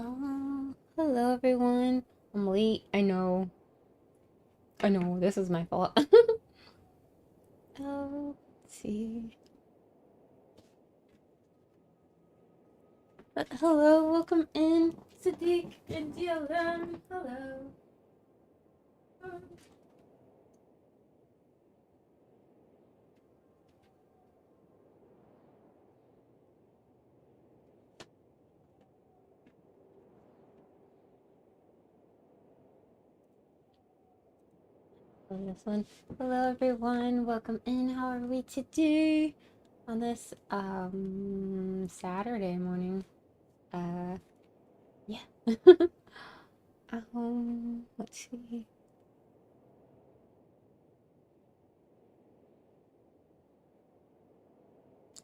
Hello everyone. I'm late. I know, this is my fault. Let's see. But hello, welcome in, Sadiq and DLM. Hello. This one. Hello everyone, welcome in. How are we today on this Saturday morning? Yeah. Let's see.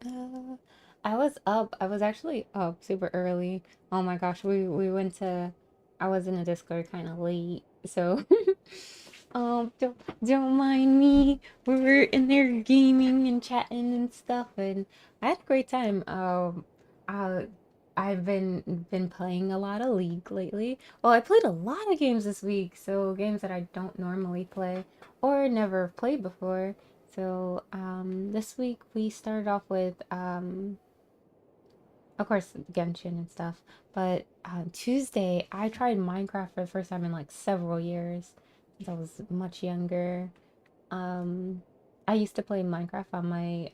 Uh, I was actually up super early. Oh my gosh, we went to, I was in a Discord kind of late, so don't mind me. We were in there gaming and chatting and stuff, and I had a great time. I I've been playing a lot of League lately. Well, I played a lot of games this week, so games that I don't normally play or never played before. So, this week we started off with, of course, Genshin and stuff. But Tuesday, I tried Minecraft for the first time in like several years since I was much younger. Um, I used to play Minecraft on my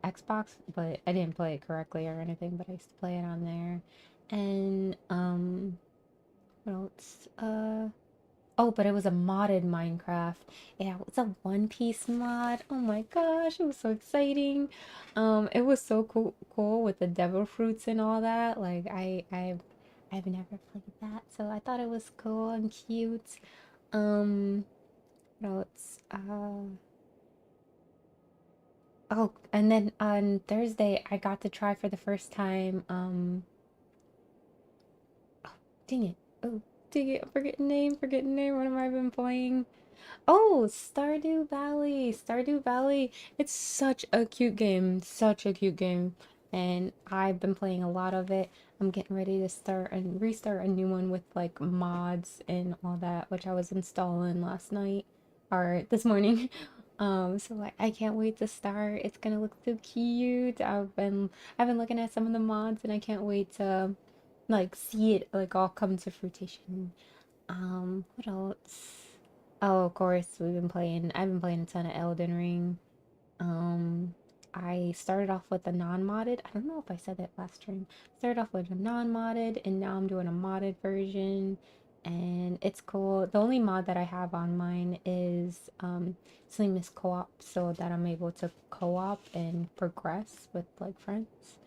Xbox, but I didn't play it correctly or anything, but I used to play it on there. And, what else? Oh, but it was a modded Minecraft. Yeah, it was a One Piece mod. Oh my gosh, it was so exciting. It was so cool with the devil fruits and all that. Like I've never played that, so I thought it was cool and cute. Um, what else? Oh, and then on Thursday I got to try for the first time. Dang it. Oh, dang it. Forgetting name. What have I been playing? Oh, Stardew Valley. Stardew Valley. It's such a cute game. Such a cute game. And I've been playing a lot of it. I'm getting ready to start and restart a new one with like mods and all that, which I was installing last night or this morning. So I can't wait to start. It's gonna look so cute. I've been looking at some of the mods and I can't wait to like see it like all come to fruition. What else? Oh, of course, I've been playing a ton of Elden Ring. Um, I started off with a non-modded. I don't know if I said that last stream. Started off with a non-modded, and now I'm doing a modded version, and it's cool. The only mod that I have on mine is Slimus co-op, so that I'm able to co-op and progress with like friends.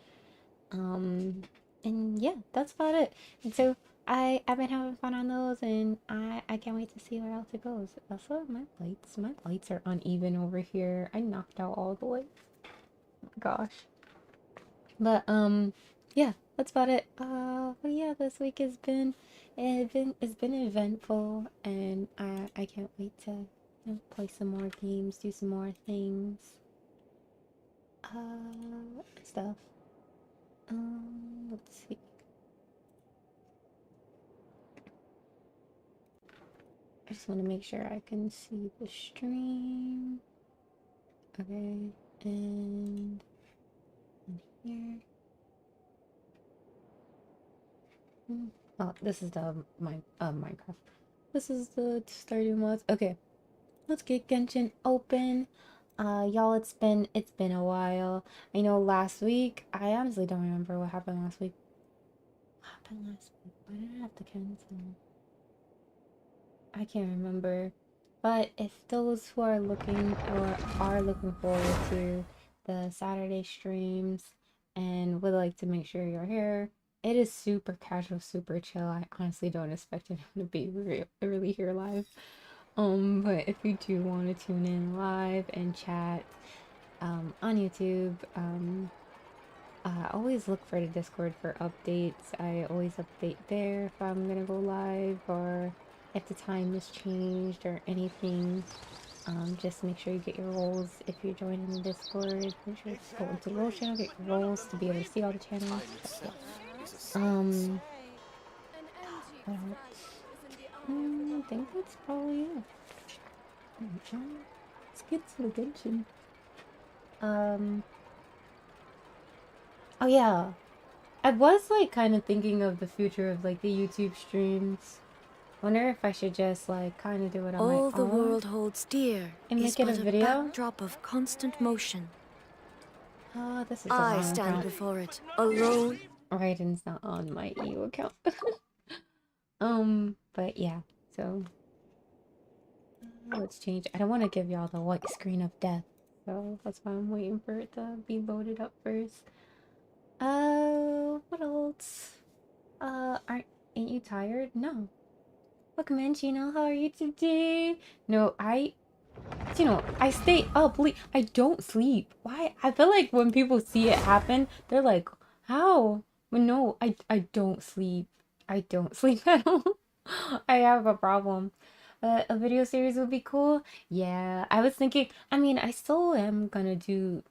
Um, and yeah, that's about it. And so I've been having fun on those, and I can't wait to see where else it goes. Also, my lights are uneven over here. I knocked out all the lights. Gosh. But yeah, that's about it. But yeah, this week it's been eventful, and I can't wait to play some more games, do some more things, stuff. Let's see. I just want to make sure I can see the stream. Okay, and in here. Oh, this is the my Minecraft. This is the starting mods. Okay, let's get Genshin open. Y'all, it's been a while. I know last week. I honestly don't remember what happened last week. What happened last week? Why did I have to cancel? I can't remember. But if those who are looking or are looking forward to the Saturday streams and would like to make sure you're here, it is super casual, super chill. I honestly don't expect anyone to be really here live. But if you do want to tune in live and chat on YouTube, always look for the Discord for updates. I always update there if I'm gonna go live or if the time has changed or anything. Just make sure you get your roles if you're joining the Discord. Make sure to go into the role channel, get your roles to be able to see all the channels. Um, What else? I think that's probably it. Let's get to the Genshin. Oh yeah. I was like kind of thinking of the future of like the YouTube streams. Wonder if I should just like kind of do it on my All the own world holds dear and is make it a but a video. backdrop of constant motion. Oh, this is the I wrong stand account. before it, alone. Raiden's not on my EU account. But yeah, so let's change. I don't want to give y'all the white screen of death, so that's why I'm waiting for it to be loaded up first. What else? Ain't you tired? No. Welcome in, Chino. How are you today? No, I stay up late. I don't sleep. Why? I feel like when people see it happen, they're like, how? But no, I don't sleep. I don't sleep at all. I have a problem. A video series would be cool. Yeah, I was thinking, I mean, I still am gonna do,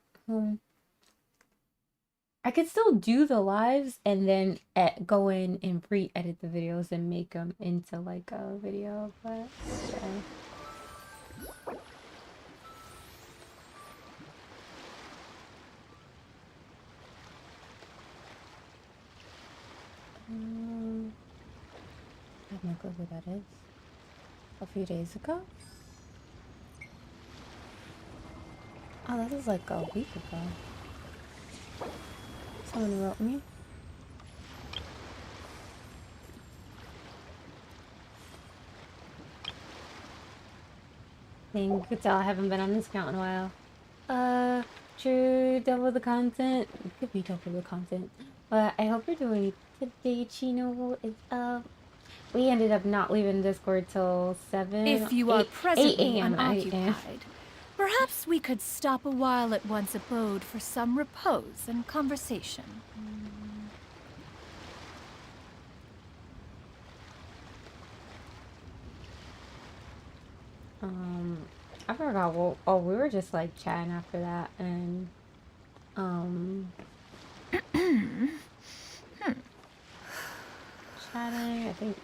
I could still do the lives and then go in and pre-edit the videos and make them into like a video, but yeah. I have no clue who that is. A few days ago? Oh, that was like a week ago. Someone wrote me. Dang, you could tell I haven't been on this account in a while. True, double the content. It could be double the content. But I hope you're doing today, Chino. We ended up not leaving Discord till 7. If you are 8 presently a.m. unoccupied, perhaps we could stop a while at one's abode for some repose and conversation. I forgot. Well, oh, we were just like chatting after that, and chatting. I think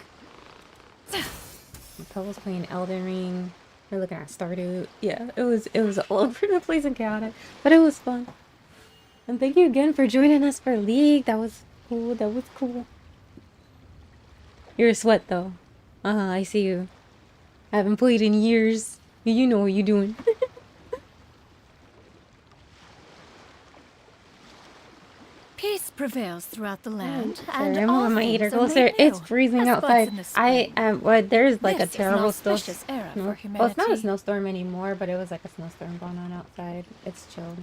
Pell was playing Elden Ring. We're looking at Stardew. Yeah, it was all over the place and chaotic, but it was fun. And thank you again for joining us for League. That was cool. That was cool. You're a sweat though. I see you. I haven't played in years. You know what you're doing. Peace prevails throughout the land, Sorry, and I'm all moving my heater things are closer. made It's new, freezing as buds outside. in the I spring. am. What? There's like This a is an terrible auspicious era for Well, it's not a humanity. snowstorm anymore, but it was like a snowstorm going on outside. It's chill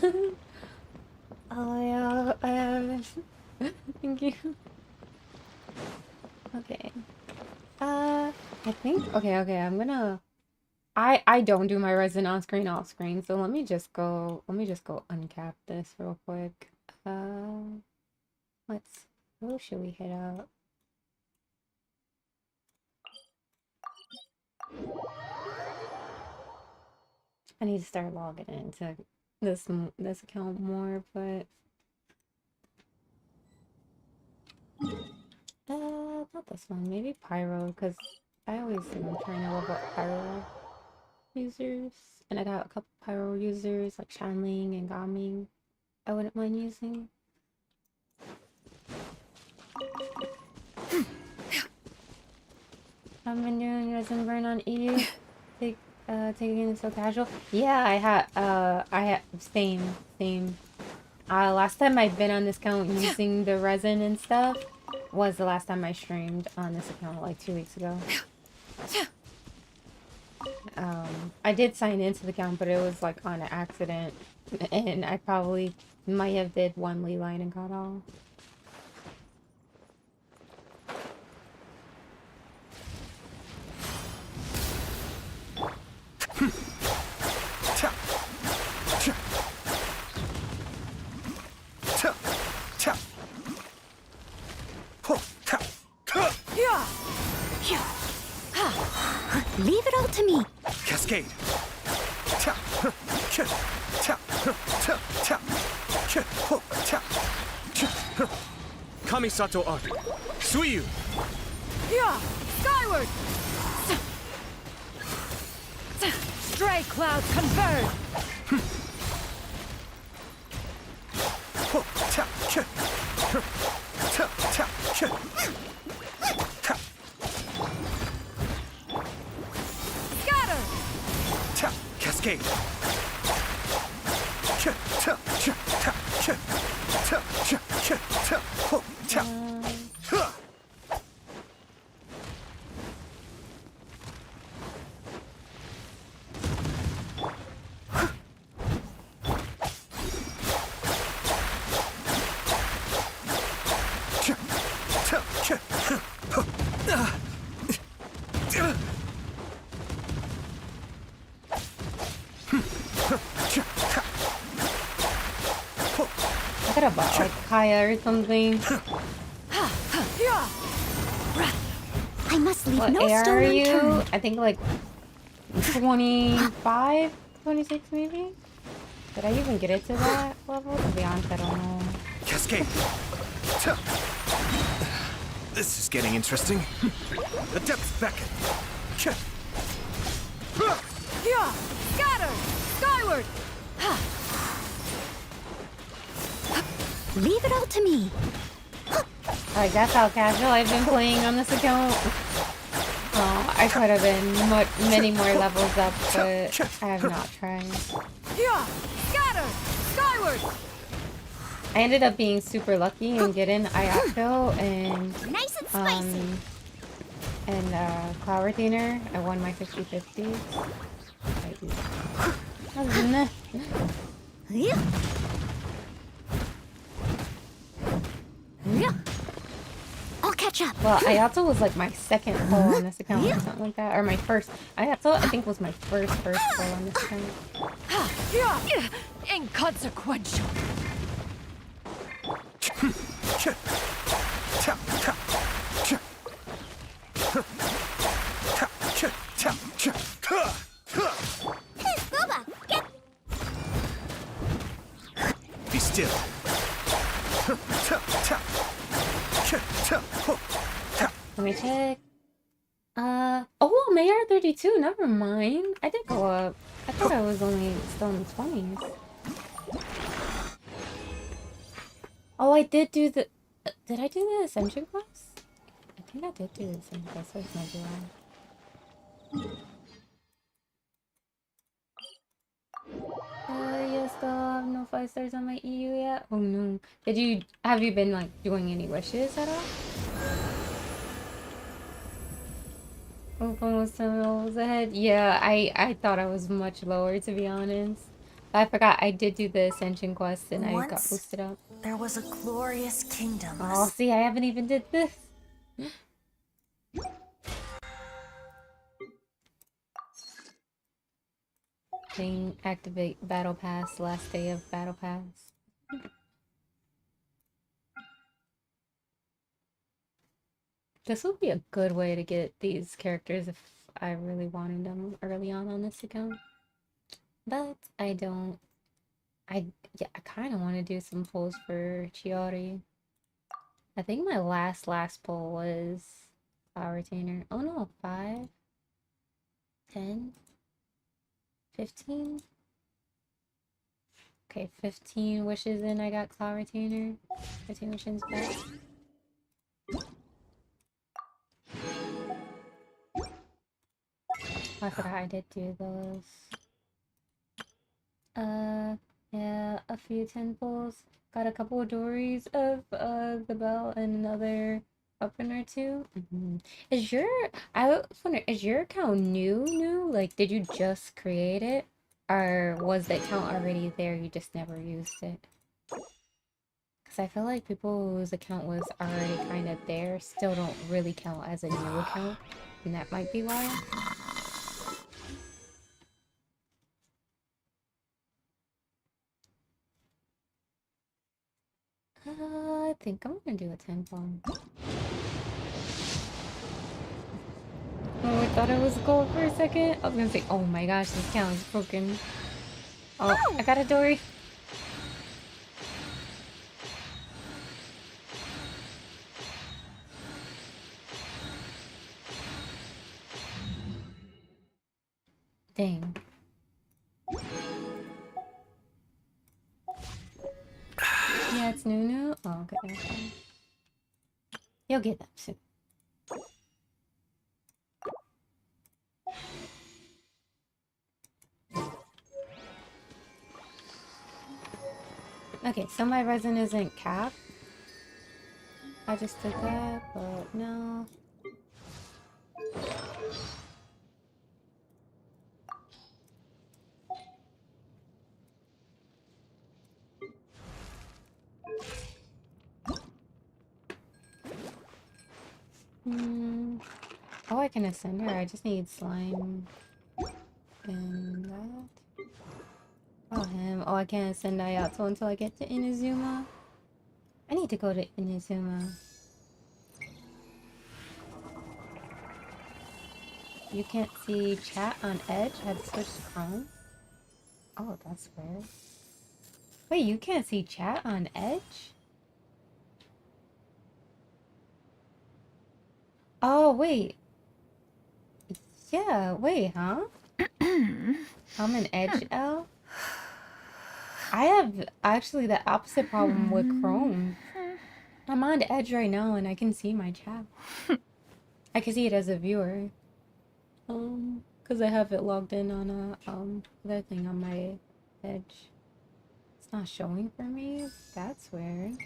now. Oh yeah. Thank you. Okay. I think. Okay. I'm gonna. I don't do my resin on screen off screen, so let me just go uncap this real quick. Who should we hit up? I need to start logging into this account more, but not this one. Maybe Pyro, because I always am trying to level up Pyro users, and I got a couple Pyro users like Shanling and Gaming. I wouldn't mind using. I've been doing resin burn on EU. Taking it so casual. Yeah, I had same. Last time I've been on this account using the resin and stuff was the last time I streamed on this account like 2 weeks ago. I did sign into the account, but it was like on an accident, and I probably might have did one Lee line and got off. Leave it all to me. Cascade. Kamisato Art. Suiyu! Yeah! Skyward! Stray clouds converge! Scatter! Cascade! I could have bought like Kaya or something. I must leave What no AR stone are you? unturned. I think like 25, 26 maybe? Did I even get it to that level? To be honest, I don't know. Cascade! This is getting interesting. The depths beckon. Yeah! Scatter! Skyward! Leave it all to me. Like, that's how casual I've been playing on this account. Oh, I could have been many more levels up, but I have not tried. Yeah! Scatter! Skyward! I ended up being super lucky and getting Ayako and Nice and spicy. Cloud Retainer. I won my 50-50. Yeah. Yeah. I'll catch up. Well, Ayato was like my second pull on this account or something like that. Or my first. Ayato, I think, was my first pull on this account. Yeah! Inconsequential! Booba, get. Be still. Let me check. Oh, Mayor 32. Never mind. I did go up. I thought I was only still in the 20s. Oh, I did do the. Did I do the Ascension quest? I think I did do the Ascension quest. So it's not too long. You still have no 5 stars on my EU yet? Oh no. Have you been like doing any wishes at all? Open was 10 levels ahead. Yeah, I thought I was much lower, to be honest. I forgot I did do the Ascension quest and I got Once boosted up. there was a glorious kingdom. Oh, see, I haven't even did this. Thing activate battle pass, last day of battle pass. This would be a good way to get these characters if I really wanted them early on this account. But I don't. I kind of want to do some pulls for Chiori. I think my last pull was Power Retainer. Oh no, 5, 10, 15. Okay, 15 wishes in. I got Cloud Retainer. 15 wishes back. I forgot I did do those. Yeah, a few 10 pulls. Got a couple of dories of the bell and another weapon or two. I was wondering, is your account new? Like, did you just create it? Or was the account already there, you just never used it? Because I feel like people whose account was already kind of there still don't really count as a new account. And that might be why. I think I'm gonna do a 10 bomb. Oh, I thought it was gold for a second. I was gonna say, oh my gosh, this count is broken. Oh, I got a dory. Dang. Yeah, it's Nunu. Oh, okay. That's fine. You'll get them soon. Okay, so my resin isn't capped. I just did that, but no. Oh, I can ascend her. I just need slime and that. Oh, him. Oh, I can't ascend Ayato until I get to Inazuma. I need to go to Inazuma. You can't see chat on Edge? I've switched Chrome. Oh, that's weird. Wait, you can't see chat on Edge? Oh, wait. Yeah, wait, huh? I'm an Edge L? I have actually the opposite problem with Chrome. I'm on Edge right now and I can see my chat. I can see it as a viewer. Because I have it logged in on a, other thing on my Edge. It's not showing for me? That's weird.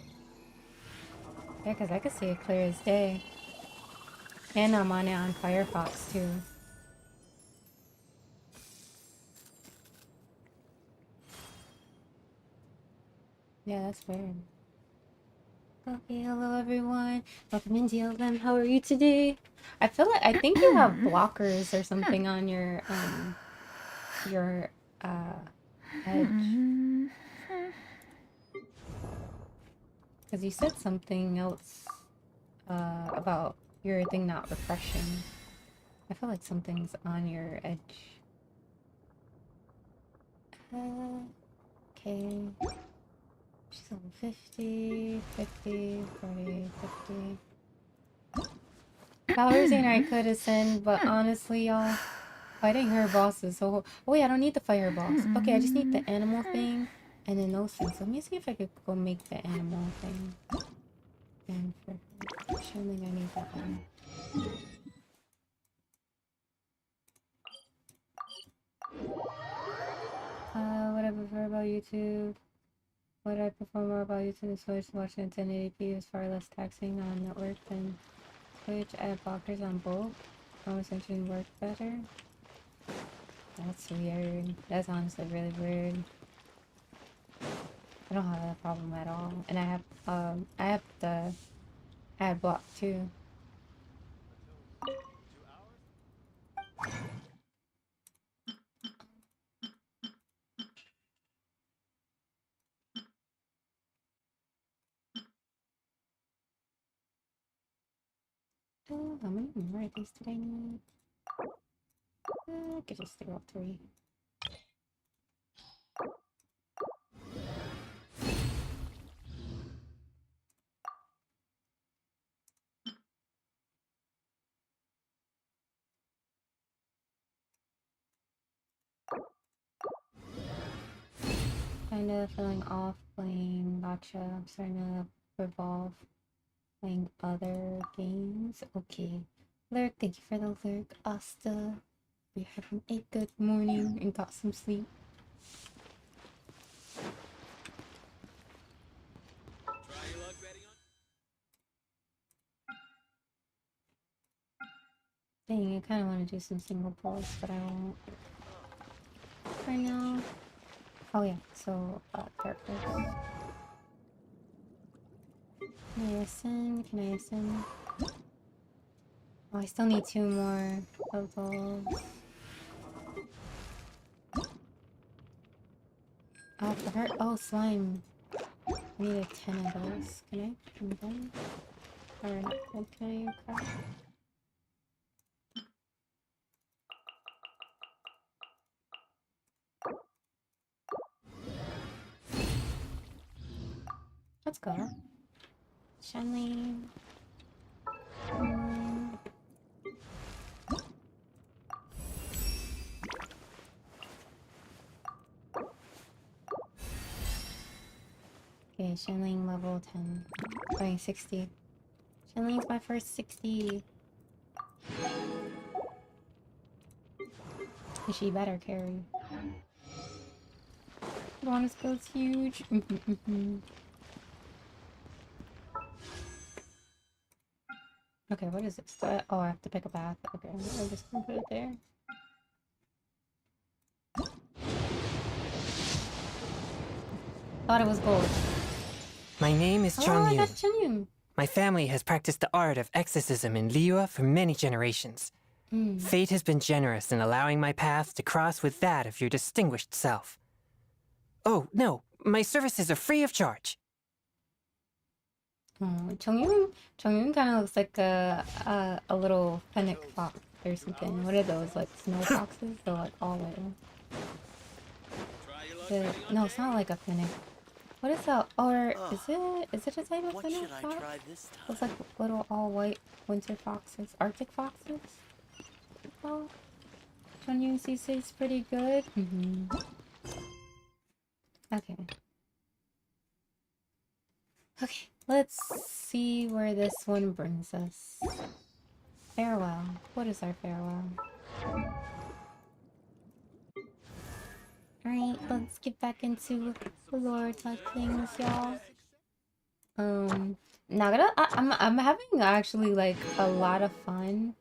Yeah, because I can see it clear as day. And I'm on it on Firefox too. Yeah, that's weird. Okay, hello everyone. Welcome into LM. How are you today? I feel like I think you have blockers or something on your Edge. Because you said something else about your thing not refreshing. I feel like something's on your Edge. Okay. She's level 50, 50, 40, 50. Bowser's I could ascend, but honestly, y'all, fighting her boss is so... Oh wait, I don't need the fire boss. Okay, I just need the animal thing, and then those things. Let me see if I could go make the animal thing. And for... I don't think I need that one. What I prefer about YouTube... What I prefer more about YouTube is Switch. Watching at 1080p is far less taxing on network than Twitch. I have blockers on both. Essentially work better. That's weird. That's honestly really weird. I don't have that problem at all. And I have the ad block too. Oh, how many more of these did I need? I could just throw up 3. Kinda feeling off playing Gotcha. I'm starting to revolve playing other games. Okay. Lurk, thank you for the lurk. Asta, we having a good morning and got some sleep. Dang, I kind of want to do some single pulls, but I won't for now. Oh yeah, so characters. Can I ascend? Can I ascend? Oh, I still need 2 more of those. Oh, for her. Oh, slime. I need a 10 of those. Can I? Can them? Or not? Can I craft? Let's go. Shanley. Okay, Shenling level 10. Going 60. Shenling's my first 60. She better carry. Bonus goes huge. Okay, what is this? Oh, I have to pick a path. Okay, I'm just gonna put it there. Thought it was gold. My name is Oh, Chong I Yun. got Chenyun. My family has practiced the art of exorcism in Liyue for many generations. Fate has been generous in allowing my path to cross with that of your distinguished self. Oh, no, my services are free of charge. Oh, Chongyun kind of looks like a little fennec fox or something. What are those, like snow foxes? They're like all white ones. No, it's not like a fennec. What is that? Or is it a type of fennec fox? It's like little all white winter foxes, Arctic foxes. Oh, Chongyun sees pretty good. Okay. Okay, let's see where this one brings us. Farewell. What is our farewell? Alright, let's get back into the lore type things, y'all. Not gonna. I'm having actually like a lot of fun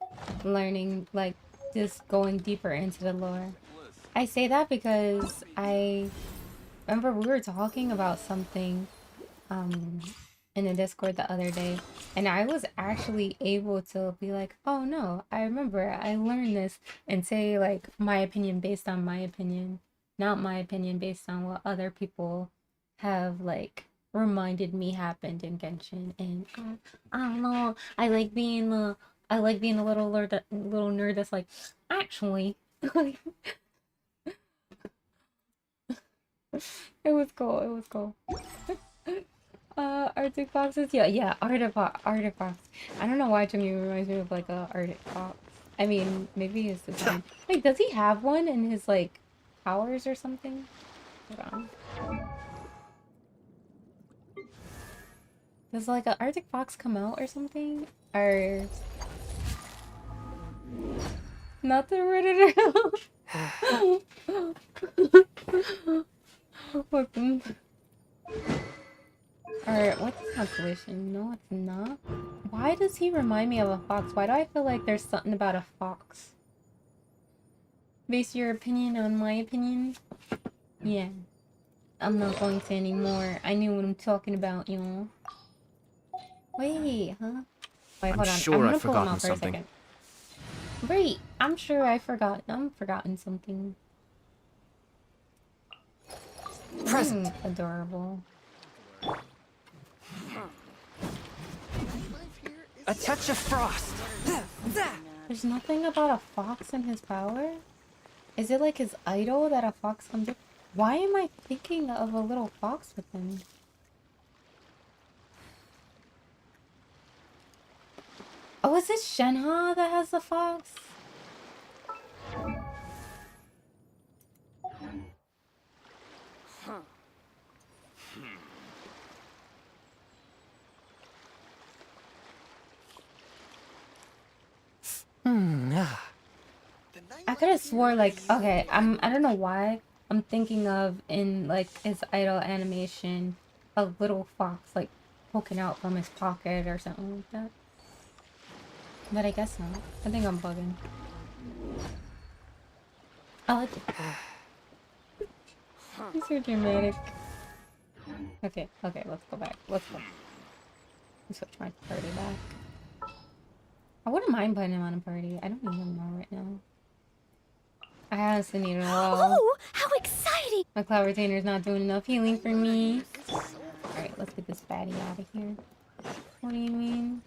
learning, like just going deeper into the lore. I say that because I remember we were talking about something in the Discord the other day, and I was actually able to be like, oh no, I remember I learned this, and say like my opinion based on my opinion, not my opinion based on what other people have like reminded me happened in Genshin. And I don't know, I like being a little nerd that's like, actually. It was cool. It was cool. Arctic foxes? Yeah, artifacts. I don't know why Jimmy reminds me of like a Arctic fox. I mean, maybe it's the same. Wait, does he have one in his like powers or something? Hold on. Does like an Arctic fox come out or something? Or not the Redditor? Welcome. Or what's the constellation? No, it's not. Why does he remind me of a fox? Why do I feel like there's something about a fox? Base your opinion on my opinion? Yeah. I'm not going to anymore. I knew what I'm talking about, you know. Wait, huh? Wait, hold on. I'm sure I'm gonna I've pull him forgotten out for a something. second. Wait, I'm sure I forgot. I'm forgotten something. Present. Adorable. A touch of frost. There's nothing about a fox in his power? Is it like his idol that a fox comes in? Why am I thinking of a little fox with him? Oh, is it Shenhe that has the fox? I could have swore like, okay, I don't know why I'm thinking of in like his idol animation a little fox like poking out from his pocket or something like that. But I guess not. I think I'm bugging. I like it. He's so dramatic. Okay, let's go back. Let's go. Let's switch my party back. I wouldn't mind putting him on a party. I don't need him now right now. I honestly need him well. Oh, how exciting! My cloud retainer's not doing enough healing for me. Alright, let's get this baddie out of here. What do you mean?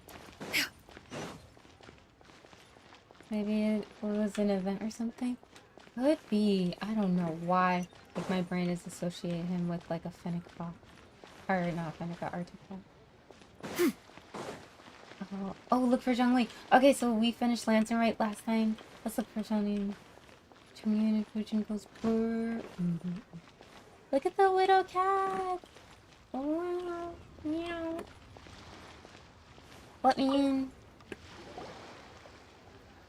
Maybe it was an event or something? Could be. I don't know why. Like my brain is associating him with like a fennec fox. Or not fennec, a Arctic fox. Oh, look for Zhongli. Okay, so we finished Lantern right last time. Let's look for Zhongli. Communication goes brr. Look at the little cat. Oh, meow. Let me in.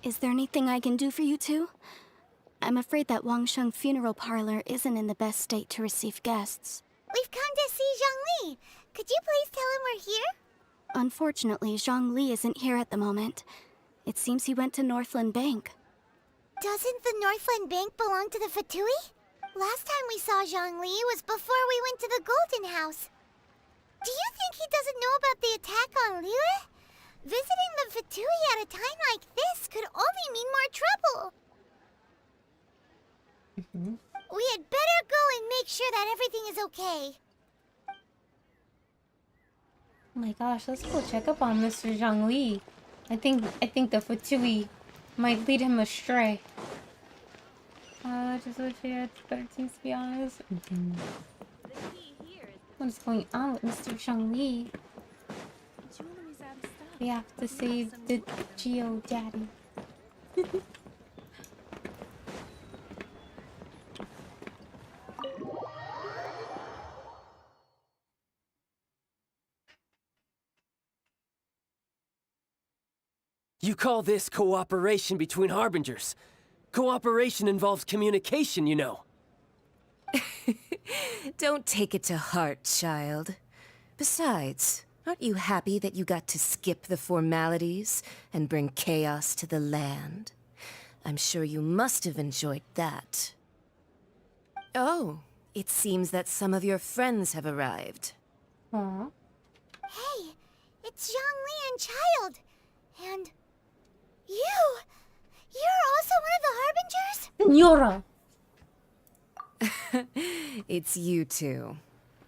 Is there anything I can do for you two? I'm afraid that Wangsheng funeral parlor isn't in the best state to receive guests. We've come to see Zhongli. Could you please tell him we're here? Unfortunately, Zhongli isn't here at the moment. It seems he went to Northland Bank. Doesn't the Northland Bank belong to the Fatui? Last time we saw Zhongli was before we went to the Golden House. Do you think he doesn't know about the attack on Liyue? Visiting the Fatui at a time like this could only mean more trouble. We had better go and make sure that everything is okay. Oh my gosh, let's go check up on Mr. Zhongli. I think the Fatui might lead him astray. Just wish he had better teams, to be honest. What is going on with Mr. Zhongli? We have to save the Geo Daddy. You call this cooperation between Harbingers? Cooperation involves communication, you know. Don't take it to heart, child. Besides, aren't you happy that you got to skip the formalities and bring chaos to the land? I'm sure you must have enjoyed that. Oh, it seems that some of your friends have arrived. Aw. Hey, it's Zhongli and Child. And you're also one of the Harbingers? Senora! It's you two.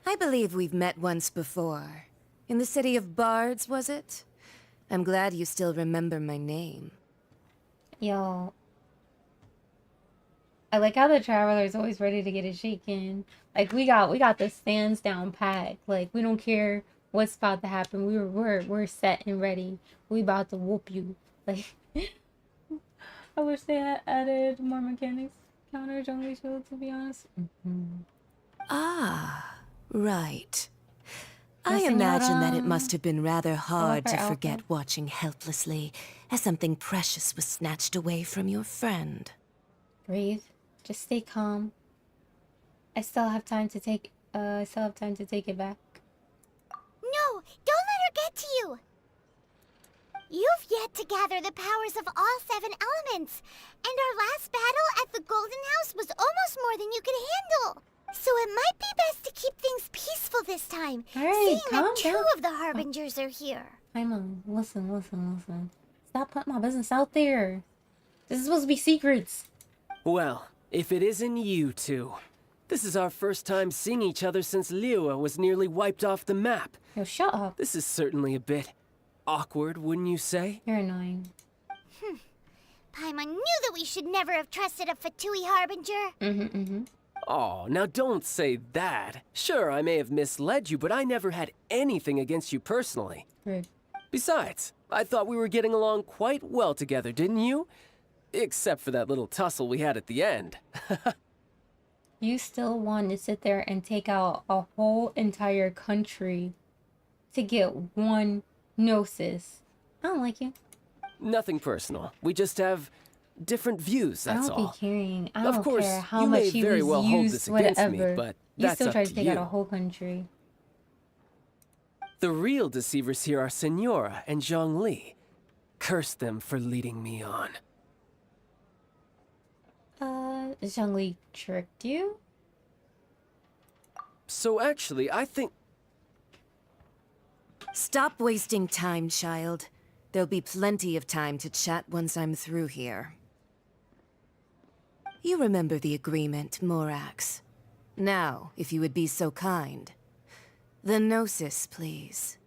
I believe we've met once before. In the city of Bards, was it? I'm glad you still remember my name. Yo. I like how the Traveler's always ready to get it shaken. Like, we got the stands down pat. Like, we don't care what's about to happen. We're set and ready. We about to whoop you. Like, I wish they had added more mechanics counter Jungle Shield, to be honest. Ah, right. I Yes, imagine that it senora. must have been rather hard to Alpha. forget watching helplessly as something precious was snatched away from your friend. Breathe. Just stay calm. I still have time to take it back. No, don't let her get to you. You've yet to gather the powers of all 7 elements, and our last battle at the Golden House was almost more than you could handle. So it might be best to keep things peaceful this time, Alright, seeing calm that 2 down. of the Harbingers are here. Paimon, listen. Stop putting my business out there. This is supposed to be secrets. Well, if it isn't you two. This is our first time seeing each other since Liyue was nearly wiped off the map. Yo, shut up. This is certainly a bit awkward, wouldn't you say? You're annoying. Paimon knew that we should never have trusted a Fatui Harbinger. Oh, now don't say that. Sure, I may have misled you, but I never had anything against you personally. Rude. Besides, I thought we were getting along quite well together, didn't you? Except for that little tussle we had at the end. You still want to sit there and take out a whole entire country to get one gnosis. I don't like you. Nothing personal. We just have different views, that's I don't all. be caring. I Of don't course, care how you much may he very was well hold used, this against whatever. me, but You that's still up try to to take out you. a whole country. The real deceivers here are Senora and Zhongli. Curse them for leading me on. Zhongli tricked you? So actually, I think... Stop wasting time, child. There'll be plenty of time to chat once I'm through here. You remember the agreement, Morax. Now, if you would be so kind. The Gnosis, please.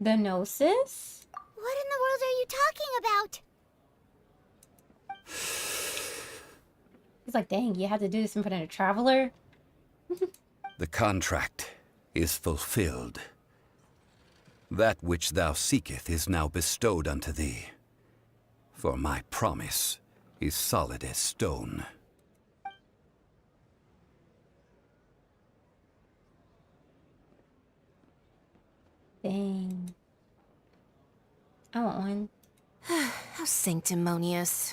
The gnosis? What in the world are you talking about? He's like, dang, you had to do this in front of a traveler? The contract is fulfilled. That which thou seeketh is now bestowed unto thee. For my promise is solid as stone. Dang. I want one. How sanctimonious.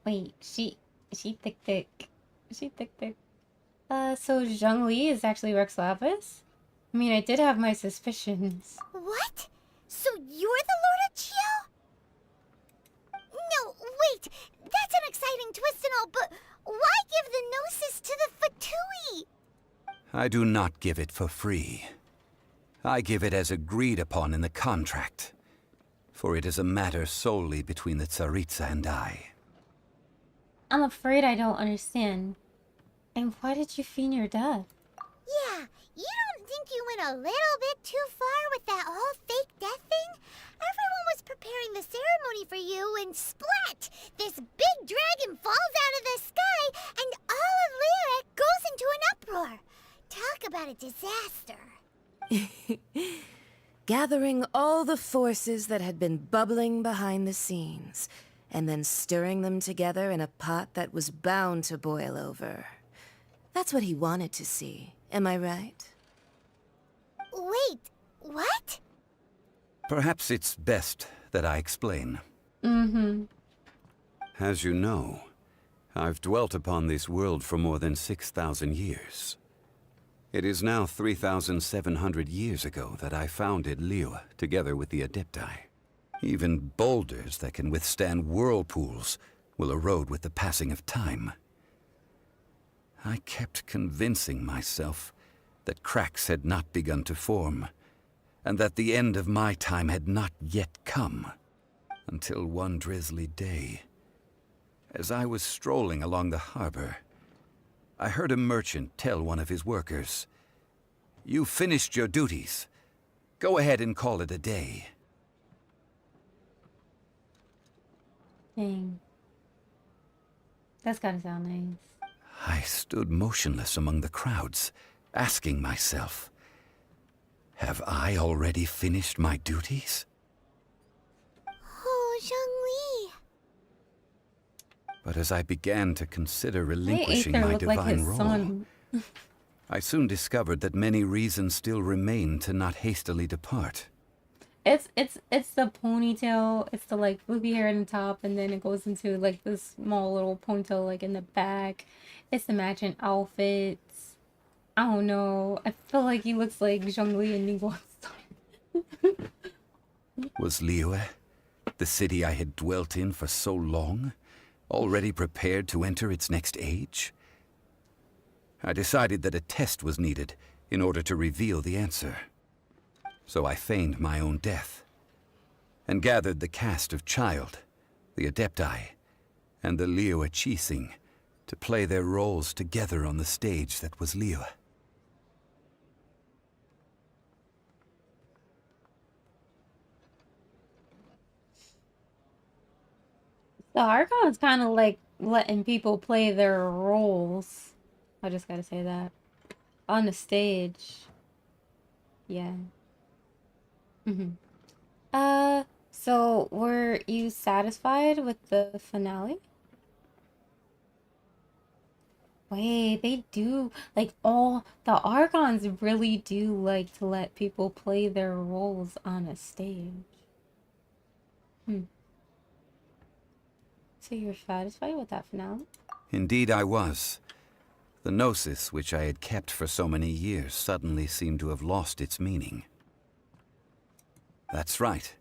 Wait, she thick. She thick. So Zhongli is actually Rex Lapis? I mean, I did have my suspicions. What? So you're the Lord of Chio? No, wait! That's an exciting twist and all, but why give the Gnosis to the Fatui? I do not give it for free. I give it as agreed upon in the contract, for it is a matter solely between the Tsaritsa and I. I'm afraid I don't understand. And why did you feign your death? Yeah, you don't think you went a little bit too far with that whole fake death thing? Everyone was preparing the ceremony for you, and splat! This big dragon falls out of the sky, and all of Lyric goes into an uproar. Talk about a disaster. Gathering all the forces that had been bubbling behind the scenes, and then stirring them together in a pot that was bound to boil over. That's what he wanted to see, am I right? Wait, what? Perhaps it's best that I explain. Mm-hmm. As you know, I've dwelt upon this world for more than 6,000 years. It is now 3,700 years ago that I founded Liyue together with the Adepti. Even boulders that can withstand whirlpools will erode with the passing of time. I kept convincing myself that cracks had not begun to form, and that the end of my time had not yet come. Until one drizzly day, as I was strolling along the harbor, I heard a merchant tell one of his workers, "You finished your duties. Go ahead and call it a day." Dang. That's gotta sound nice. I stood motionless among the crowds, asking myself, have I already finished my duties? Oh, Zhongli. But as I began to consider relinquishing my looked like divine his role, son. I soon discovered that many reasons still remained to not hastily depart. It's the ponytail. It's the like floopy hair in the top, and then it goes into like this small little ponytail like in the back. It's the matching outfits. I don't know. I feel like he looks like Zhongli and Ningguang. Was Liyue, the city I had dwelt in for so long, already prepared to enter its next age? I decided that a test was needed in order to reveal the answer. So I feigned my own death, and gathered the cast of Child, the Adepti, and the Liyue Chising to play their roles together on the stage that was Liyue. The Archon's kind of like letting people play their roles. I just gotta say that. On the stage. Yeah. So were you satisfied with the finale? Wait, they do, like, all the Archons really do like to let people play their roles on a stage. So you're satisfied with that finale? Indeed I was. The Gnosis, which I had kept for so many years, suddenly seemed to have lost its meaning. That's right.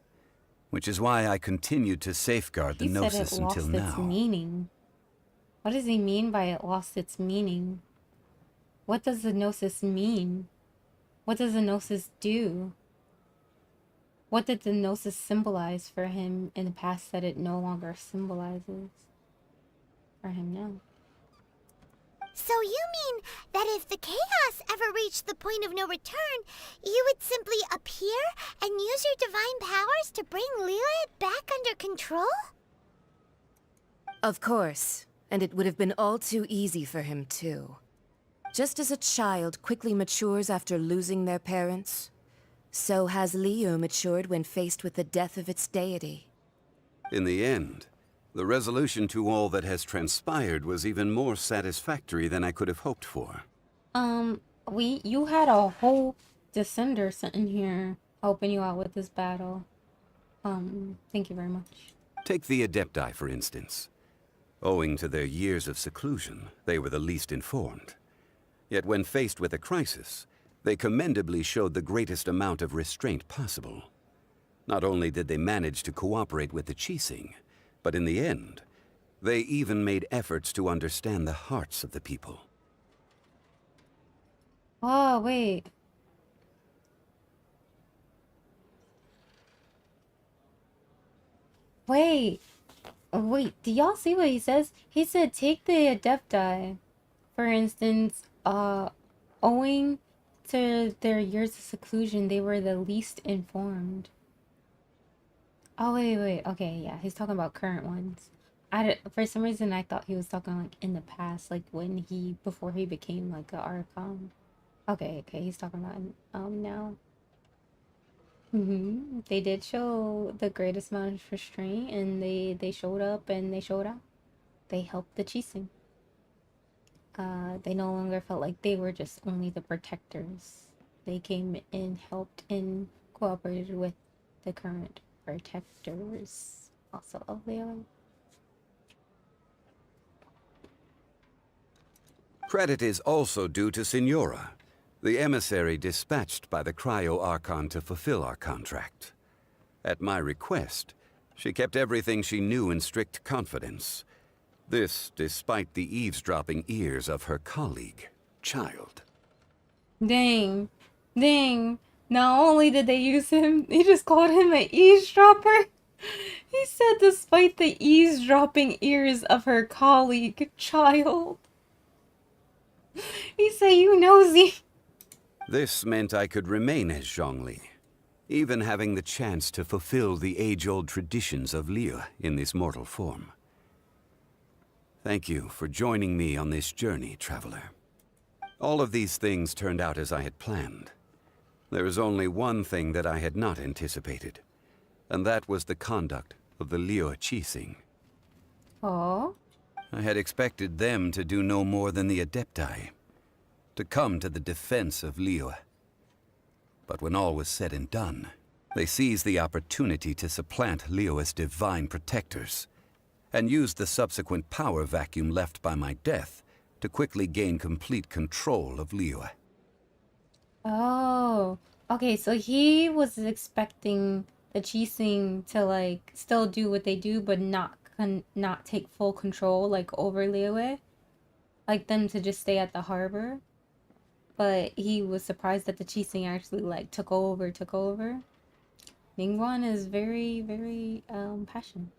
Which is why I continued to safeguard the Gnosis until now. Its meaning. What does he mean by it lost its meaning? What does the Gnosis mean? What does the Gnosis do? What did the Gnosis symbolize for him in the past that it no longer symbolizes for him now? So you mean that if the chaos ever reached the point of no return, you would simply appear and use your divine powers to bring Lilith back under control? Of course, and it would have been all too easy for him too. Just as a child quickly matures after losing their parents, so has Liyue matured when faced with the death of its deity. In the end, the resolution to all that has transpired was even more satisfactory than I could have hoped for. You had a whole Descender sitting here helping you out with this battle. Thank you very much. Take the Adepti, for instance. Owing to their years of seclusion, they were the least informed. Yet when faced with a crisis, they commendably showed the greatest amount of restraint possible. Not only did they manage to cooperate with the Qixing, but in the end, they even made efforts to understand the hearts of the people. Oh, wait. Wait. Wait, do y'all see what he says? He said take the Adepti. For instance, owing to their years of seclusion, they were the least informed. Oh, wait. Okay, yeah, he's talking about current ones. For some reason, I thought he was talking like in the past, like before he became like a Archon. Okay, he's talking about now. They did show the greatest amount of restraint, and they showed up and they showed out. They helped the Qixing. They no longer felt like they were just only the protectors. They came and helped and cooperated with the current protectors. Also of Leo. Credit is also due to Signora, the emissary dispatched by the Cryo-Archon to fulfill our contract. At my request, she kept everything she knew in strict confidence. This despite the eavesdropping ears of her colleague, Child. Dang. Not only did they use him, they just called him an eavesdropper. He said despite the eavesdropping ears of her colleague, Child. He said, you nosy. This meant I could remain as Zhongli, even having the chance to fulfill the age-old traditions of Liyue in this mortal form. Thank you for joining me on this journey, traveler. All of these things turned out as I had planned. There is only one thing that I had not anticipated, and that was the conduct of the Liyue Qixing. Oh? I had expected them to do no more than the Adepti, to come to the defense of Liyue. But when all was said and done, they seized the opportunity to supplant Liyue as divine protectors, and used the subsequent power vacuum left by my death to quickly gain complete control of Liyue. Oh. Okay, so he was expecting the Qixing to like still do what they do, but not take full control like over Liyue. Like them to just stay at the harbor. But he was surprised that the Qixing actually like took over. Ningguang is very, very passionate.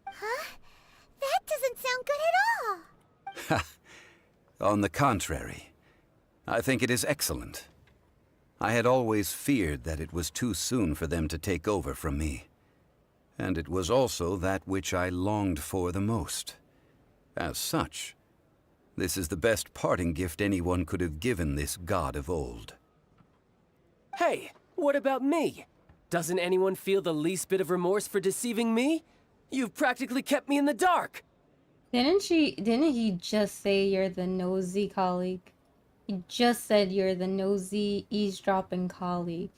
Huh? That doesn't sound good at all. On the contrary, I think it is excellent. I had always feared that it was too soon for them to take over from me. And it was also that which I longed for the most. As such, this is the best parting gift anyone could have given this god of old. Hey, what about me? Doesn't anyone feel the least bit of remorse for deceiving me? You've practically kept me in the dark. Didn't he just say you're the nosy colleague? He just said you're the nosy, eavesdropping colleague.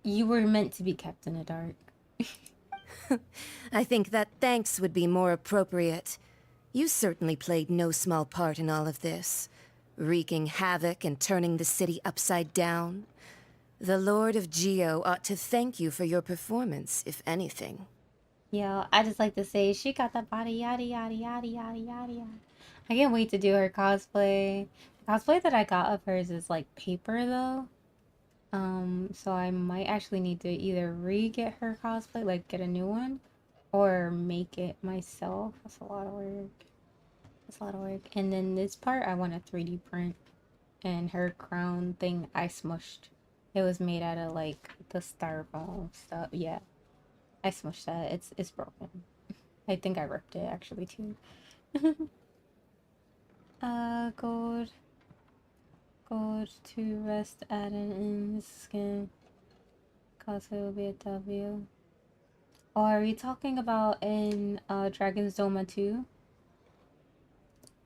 You were meant to be kept in the dark. I think that thanks would be more appropriate. You certainly played no small part in all of this, wreaking havoc and turning the city upside down. The Lord of Geo ought to thank you for your performance, if anything. Yo, I just like to say she got that body yada yada yada yada yada yada. I can't wait to do her cosplay. The cosplay that I got of hers is like paper though. So I might actually need to either re-get her cosplay, like get a new one, or make it myself. That's a lot of work. And then this part I want to 3D print. And her crown thing I smushed. It was made out of like the styrofoam stuff. Yeah. I smushed that. It's broken. I think I ripped it actually too. Gold to rest added in this skin. Cosplay will be a W. Oh, are we talking about in Dragon's Dogma 2?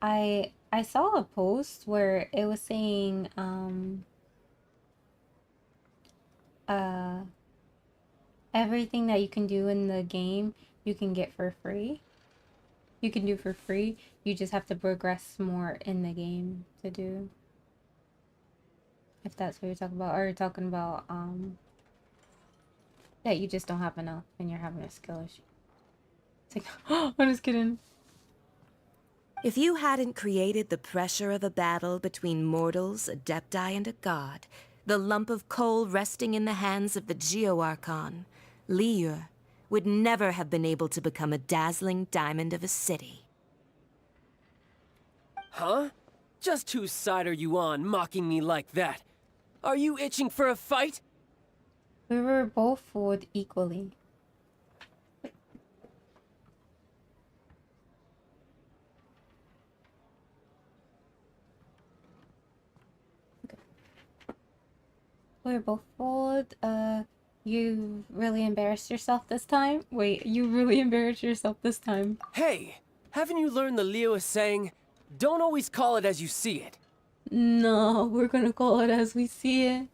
I saw a post where it was saying uh everything that you can do in the game you can get for free. You can do for free. You just have to progress more in the game to do. If that's what you're talking about. Or you're talking about that you just don't have enough and you're having a skill issue. It's like, oh, I'm just kidding. If you hadn't created the pressure of a battle between mortals, adepti, and a god, the lump of coal resting in the hands of the Geo-Archon, Liyue, would never have been able to become a dazzling diamond of a city. Huh? Just whose side are you on, mocking me like that? Are you itching for a fight? We were both fooled equally. We were both fooled. You really embarrassed yourself this time? Wait, you really embarrassed yourself this time? Hey, haven't you learned the Liyue saying, don't always call it as you see it? No, we're gonna call it as we see it.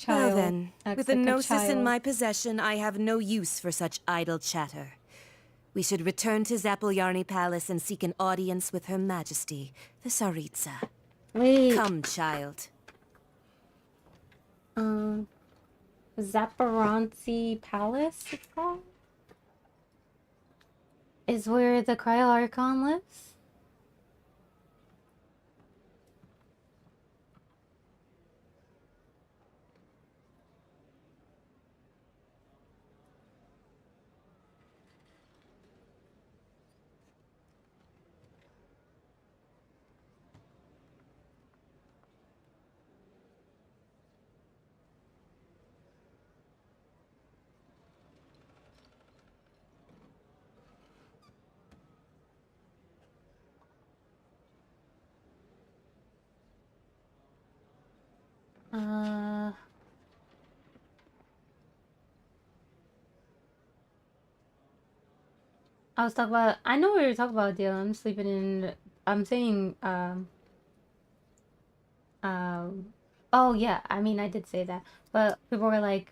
Well then, Acts with the like a Gnosis in child. my possession, I have no use for such idle chatter. We should return to Zapolyarny Palace and seek an audience with Her Majesty, the Tsaritsa. Wait. Come, child. Zaporonzi Palace, it's called? Is where the Cryo Archon lives? I was talking about. I know we were talking about a deal. I'm sleeping in. I'm saying. Oh yeah. I mean, I did say that, but people were like,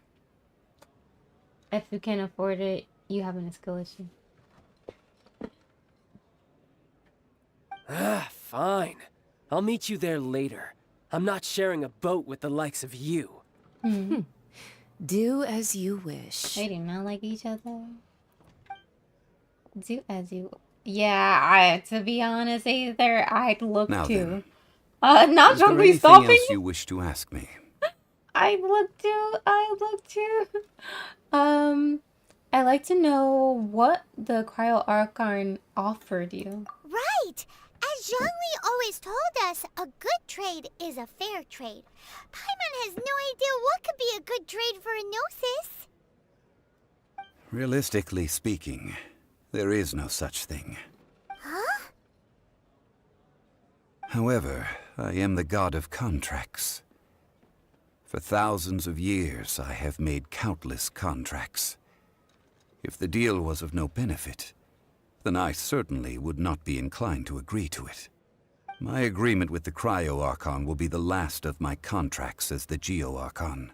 "If you can't afford it, you having a skill issue." Ah, fine. I'll meet you there later. I'm not sharing a boat with the likes of you. Do as you wish. They do not like each other. Do as you. Yeah, to be honest, either I'd look Now to. then, Not is there Zhongli anything stopping. else you wish to ask me? I'd look to. I'd look to. I'd like to know what the Cryo Archon offered you. Right! As Zhongli always told us, a good trade is a fair trade. Paimon has no idea what could be a good trade for a Gnosis. Realistically speaking, there is no such thing. Huh? However, I am the god of contracts. For thousands of years, I have made countless contracts. If the deal was of no benefit, then I certainly would not be inclined to agree to it. My agreement with the Cryo Archon will be the last of my contracts as the Geo Archon.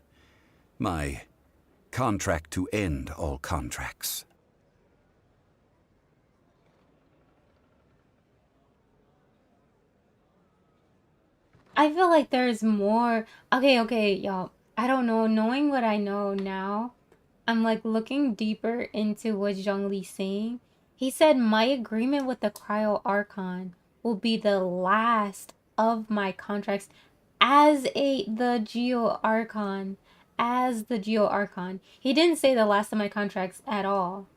My contract to end all contracts. I feel like there's more. Okay, y'all. I don't know. Knowing what I know now, I'm like looking deeper into what Zhongli's saying. He said my agreement with the Cryo Archon will be the last of my contracts as the Geo Archon. As the Geo Archon. He didn't say the last of my contracts at all.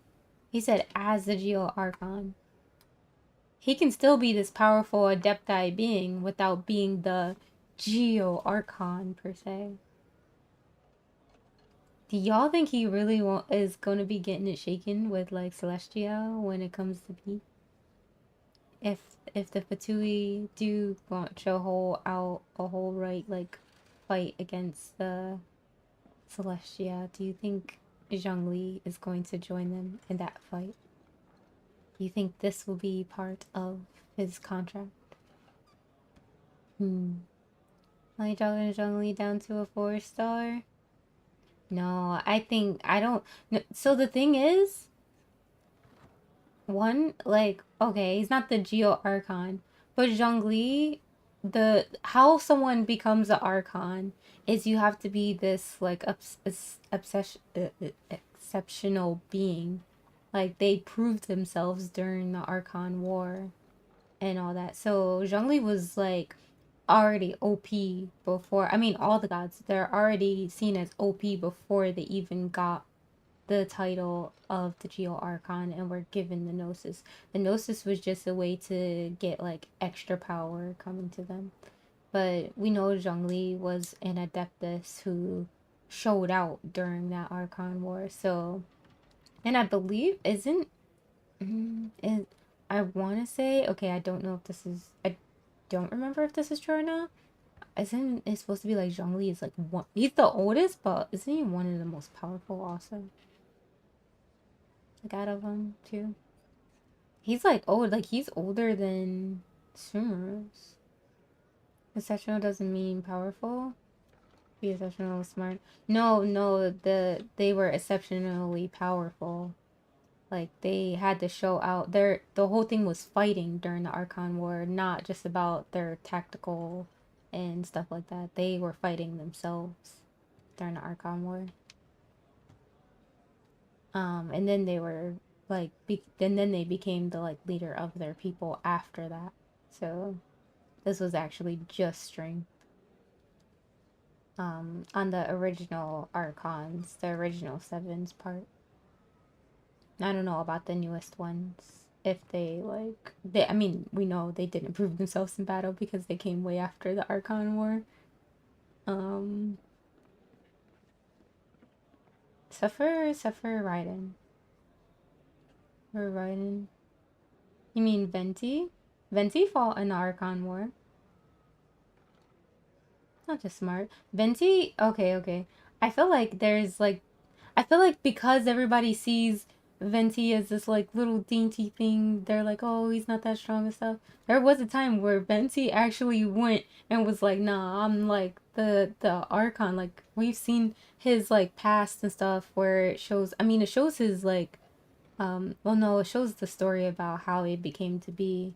He said as the Geo Archon. He can still be this powerful Adepti being without being the Geo Archon per se. Do y'all think he really is gonna be getting it shaken with like Celestia when it comes to P? If the Fatui do launch a whole right like fight against the Celestia, do you think Zhongli is going to join them in that fight? Do you think this will be part of his contract? Only dropping Zhongli down to a 4-star. No, I think I don't. No, so the thing is, one, like, okay, he's not the Geo Archon, but Zhongli, the how someone becomes an Archon is you have to be this like exceptional being. Like they proved themselves during the Archon War and all that. So Zhongli was like already OP before. I mean, all the gods, they're already seen as OP before they even got the title of the Geo Archon and were given the Gnosis. The Gnosis was just a way to get like extra power coming to them. But we know Zhongli was an Adeptus who showed out during that Archon War. So, and I believe isn't is I want to say, okay, I don't know if this is, I don't remember if this is true or not. Isn't it supposed to be like Zhongli is like one, he's the oldest, but isn't he one of the most powerful also? Like out of them too. He's like old, like he's older than Sumerus. Exceptional doesn't mean powerful. Be exceptional, smart. No, no, they were exceptionally powerful. Like they had to show out the whole thing was fighting during the Archon War, not just about their tactical and stuff like that. They were fighting themselves during the Archon War. And then they were like, and then they became the like leader of their people after that. So this was actually just strength. On the original Archons, the original Sevens part. I don't know about the newest ones. If they like, I mean, we know they didn't prove themselves in battle because they came way after the Archon War. Suffer Raiden. Or Raiden. You mean Venti? Venti fought in the Archon War. Not just smart. Venti, okay. I feel like there's like, I feel like because everybody sees Venti as this like little dainty thing, they're like, oh, he's not that strong and stuff. There was a time where Venti actually went and was like, nah, I'm like the Archon. Like we've seen his like past and stuff where it shows. I mean, it shows his like, well, no, it shows the story about how he became to be,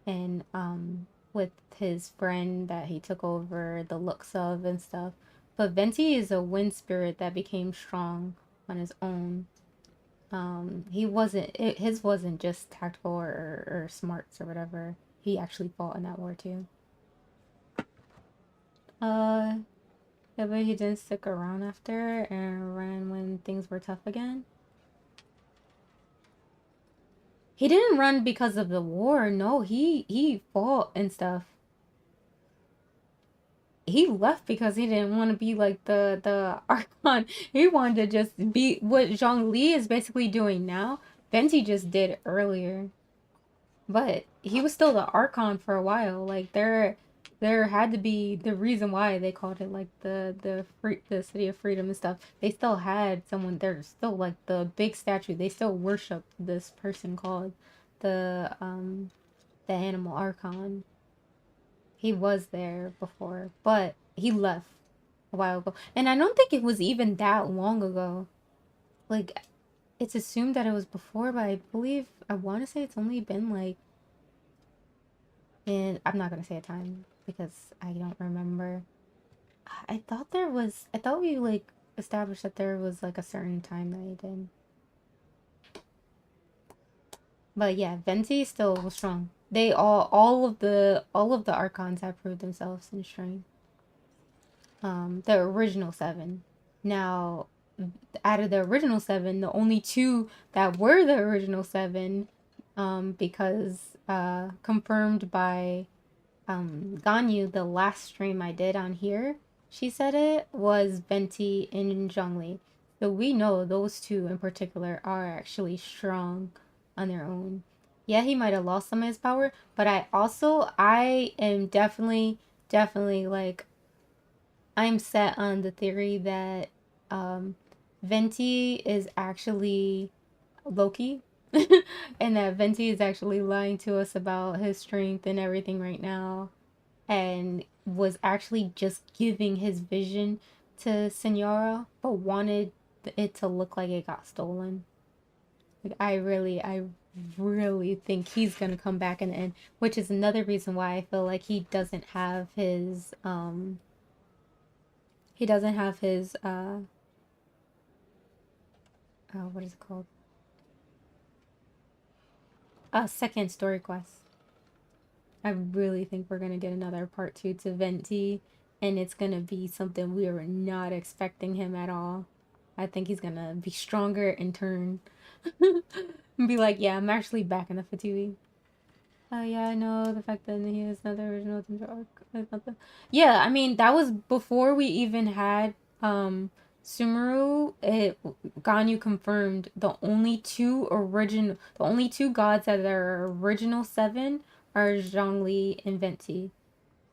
and with his friend that he took over the looks of and stuff. But Venti is a wind spirit that became strong on his own. He wasn't, his wasn't just tactical or smarts or whatever. He actually fought in that war too. Yeah, but he didn't stick around after and ran when things were tough again. He didn't run because of the war. No, he fought and stuff. He left because he didn't want to be like the Archon. He wanted to just be what Zhongli is basically doing now. Venti just did earlier. But he was still the Archon for a while. Like there had to be the reason why they called it like the city of freedom and stuff. They still had someone there, still like the big statue. They still worship this person called the animal Archon. He was there before, but he left a while ago. And I don't think it was even that long ago. Like it's assumed that it was before, but I believe I want to say it's only been like, and I'm not gonna say a time because I don't remember. I thought we like established that there was like a certain time that he did. But yeah, Venti still was strong. They all of the Archons have proved themselves in strength. The original 7. Now, out of the original 7, the only 2 that were the original 7, because confirmed by Ganyu, the last stream I did on here, she said it was Venti and Zhongli. So we know those 2 in particular are actually strong on their own. Yeah, he might have lost some of his power, but I am definitely like, I'm set on the theory that Venti is actually Loki and that Venti is actually lying to us about his strength and everything right now, and was actually just giving his vision to Senora, but wanted it to look like it got stolen. Like I really think he's gonna come back in the end, which is another reason why I feel like he doesn't have his what is it called? Second story quest. I really think we're gonna get another part 2 to Venti, and it's gonna be something we were not expecting him at all. I think he's gonna be stronger and turn and be like, yeah, I'm actually back in the Fatui. Oh yeah, I know the fact that he is not the original Tinder arc. That's not the... Yeah, I mean that was before we even had Sumeru. Ganyu confirmed the only two gods that are original 7 are Zhongli and Venti,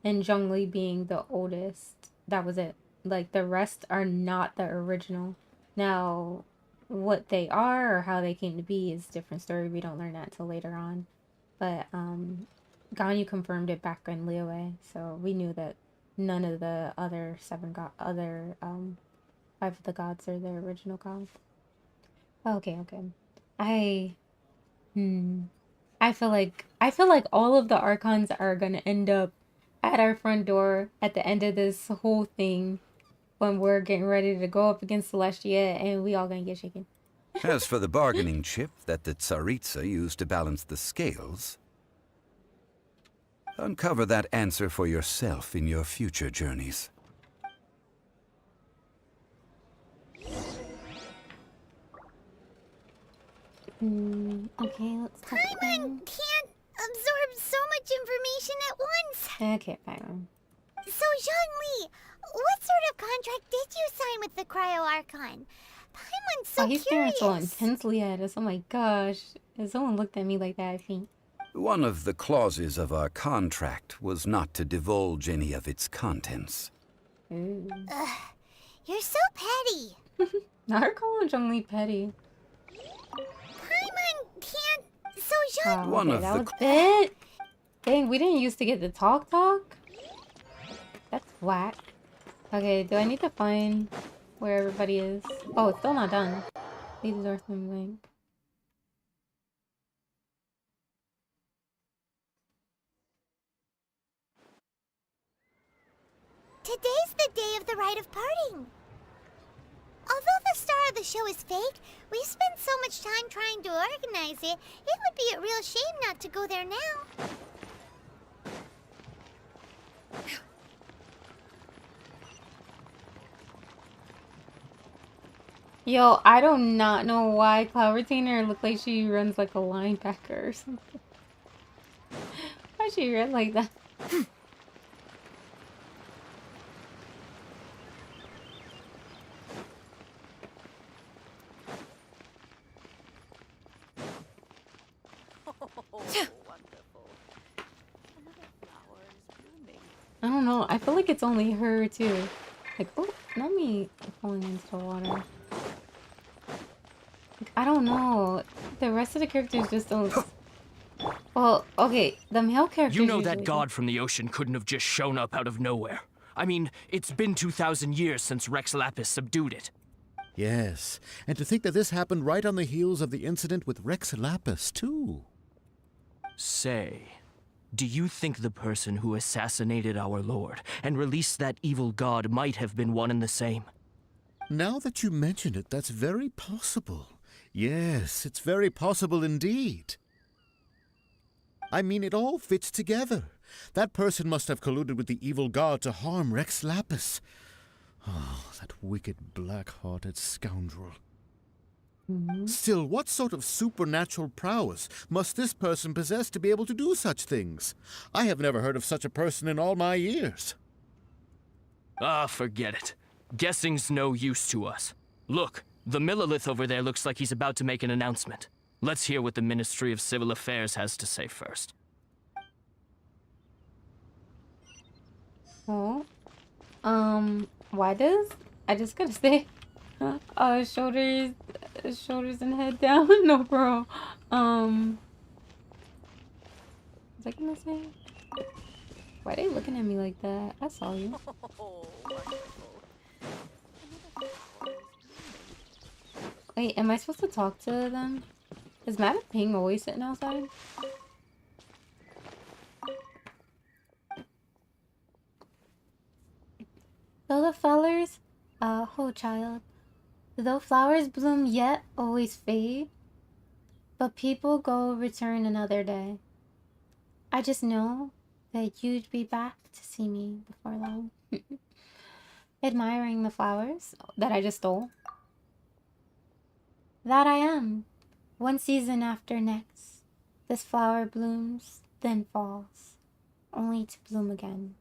and Zhongli being the oldest. That was it. Like the rest are not the original. Now, what they are or how they came to be is a different story. We don't learn that until later on. But Ganyu confirmed it back in Liyue, so we knew that none of the other 5 of the gods are the original gods. Okay. I feel like all of the archons are gonna end up at our front door at the end of this whole thing when we're getting ready to go up against Celestia, and we all gonna get shaken. As for the bargaining chip that the Tsaritsa used to balance the scales, uncover that answer for yourself in your future journeys. Okay, let's talk Paimon can't absorb so much information at once. Okay, fine. So, Zhongli, what sort of contract did you sign with the Cryo Archon? Paimon's so He's curious. staring so intensely at us. Oh my gosh. If someone looked at me like that, I think. One of the clauses of our contract was not to divulge any of its contents. Ooh. You're so petty. Not her calling Zhongli petty. Paimon can't... So, Zhongli... One of that the was it. Dang, we didn't used to get to talk? That's whack. Okay, do I need to find where everybody is? Oh, it's still not done. Lead the Northman Link. Today's the day of the rite of parting. Although the star of the show is fake, we spent so much time trying to organize it, it would be a real shame not to go there now. Yo, I do not know why Cloud Retainer looked like she runs like a linebacker or something. Why she run like that? I don't know. I feel like it's only her too. Like, oh, not me falling into the water. Like, I don't know. The rest of the characters just don't. Well, okay, the male characters. You know that usually god from the ocean couldn't have just shown up out of nowhere. I mean, it's been 2,000 years since Rex Lapis subdued it. Yes, and to think that this happened right on the heels of the incident with Rex Lapis, too. Say, do you think the person who assassinated our lord and released that evil god might have been one and the same? Now that you mention it, that's very possible. Yes, it's very possible indeed. I mean, it all fits together. That person must have colluded with the evil god to harm Rex Lapis. Oh, that wicked, black-hearted scoundrel. Still, what sort of supernatural prowess must this person possess to be able to do such things? I have never heard of such a person in all my years. Ah, forget it. Guessing's no use to us. Look, the Millilith over there looks like he's about to make an announcement. Let's hear what the Ministry of Civil Affairs has to say first. Oh. Why does? I just gotta say, shoulders and head down. No, bro. What's I gonna say? Why are they looking at me like that? I saw you. Wait, am I supposed to talk to them? Is Madam Ping always sitting outside? Though the flowers, oh child, though flowers bloom yet always fade, but people go return another day. I just know that you'd be back to see me before long. Admiring the flowers that I just stole. That I am. One season after next, this flower blooms, then falls, only to bloom again.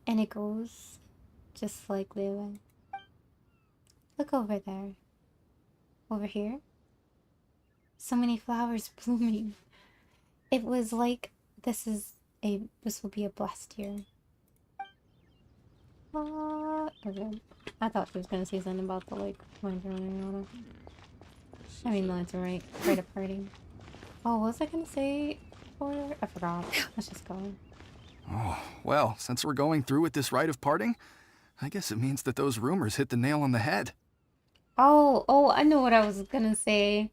And it goes just like Liyue. Look over there. Over here. So many flowers blooming. It was like this will be a blessed year. Okay. I thought she was gonna say something about the like running. I mean, no, it's right at party. Oh, what was I gonna say for her? I forgot. Let's just go. Oh, well, since we're going through with this rite of parting, I guess it means that those rumors hit the nail on the head. Oh, I know what I was gonna say.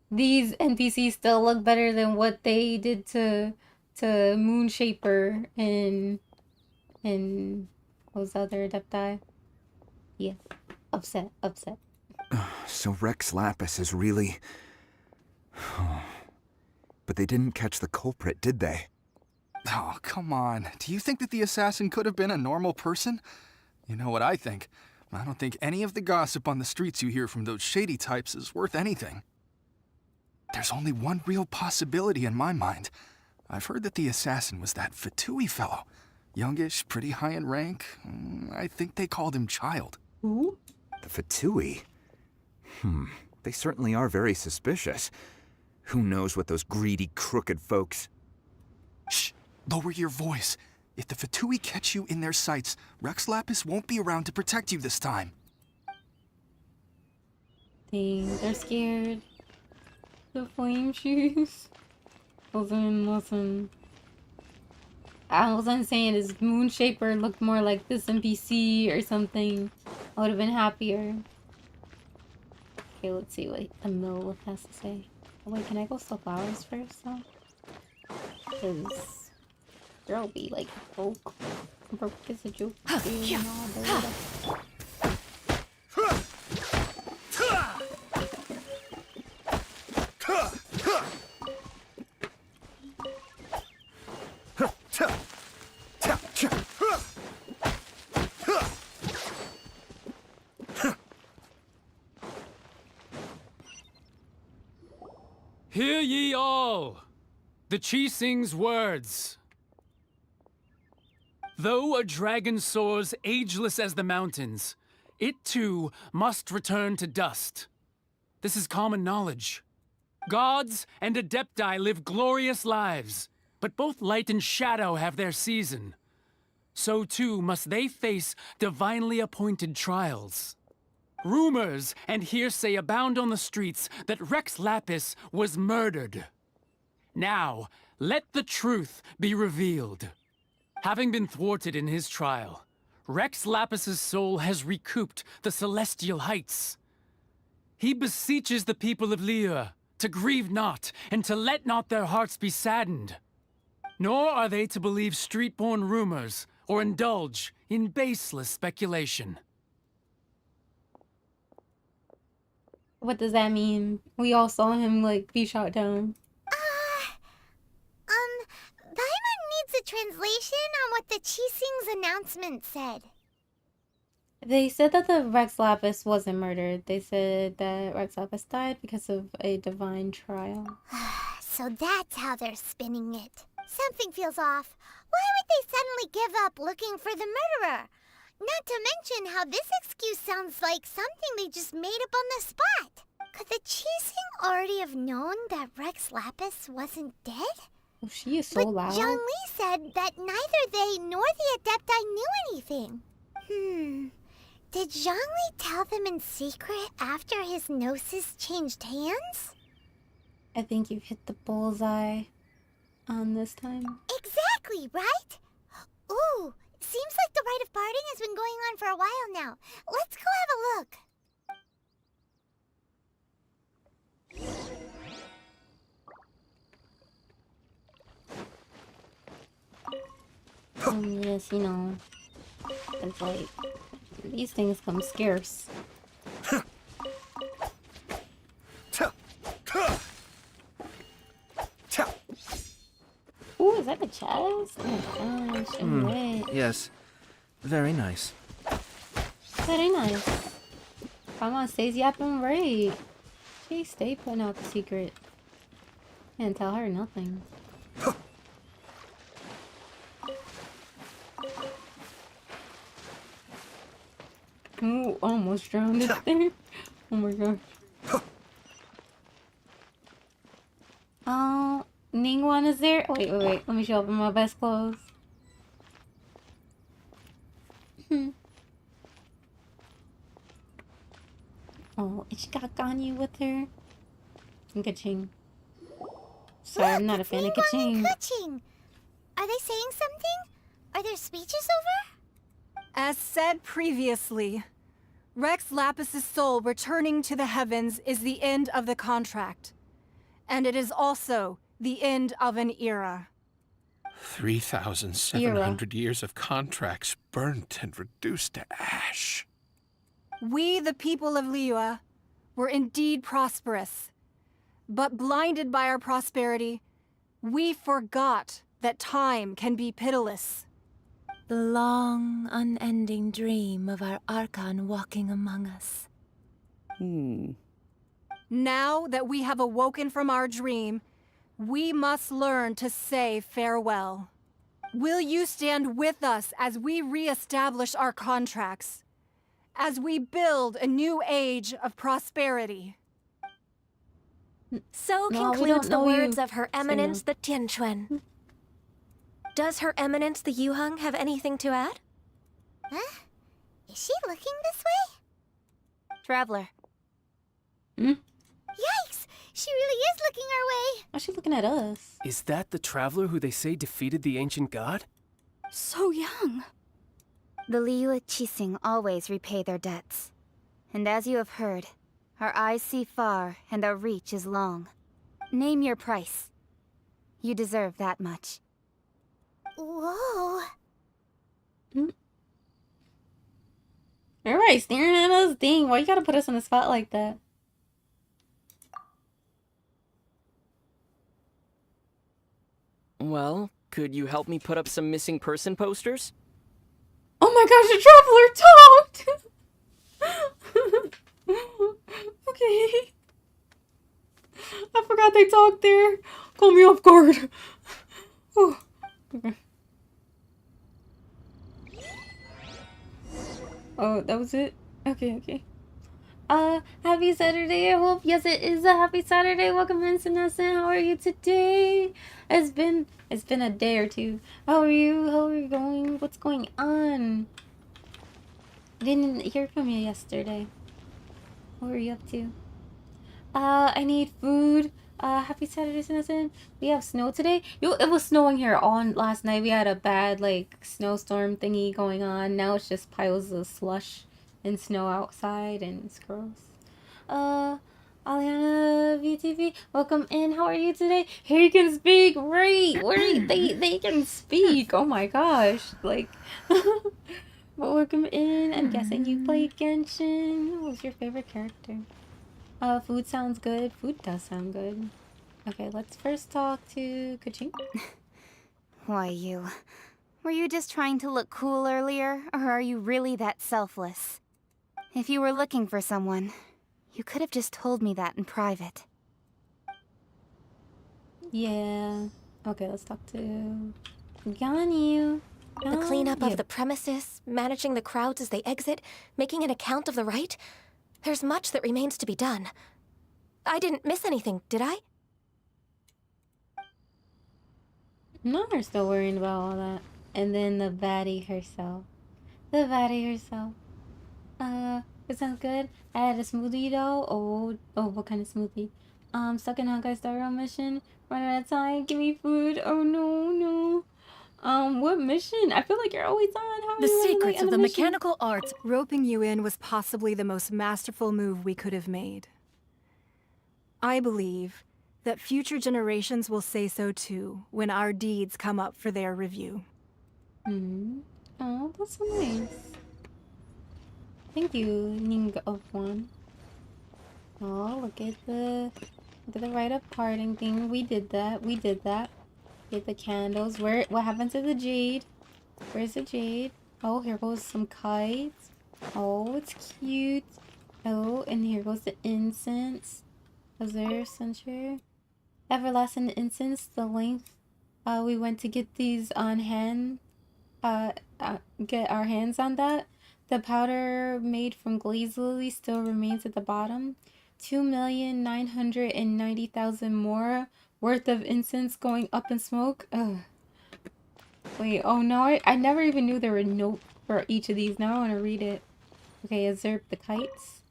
These NPCs still look better than what they did to Moonshaper and what was the other Adepti? Yeah. Upset. So Rex Lapis is really... But they didn't catch the culprit, did they? Oh, come on. Do you think that the assassin could have been a normal person? You know what I think. I don't think any of the gossip on the streets you hear from those shady types is worth anything. There's only one real possibility in my mind. I've heard that the assassin was that Fatui fellow. Youngish, pretty high in rank. I think they called him Child. Who? The Fatui? They certainly are very suspicious. Who knows what those greedy, crooked folks... Shh! Lower your voice. If the Fatui catch you in their sights, Rex Lapis won't be around to protect you this time. Dang, they're scared. The flame shoes. Listen. I wasn't saying his Moonshaper looked more like this NPC or something. I would have been happier. Okay, let's see what the mill has to say. Oh, wait, can I go steal flowers first though? Because there'll be like broke is a joke. Hear ye all, the Chising's words. Though a dragon soars ageless as the mountains, it too must return to dust. This is common knowledge. Gods and Adepti live glorious lives, but both light and shadow have their season. So too must they face divinely appointed trials. Rumors and hearsay abound on the streets that Rex Lapis was murdered. Now, let the truth be revealed. Having been thwarted in his trial, Rex Lapis's soul has recouped the celestial heights. He beseeches the people of Liyue to grieve not and to let not their hearts be saddened. Nor are they to believe street-born rumors or indulge in baseless speculation. What does that mean? We all saw him like be shot down. Paimon needs a translation on what the Chising's announcement said. They said that the Rex Lapis wasn't murdered. They said that Rex Lapis died because of a divine trial. So that's how they're spinning it. Something feels off. Why would they suddenly give up looking for the murderer? Not to mention how this excuse sounds like something they just made up on the spot. Could the Chising already have known that Rex Lapis wasn't dead? Oh, she is so loud. But Zhongli said that neither they nor the Adepti knew anything. Did Zhongli tell them in secret after his gnosis changed hands? I think you've hit the bullseye on this time. Exactly, right? Ooh, seems like the rite of parting has been going on for a while now. Let's go have a look. Yes, you know, it's like these things come scarce. Ooh, is that a chest? Oh my gosh, I'm wet. Yes. Very nice. Very nice. Grandma stays yapping right. She stay putting out the secret. Can't tell her nothing. Ooh, almost drowned it there. Oh my gosh. Oh, Ningguang is there? Wait. Let me show up in my best clothes. Oh, and she got Ganyu with her. And Kaching. Sorry, I'm not a fan of Kaching. Kaching. Are they saying something? Are there speeches over? As said previously, Rex Lapis' soul returning to the heavens is the end of the contract. And it is also the end of an era. 3,700 years of contracts burnt and reduced to ash. We, the people of Liyue, were indeed prosperous. But blinded by our prosperity, we forgot that time can be pitiless. The long, unending dream of our Archon walking among us. Now that we have awoken from our dream, we must learn to say farewell. Will you stand with us as we re-establish our contracts? As we build a new age of prosperity? So No, we concludes don't the know words you. of Her Eminence the Tianquan. Does Her Eminence the Yuheng have anything to add? Huh? Is she looking this way? Traveler. Yikes! She really is looking our way. Why's she looking at us? Is that the traveler who they say defeated the ancient god? So young. The Liyue Qixing always repay their debts. And as you have heard, our eyes see far and our reach is long. Name your price. You deserve that much. Whoa. Everybody's staring at us. Dang, why you gotta put us on the spot like that? Well, could you help me put up some missing person posters? Oh my gosh, the traveler talked! Okay. I forgot they talked there. Call me off guard. Oh. Okay. Oh, that was it? Okay. Happy Saturday, I hope. Yes, it is a happy Saturday. Welcome in, Senescent. How are you today? It's been a day or two. How are you? How are you going? What's going on? I didn't hear from you yesterday. What were you up to? I need food. Happy Saturday, Senescent. We have snow today. Yo, it was snowing here on last night. We had a bad, like, snowstorm thingy going on. Now it's just piles of slush and snow outside, and it's gross. Aliana VTV, welcome in. How are you today? He can speak. Right. They can speak. Oh my gosh. Like, but welcome in. I'm guessing you play Genshin. What was your favorite character? Food sounds good. Food does sound good. Okay, let's first talk to Kaching. Why you? Were you just trying to look cool earlier, or are you really that selfless? If you were looking for someone, you could have just told me that in private. Yeah. Okay, let's talk to Ganyu. The cleanup of the premises, managing the crowds as they exit, making an account of the rite. There's much that remains to be done. I didn't miss anything, did I? No, we're still worrying about all that. And then the baddie herself. It sounds good. I had a smoothie though. Oh, what kind of smoothie? Stuck in Honkai Star Rail mission. Run out of time. Give me food. Oh no. What mission? I feel like you're always on. How are The you on, like, secrets on of a the mission? mechanical arts. Roping you in was possibly the most masterful move we could have made. I believe that future generations will say so too when our deeds come up for their review. Oh, that's so nice. Thank you, Ning of One. Oh, look at the rite of parting thing. We did that. We did that. Get the candles. What happened to the jade? Where's the jade? Oh, here goes some kites. Oh, it's cute. Oh, and here goes the incense. Was there censure? Everlasting incense, the length we went to get these on hand. Get our hands on that. The powder made from glazed lily still remains at the bottom. 2,990,000 more worth of incense going up in smoke. Ugh. Wait, oh no, I never even knew there were notes for each of these. Now I want to read it. Okay, observe the kites.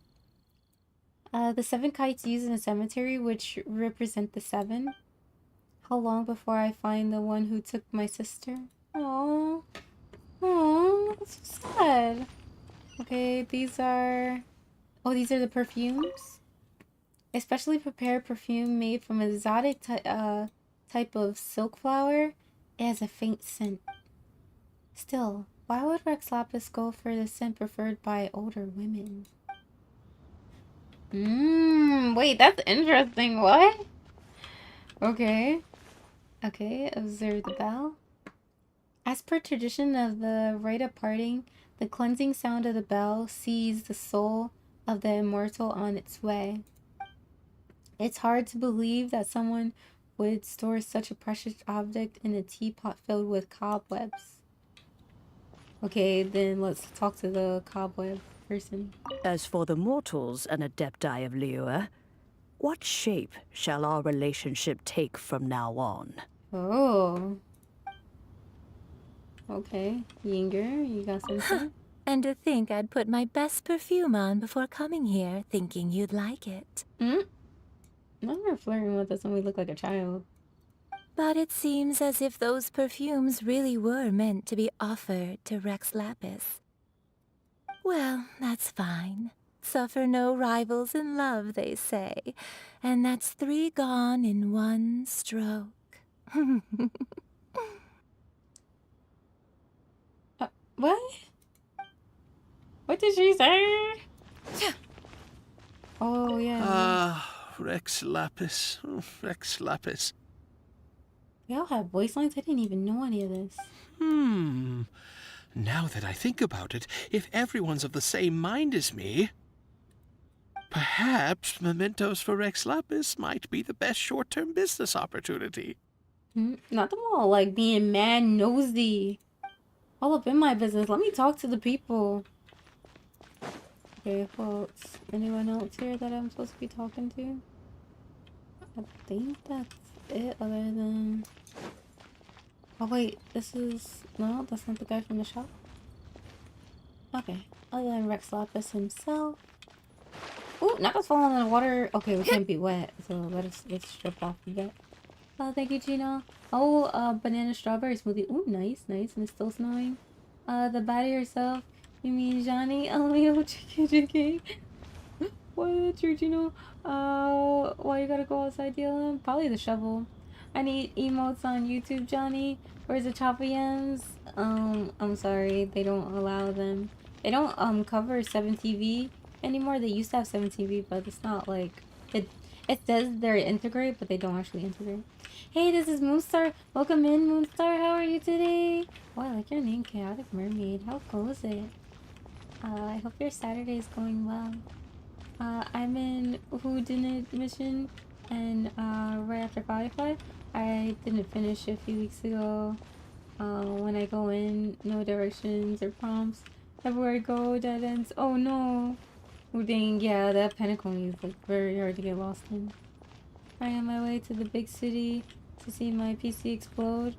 The 7 kites used in a cemetery, which represent the 7. How long before I find the one who took my sister? Aww. Aww, that's so sad. Okay, these are... Oh, these are the perfumes. Especially prepared perfume made from an exotic type of silk flower. It has a faint scent. Still, why would Rex Lapis go for the scent preferred by older women? Wait, that's interesting. What? Okay. Okay, observe the bell. As per tradition of the rite of parting, the cleansing sound of the bell sees the soul of the immortal on its way. It's hard to believe that someone would store such a precious object in a teapot filled with cobwebs. Okay, then let's talk to the cobweb person. As for the mortals and Adepti of Liyue, what shape shall our relationship take from now on? Oh. Okay, Yinger, you got something? And to think I'd put my best perfume on before coming here, thinking you'd like it. I'm not flirting with us when we look like a child. But it seems as if those perfumes really were meant to be offered to Rex Lapis. Well, that's fine. Suffer no rivals in love, they say. And that's 3 gone in 1 stroke. What? What did she say? Oh, yeah. Rex Lapis. Oh, Rex Lapis. They all have voice lines? I didn't even know any of this. Now that I think about it, if everyone's of the same mind as me, perhaps mementos for Rex Lapis might be the best short-term business opportunity. Not them all like being mad nosy. All up in my business. Let me talk to the people. Okay, who else? Anyone else here that I'm supposed to be talking to? I think that's it, other than... Oh wait, this is... No, that's not the guy from the shop. Okay, other than Rex Lapis himself. Ooh, now it's falling in the water. Okay, we can't be wet, so let's strip off a bit. Oh, thank you, Gina. Oh, banana strawberry smoothie. Ooh, nice, nice, and it's still snowing. The baddie herself. You mean Johnny? Oh, yo, chicky. What, Georgino? Why you gotta go outside dealing? Probably the shovel. I need emotes on YouTube, Johnny. Where's the Chopper Yams? I'm sorry, they don't allow them. They don't, cover 7TV anymore. They used to have 7TV, but it's not like... It says they're integrate, but they don't actually integrate. Hey, this is Moonstar. Welcome in, Moonstar. How are you today? Oh, I like your name, Chaotic Mermaid. How goes it? I hope your Saturday is going well. I'm in Who Didn't Mission, and right after Firefly, I didn't finish a few weeks ago. When I go in, no directions or prompts. Everywhere I go, dead ends. Oh no! Oh dang, yeah, that Pentacone is like very hard to get lost in. I am on my way to the big city to see my PC explode.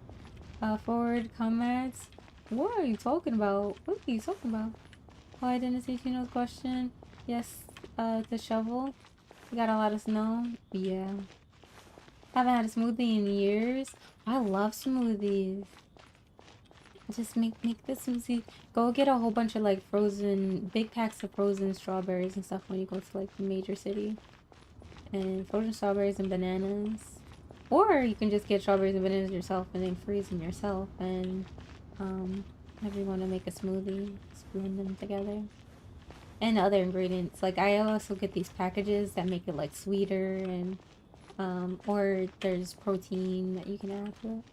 Forward, comrades. What are you talking about? What are you talking about? Oh, I didn't see Chino's question. Yes, the shovel. We got a lot of snow. Yeah. Haven't had a smoothie in years. I love smoothies. Just make the smoothie. Go get a whole bunch of like frozen, big packs of frozen strawberries and stuff when you go to like the major city. And frozen strawberries and bananas. Or you can just get strawberries and bananas yourself and then freeze them yourself and if you want to make a smoothie, just blend them together. And other ingredients. Like I also get these packages that make it like sweeter and or there's protein that you can add to it.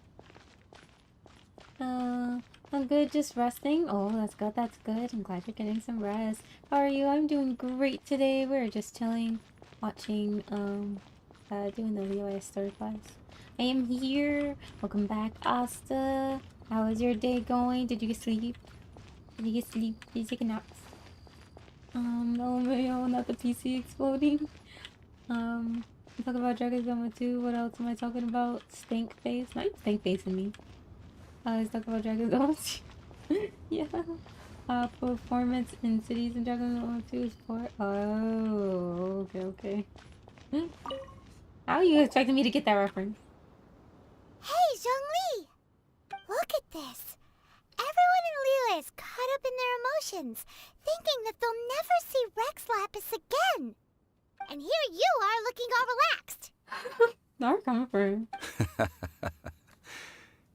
I'm good, just resting. Oh, that's good, that's good. I'm glad you're getting some rest. How are you? I'm doing great today. We're just chilling, watching, doing the Leo story class. I am here. Welcome back, Asta. How is your day going? Did you get sleep? Did you get sleep? Did you take a nap? Oh man, not the PC exploding. I'm talking about Dragon Dogma 2. What else am I talking about? Stink face? Not stink face in me. I was talking about Dragon Dogma 2. Yeah. Performance in cities in Dragon Dogma 2 is poor. Oh, okay. How are you expecting me to get that reference? Hey, Zhongli! Look at this. Everyone in Liyue is caught up in their emotions, thinking that they'll never see Rex Lapis again. And here you are looking all relaxed. Not comfort.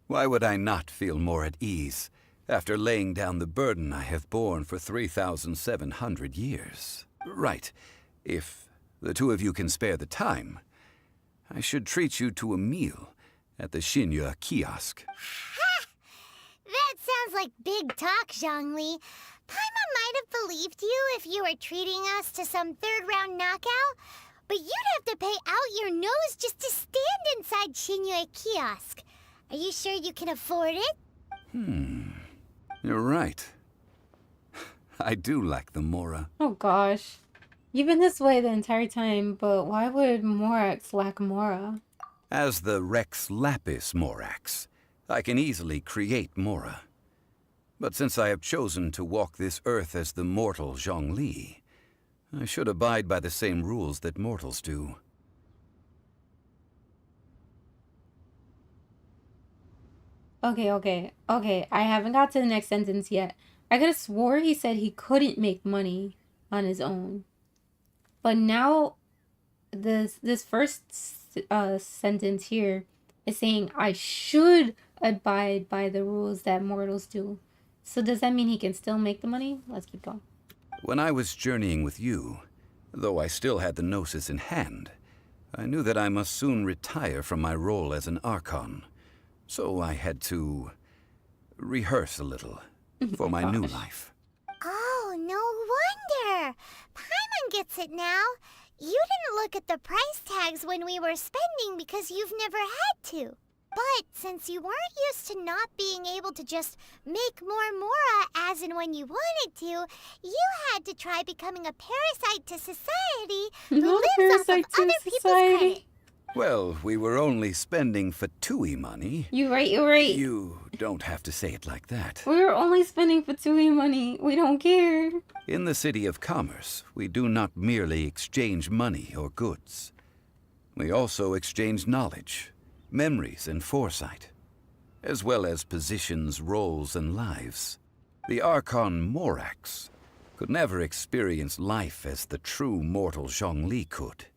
Why would I not feel more at ease after laying down the burden I have borne for 3,700 years? Right. If the two of you can spare the time, I should treat you to a meal at the Shinya kiosk. Ha! That sounds like big talk, Zhongli. Paimon might have believed you if you were treating us to some third-round knockout, but you'd have to pay out your nose just to stand inside Shinya kiosk. Are you sure you can afford it? You're right. I do like the Mora. Oh gosh. You've been this way the entire time, but why would Morax lack Mora? As the Rex Lapis Morax, I can easily create Mora. But since I have chosen to walk this earth as the mortal Zhongli, I should abide by the same rules that mortals do. Okay. I haven't got to the next sentence yet. I could have swore he said he couldn't make money on his own. But now, this first sentence here is saying I should abide by the rules that mortals do. So does that mean he can still make the money? Let's keep going. When I was journeying with you, though I still had the Gnosis in hand, I knew that I must soon retire from my role as an Archon. So I had to rehearse a little for my new life. Oh, no wonder. Paimon gets it now. You didn't look at the price tags when we were spending because you've never had to. But since you weren't used to not being able to just make more Mora as and when you wanted to, you had to try becoming a parasite to society who lives off of other people's credit. Well, we were only spending Fatui money. You're right. You don't have to say it like that. We're only spending Fatui money. We don't care. In the City of Commerce, we do not merely exchange money or goods. We also exchange knowledge, memories, and foresight, as well as positions, roles, and lives. The Archon Morax could never experience life as the true mortal Zhongli could,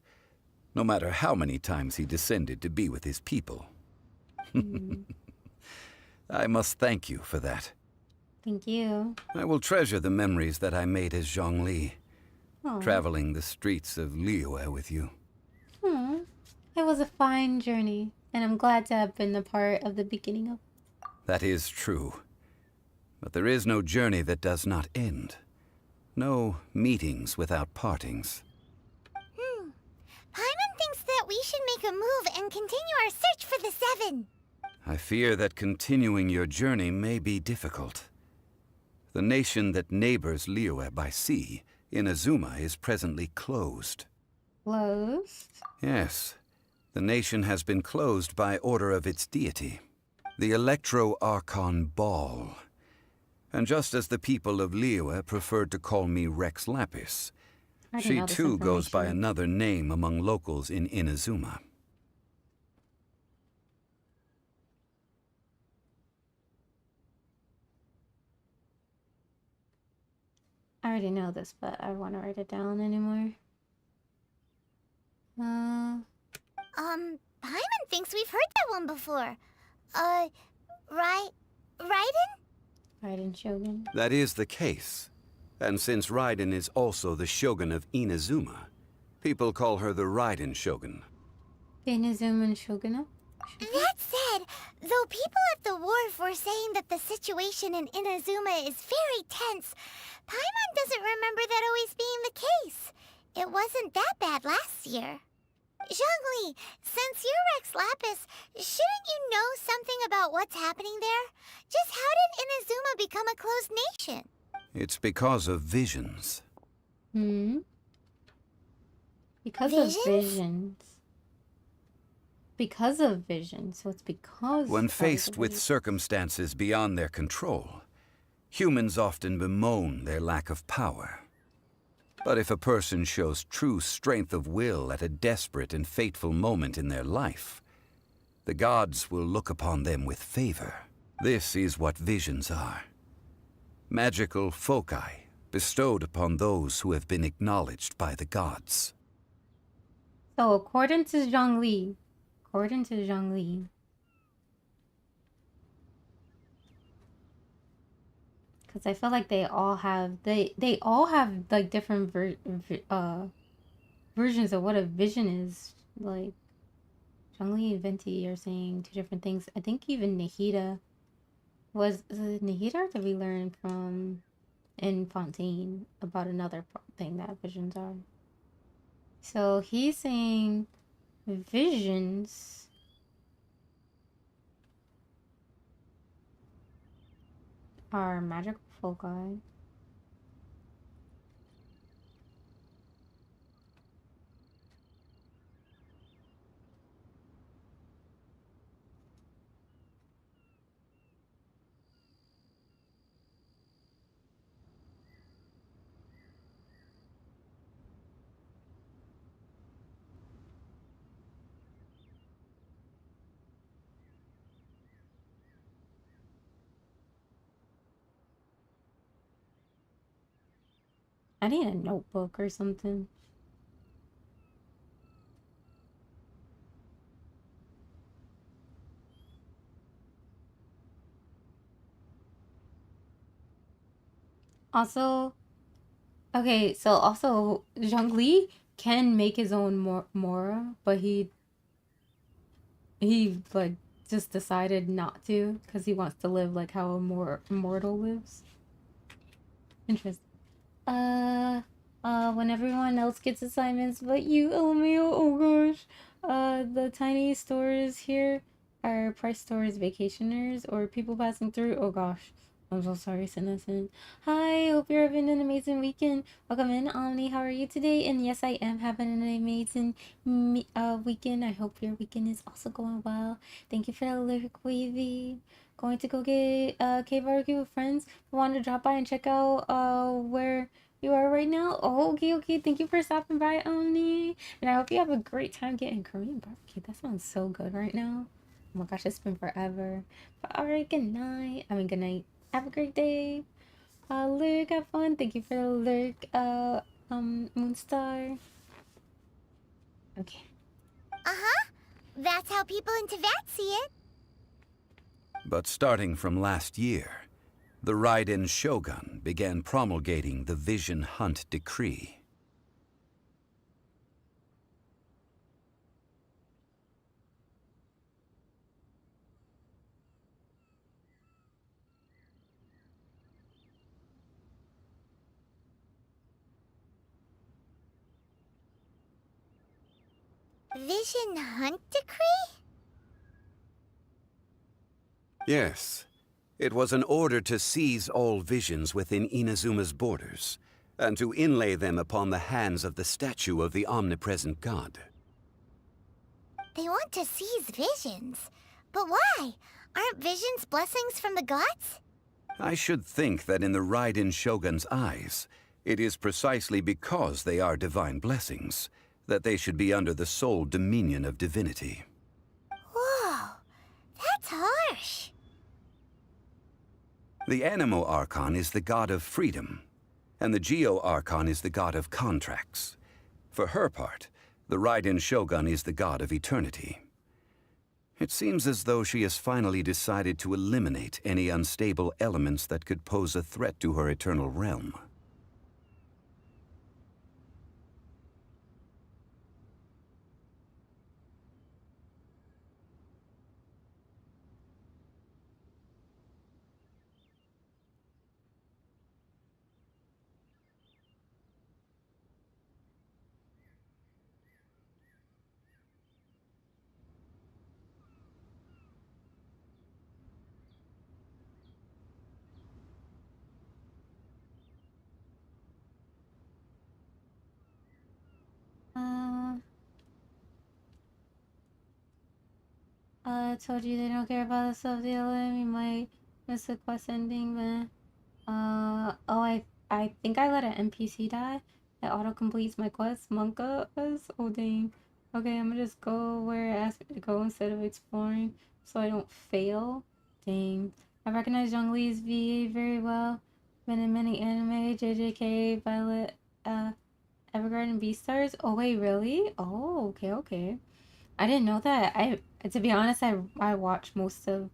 no matter how many times he descended to be with his people. I must thank you for that. Thank you. I will treasure the memories that I made as Zhongli, Aw. traveling the streets of Liyue with you. It was a fine journey, and I'm glad to have been a part of the beginning of. That is true. But there is no journey that does not end. No meetings without partings. Paimon thinks that we should make a move and continue our search for the Seven. I fear that continuing your journey may be difficult. The nation that neighbors Liyue by sea, Inazuma, is presently closed. Closed? Yes. The nation has been closed by order of its deity, the Electro-Archon Ball. And just as the people of Liyue preferred to call me Rex Lapis, she too goes by another name among locals in Inazuma. already know this, but I want to write it down anymore. Paimon thinks we've heard that one before. Raiden? Raiden Shogun. That is the case. And since Raiden is also the Shogun of Inazuma, people call her the Raiden Shogun. Inazuma Shogun? That said, though people at the wharf were saying that the situation in Inazuma is very tense, Paimon doesn't remember that always being the case. It wasn't that bad last year. Zhongli, since you're Rex Lapis, shouldn't you know something about what's happening there? Just how did Inazuma become a closed nation? It's because of visions. Because of visions. Because of visions, so it's because... When faced with circumstances beyond their control, humans often bemoan their lack of power. But if a person shows true strength of will at a desperate and fateful moment in their life, the gods will look upon them with favor. This is what visions are. Magical foci bestowed upon those who have been acknowledged by the gods. So according to Zhongli, because I feel like they all have like different versions of what a vision is. Like Zhongli and Venti are saying two different things. I think even Nahida was it Nahida, or did we learn from in Fontaine about another thing that visions are? So he's saying visions are magical foci. I need a notebook or something. Also, okay, so also Zhongli can make his own Mora, but he like just decided not to because he wants to live like how a mortal lives. Interesting. When everyone else gets assignments but you, LMAO, oh gosh. The tiny stores here are price stores, vacationers, or people passing through. Oh gosh. I'm so sorry, Innocent. Hi, hope you're having an amazing weekend. Welcome in, Omni. How are you today? And yes, I am having an amazing weekend. I hope your weekend is also going well. Thank you for the lyric, Wavy. Going to go get cave barbecue with friends. Want to drop by and check out where you are right now? Oh, okay. Thank you for stopping by, Omni. And I hope you have a great time getting Korean barbecue. That sounds so good right now. Oh my gosh, it's been forever. But alright, good night. Good night. Have a great day. Lyric, have fun. Thank you for the lyric, Moonstar. Okay. That's how people in Teyvat see it. But starting from last year, the Raiden Shogun began promulgating the Vision Hunt Decree. Vision Hunt Decree? Yes. It was an order to seize all visions within Inazuma's borders, and to inlay them upon the hands of the statue of the omnipresent god. They want to seize visions. But why? Aren't visions blessings from the gods? I should think that in the Raiden Shogun's eyes, it is precisely because they are divine blessings that they should be under the sole dominion of divinity. Whoa, that's harsh. The Anemo Archon is the god of freedom, and the Geo Archon is the god of contracts. For her part, the Raiden Shogun is the god of eternity. It seems as though she has finally decided to eliminate any unstable elements that could pose a threat to her eternal realm. I told you they don't care about the stuff they let me might miss the quest ending, but oh, I think I let an NPC die. It auto completes my quest. Monka is oh dang. Okay, I'm gonna just go where it asked me to go instead of exploring, so I don't fail. Dang. I recognize Zhongli's VA very well. Been in many anime, JJK, Violet, Evergarden, Beastars. Oh wait, really? Oh, okay. I didn't know that. To be honest, I watch most of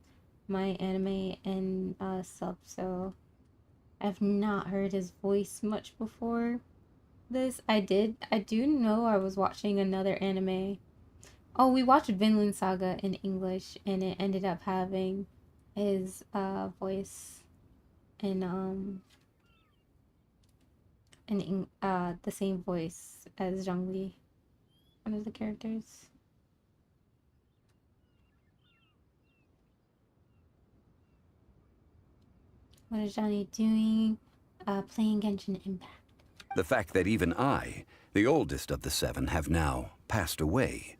my anime and sub, so I've not heard his voice much before this. I do know I was watching another anime. Oh, we watched Vinland Saga in English, and it ended up having his voice in the same voice as Zhongli, one of the characters. What is Johnny doing? Playing Genshin Impact. The fact that even I, the oldest of the seven, have now passed away,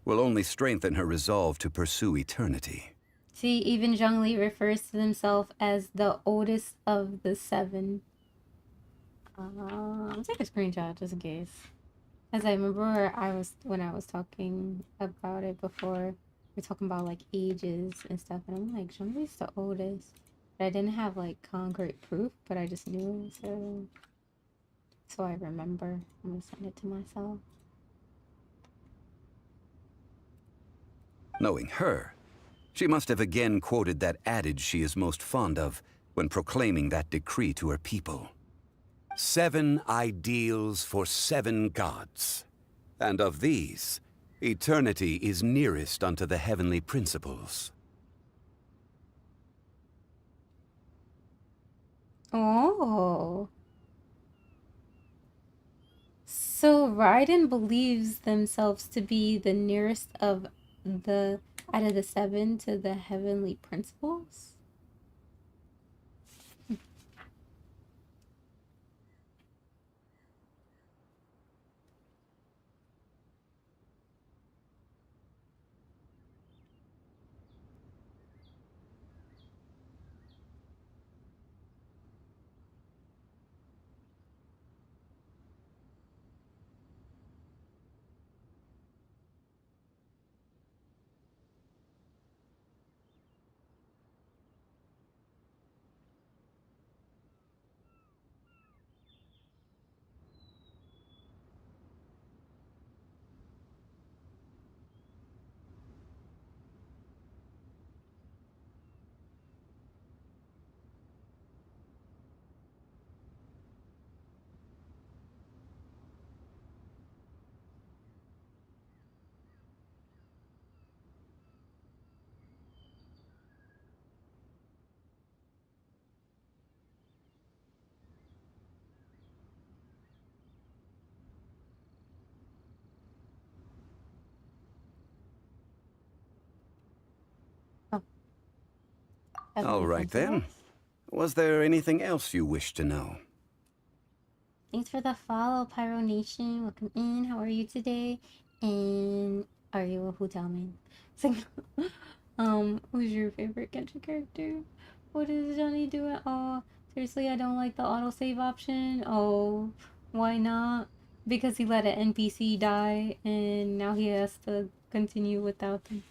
will only strengthen her resolve to pursue eternity. See, even Zhongli refers to himself as the oldest of the seven. I'll take a screenshot just in case. As I remember, when I was talking about it before, we were talking about like ages and stuff, and I'm like, Zhongli's the oldest. But I didn't have like concrete proof, but I just knew, so I remember. I'm gonna send it to myself. Knowing her, she must have again quoted that adage she is most fond of when proclaiming that decree to her people. 7 ideals for 7 gods, and of these, eternity is nearest unto the heavenly principles. Oh. So Raiden believes themselves to be the nearest of the out of the 7 to the heavenly principles? All right then. Was there anything else you wish to know? Thanks for the follow, Pyro Nation. Welcome in. How are you today? And are you a Hutaman? Who's your favorite Genshin character? What is Johnny doing? Oh, seriously, I don't like the autosave option. Oh, why not? Because he let an NPC die, and now he has to continue without them.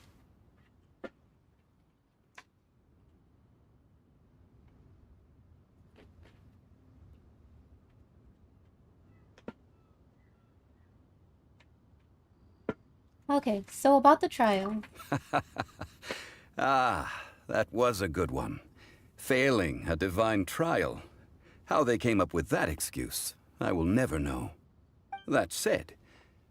Okay, so about the trial. Ah, that was a good one. Failing a divine trial. How they came up with that excuse, I will never know. That said,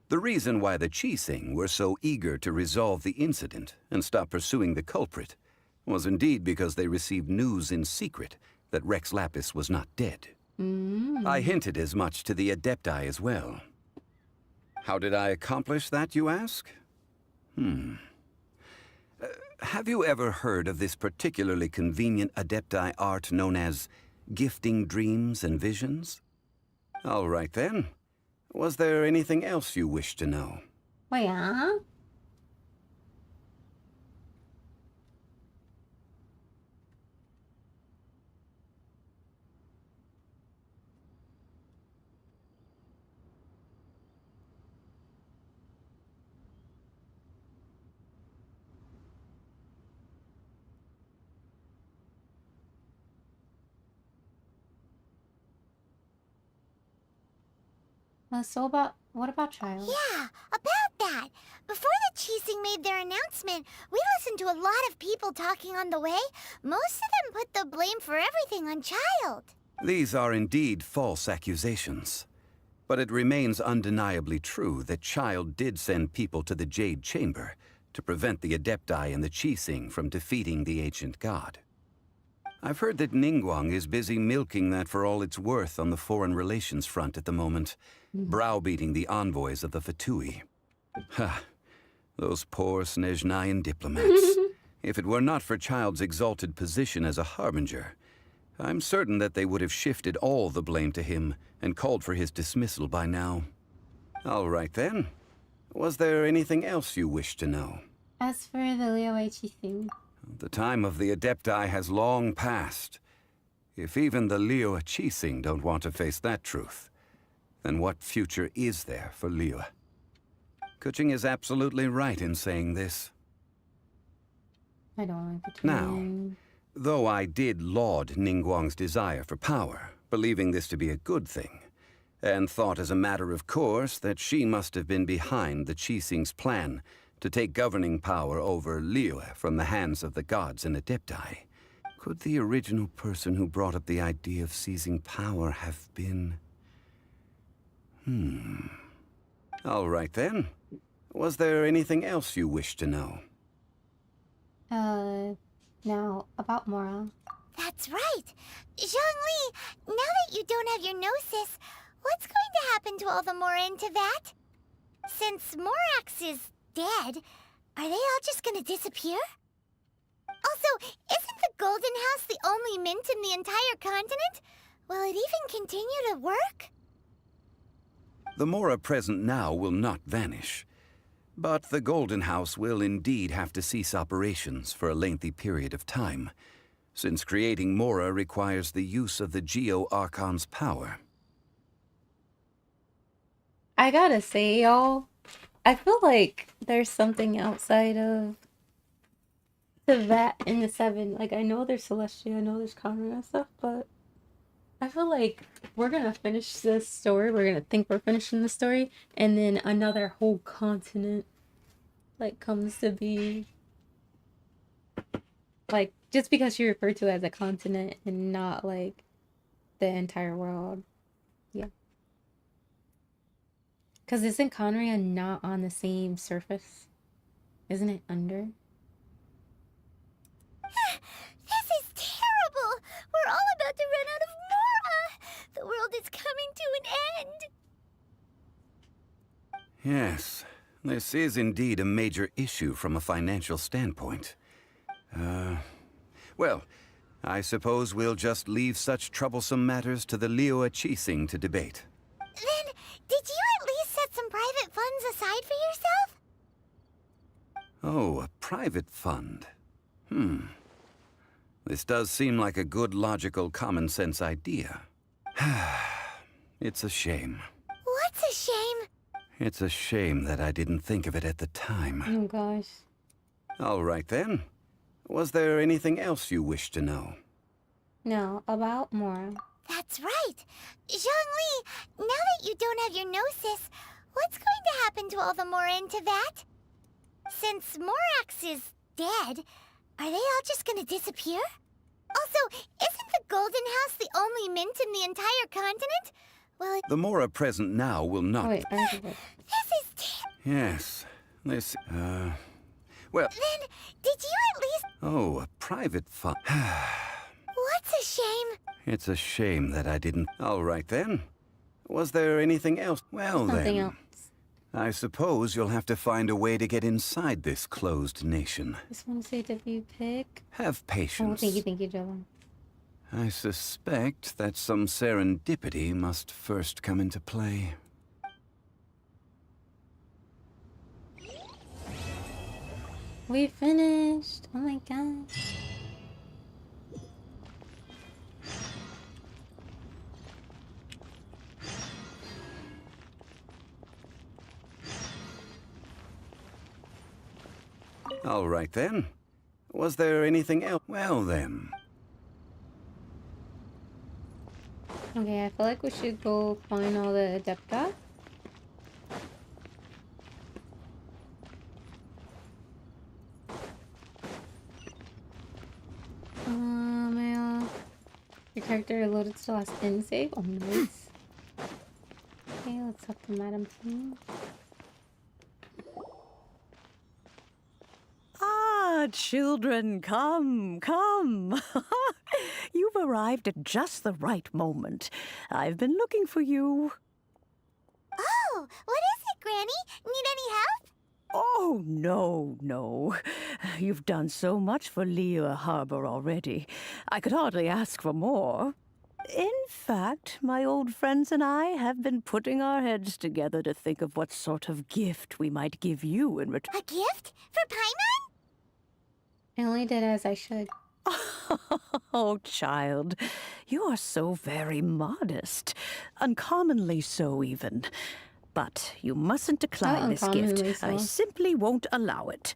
the reason why the Qixing were so eager to resolve the incident and stop pursuing the culprit was indeed because they received news in secret that Rex Lapis was not dead. I hinted as much to the Adepti as well. How did I accomplish that, you ask? Have you ever heard of this particularly convenient Adepti art known as gifting dreams and visions? All right then. Was there anything else you wished to know? Wait, huh? So what about Child? Yeah, about that. Before the Qixing made their announcement, we listened to a lot of people talking on the way. Most of them put the blame for everything on Child. These are indeed false accusations. But it remains undeniably true that Child did send people to the Jade Chamber to prevent the Adepti and the Qixing from defeating the ancient god. I've heard that Ningguang is busy milking that for all it's worth on the foreign relations front at the moment, browbeating the envoys of the Fatui. Ha! Those poor Snezhnayan diplomats. If it were not for Child's exalted position as a harbinger, I'm certain that they would have shifted all the blame to him and called for his dismissal by now. All right then. Was there anything else you wished to know? As for the Liyue thing. The time of the Adepti has long passed. If even the Liyue Qixing don't want to face that truth, then what future is there for Liyue? Kuching is absolutely right in saying this. I don't like it. Now, though I did laud Ningguang's desire for power, believing this to be a good thing, and thought as a matter of course that she must have been behind the Qixing's plan to take governing power over Liyue from the hands of the gods and Adepti, could the original person who brought up the idea of seizing power have been... All right then. Was there anything else you wished to know? Now, about Mora. That's right. Zhongli, now that you don't have your gnosis, what's going to happen to all the Mora in Teyvat? Since Morax is dead, are they all just gonna disappear? Also, isn't the Golden House the only mint in the entire continent? Will it even continue to work? The Mora present now will not vanish. But the Golden House will indeed have to cease operations for a lengthy period of time, since creating Mora requires the use of the Geo-Archon's power. I gotta say, y'all, I feel like there's something outside of Teyvat in the Seven. Like, I know there's Celestia, I know there's Conrad and stuff, but I feel like we're gonna finish this story, we're gonna think we're finishing the story, and then another whole continent, like, comes to be. Like, just because she referred to it as a continent and not, like, the entire world. Yeah. Because isn't Conria not on the same surface? Isn't it under? This is terrible! We're all about to run out of Mora! The world is coming to an end! Yes, this is indeed a major issue from a financial standpoint. Well, I suppose we'll just leave such troublesome matters to the Liyue Qixing to debate. Then, did you at least set some private funds aside for yourself? Oh, a private fund. This does seem like a good, logical, common-sense idea. It's a shame. What's a shame? It's a shame that I didn't think of it at the time. Oh, gosh. All right, then. Was there anything else you wish to know? No, about Mora. That's right. Zhongli, now that you don't have your gnosis, what's going to happen to all the Mora in Teyvat? Since Morax is dead, are they all just gonna disappear? Also, isn't the Golden House the only mint in the entire continent? Well, The Mora present now will not... Wait, I have it. this is... Yes, this, well... Then, did you at least... Oh, a private fund. What's a shame? It's a shame that I didn't... All right, then. Was there anything else? Well, Something then... else. I suppose you'll have to find a way to get inside this closed nation. Just want to say W pick. Have Oh, patience. thank you, Dylan. I suspect that some serendipity must first come into play. We finished. Oh my god. All right, then. Was there anything else? Well, then. Okay, I feel like we should go find all the Adepta. Yeah. Your character loaded to last end save. Oh, nice. Okay, let's talk to Madam Queen. Ah, children, come, come. You've arrived at just the right moment. I've been looking for you. Oh, what is it, Granny? Need any help? Oh, no, no. You've done so much for Liyue Harbor already. I could hardly ask for more. In fact, my old friends and I have been putting our heads together to think of what sort of gift we might give you in return. A gift? For Paimon? I only did as I should. Oh, child, you are so very modest. Uncommonly so, even. But you mustn't decline this gift. I simply won't allow it.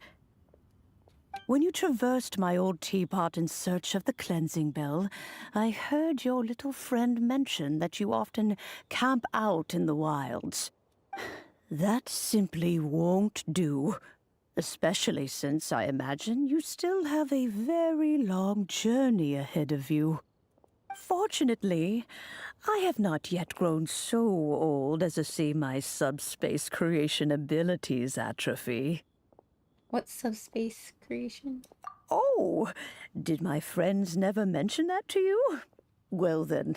When you traversed my old teapot in search of the cleansing bell, I heard your little friend mention that you often camp out in the wilds. That simply won't do. Especially since I imagine you still have a very long journey ahead of you. Fortunately, I have not yet grown so old as to see my subspace creation abilities atrophy. What subspace creation? Oh, did my friends never mention that to you? Well then,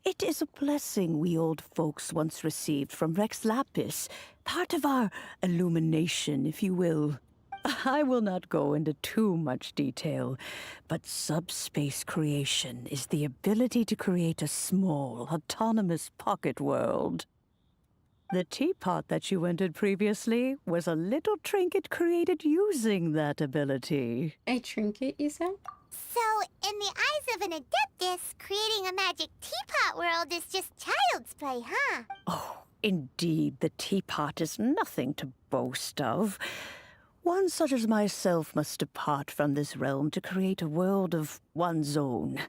it is a blessing we old folks once received from Rex Lapis, part of our illumination, if you will. I will not go into too much detail, but subspace creation is the ability to create a small, autonomous pocket world. The teapot that you entered previously was a little trinket created using that ability. A trinket, you said? So, in the eyes of an Adeptus, creating a magic teapot world is just child's play, huh? Oh, indeed, the teapot is nothing to boast of. One such as myself must depart from this realm to create a world of one's own.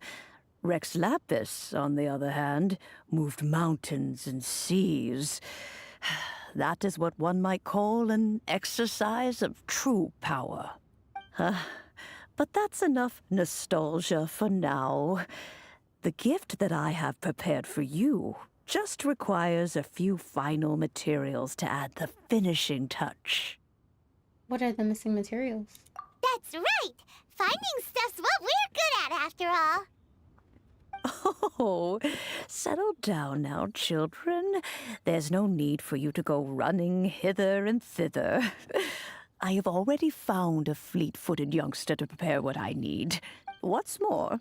Rex Lapis, on the other hand, moved mountains and seas. That is what one might call an exercise of true power. But that's enough nostalgia for now. The gift that I have prepared for you just requires a few final materials to add the finishing touch. What are the missing materials? That's right! Finding stuff's what we're good at, after all. Oh, settle down now, children. There's no need for you to go running hither and thither. I have already found a fleet-footed youngster to prepare what I need. What's more,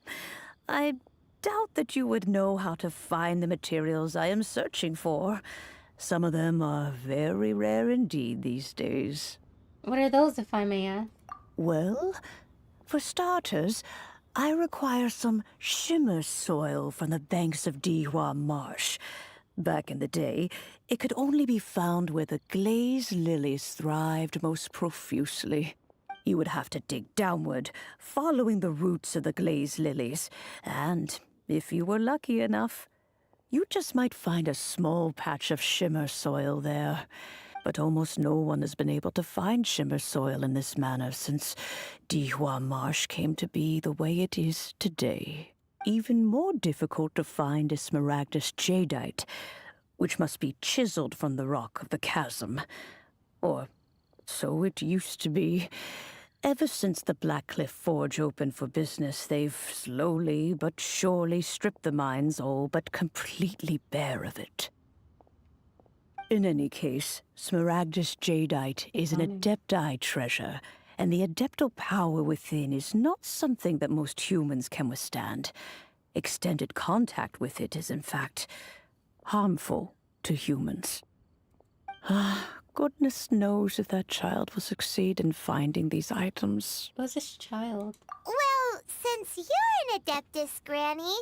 I doubt that you would know how to find the materials I am searching for. Some of them are very rare indeed these days. What are those, if I may ask? Well, for starters, I require some shimmer soil from the banks of Dihua Marsh. Back in the day, it could only be found where the glaze lilies thrived most profusely. You would have to dig downward, following the roots of the glaze lilies, and if you were lucky enough, you just might find a small patch of shimmer soil there. but almost no one has been able to find Shimmer soil in this manner since Dihua Marsh came to be the way it is today. Even more difficult to find is Smaragdus jadeite, which must be chiseled from the rock of the chasm. Or so it used to be. Ever since the Blackcliff Forge opened for business, they've slowly but surely stripped the mines all but completely bare of it. In any case, Smaragdus jadeite is an Adepti treasure, and the adeptal power within is not something that most humans can withstand. Extended contact with it is, in fact, harmful to humans. Goodness knows if that child will succeed in finding these items. Who's this child? Well, since you're an Adeptus, Granny,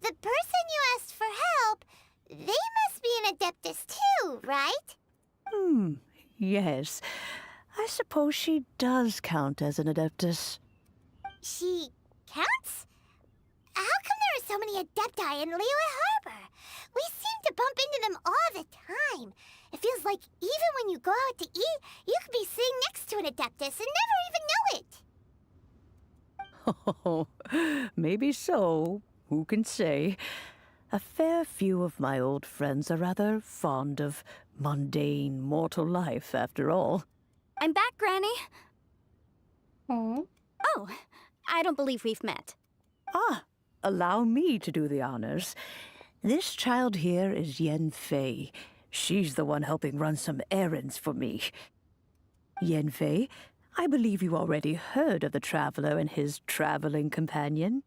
the person you asked for help, they must be an Adeptus too, right? Yes. I suppose she does count as an Adeptus. She counts? How come there are so many Adepti in Liyue Harbor? We seem to bump into them all the time. It feels like even when you go out to eat, you could be sitting next to an Adeptus and never even know it. Oh, maybe so. Who can say? A fair few of my old friends are rather fond of mundane mortal life, after all. I'm back, Granny. Oh. Oh, I don't believe we've met. Allow me to do the honors. This child here is Yen Fei. She's the one helping run some errands for me. Yen Fei, I believe you already heard of the Traveler and his traveling companion.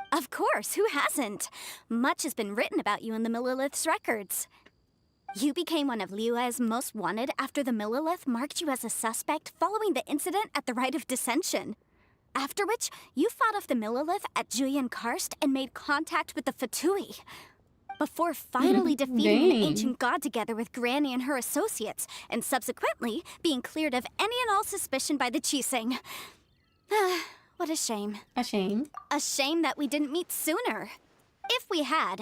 Of course, who hasn't? Much has been written about you in the Millilith's records. You became one of Liyue's most wanted after the Millilith marked you as a suspect following the incident at the Rite of Dissension. After which, you fought off the Millilith at Julian Karst and made contact with the Fatui. Before finally defeating an ancient god together with Granny and her associates, and subsequently being cleared of any and all suspicion by the Chiseng. What a shame. A shame? A shame that we didn't meet sooner. If we had,